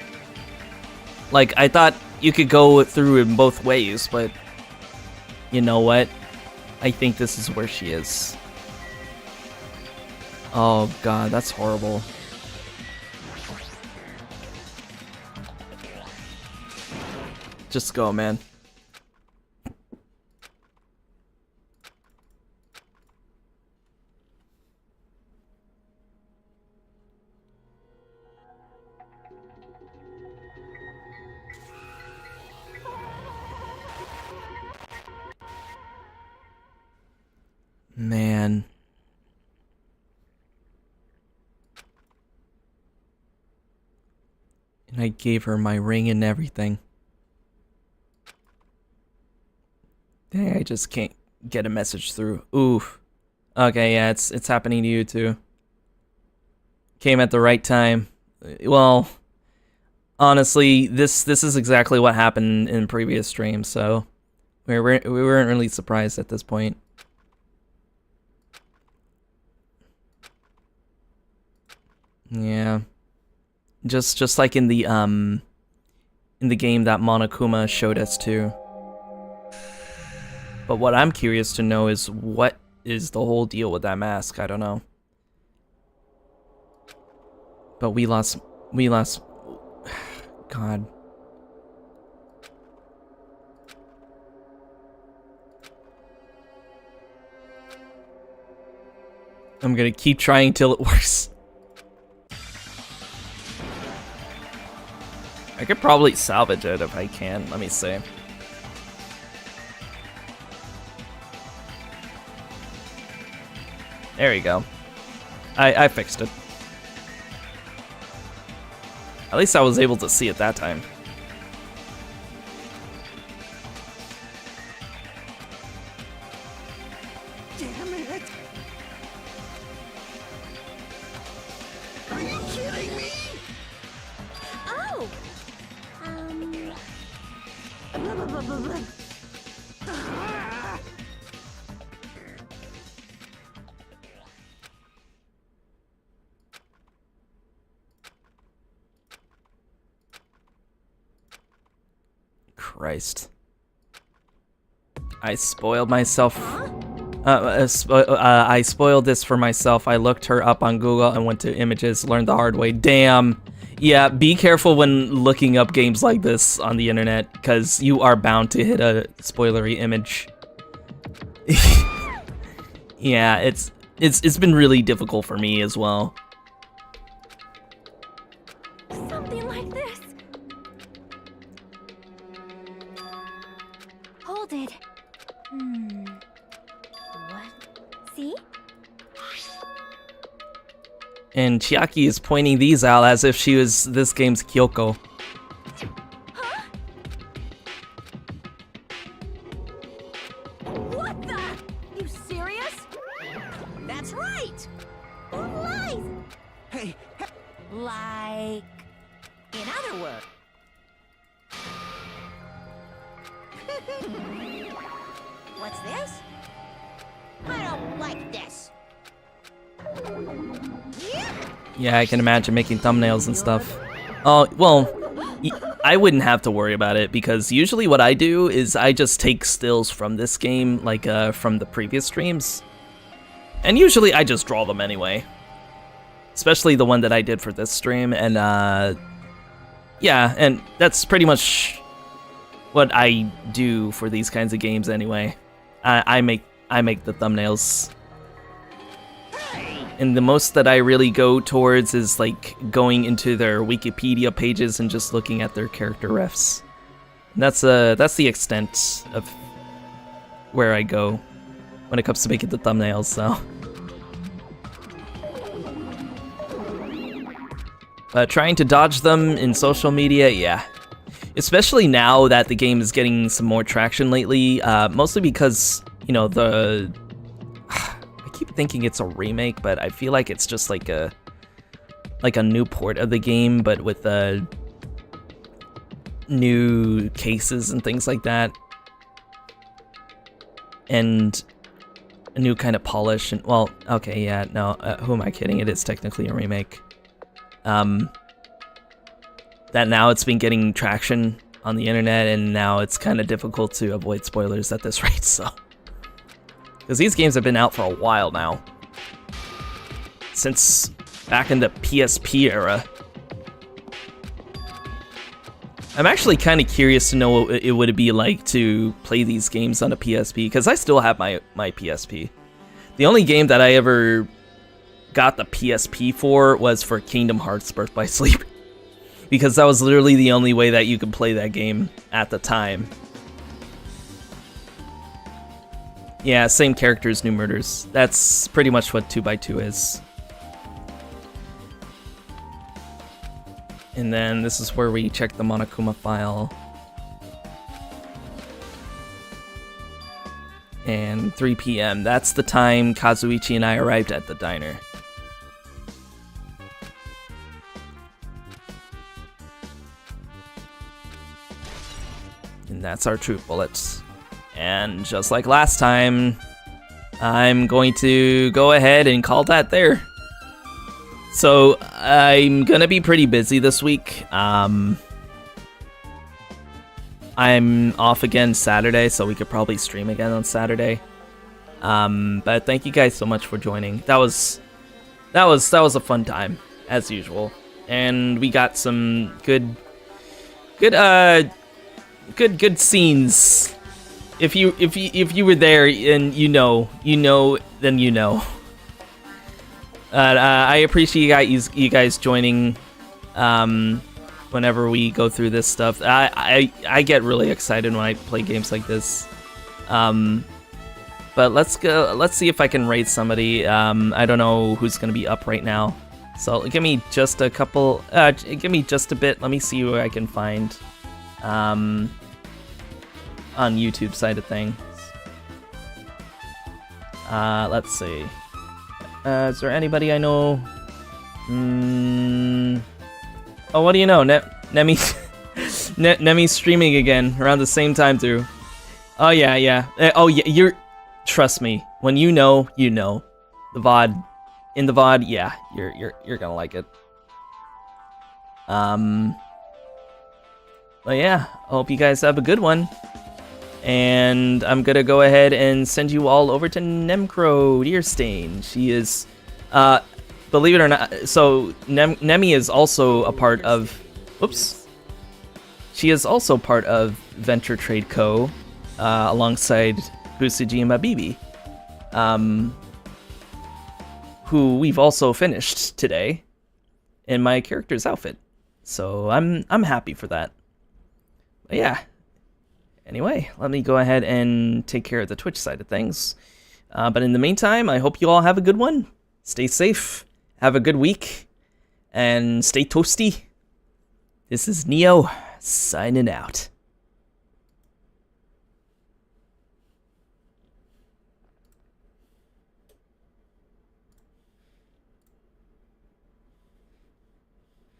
Like, I thought you could go through in both ways, but... You know what? I think this is where she is. Oh god, that's horrible. Just go, man. Man. And I gave her my ring and everything. Dang, I just can't get a message through. Oof. Okay, yeah, it's happening to you too. Came at the right time. Well, honestly, this is exactly what happened in previous streams, so we weren't really surprised at this point. Yeah. Just like in the game that Monokuma showed us too. But what I'm curious to know is what is the whole deal with that mask? I don't know. But we lost God. I'm gonna keep trying till it works. I could probably salvage it if I can. Let me see. There you go. I fixed it. At least I was able to see it that time. Damn it! Are you kidding me? Oh! Christ. I spoiled myself. I spoiled this for myself. I looked her up on Google and went to images, learned the hard way. Damn. Yeah, be careful when looking up games like this on the internet, because you are bound to hit a spoilery image. Yeah, it's been really difficult for me as well. Something like this. Hold it. What? See? And Chiaki is pointing these out as if she was this game's Kyoko. Huh? What the? You serious? That's right! Who lies? Hey, Like... In other words... What's this? I don't like this. Yeah, I can imagine making thumbnails and stuff. Oh, well, I wouldn't have to worry about it because usually what I do is I just take stills from this game, like from the previous streams. And usually I just draw them anyway. Especially the one that I did for this stream, and yeah, and that's pretty much what I do for these kinds of games anyway. I make the thumbnails. And the most that I really go towards is like going into their Wikipedia pages and just looking at their character refs. And that's the extent of where I go when it comes to making the thumbnails, so. Trying to dodge them in social media, yeah. Especially now that the game is getting some more traction lately, mostly because, you know, I keep thinking it's a remake, but I feel like it's just like a new port of the game, but with new cases and things like that. And a new kind of polish, and, well, okay, yeah, no, who am I kidding? It is technically a remake. That now it's been getting traction on the internet, and now it's kind of difficult to avoid spoilers at this rate, so. Because these games have been out for a while now. Since back in the PSP era. I'm actually kind of curious to know what it would be like to play these games on a PSP, because I still have my PSP. The only game that I ever got the PSP for was for Kingdom Hearts Birth by Sleep. Because that was literally the only way that you could play that game at the time. Yeah, same characters, new murders. That's pretty much what 2x2 is. And then this is where we check the Monokuma file. And 3 p.m. That's the time Kazuichi and I arrived at the diner. And that's our truth bullets. And just like last time, I'm going to go ahead and call that there. So I'm gonna be pretty busy this week. I'm off again Saturday, so we could probably stream again on Saturday. But thank you guys so much for joining. That was a fun time as usual, and we got some good scenes. If you were there and you know, then you know. I appreciate you guys joining. Whenever we go through this stuff, I get really excited when I play games like this. But let's see if I can rate somebody. I don't know who's gonna be up right now, so give me just a couple. Give me just a bit. Let me see who I can find. On YouTube side of things. Let's see. Is there anybody I know? Oh, what do you know? Nemi's streaming again around the same time too. Oh yeah. Oh yeah, trust me. When you know, you know. The VOD, in the VOD, yeah, you're gonna like it. But yeah, I hope you guys have a good one. And I'm gonna go ahead and send you all over to Nemcro Deerstain. She is, believe it or not, so Nemi is also a part of, whoops. She is also part of Venture Trade Co. Alongside Busujima Bibi, who we've also finished today in my character's outfit. So I'm happy for that. But yeah. Anyway, let me go ahead and take care of the Twitch side of things. But in the meantime, I hope you all have a good one. Stay safe, have a good week, and stay toasty. This is Neo, signing out.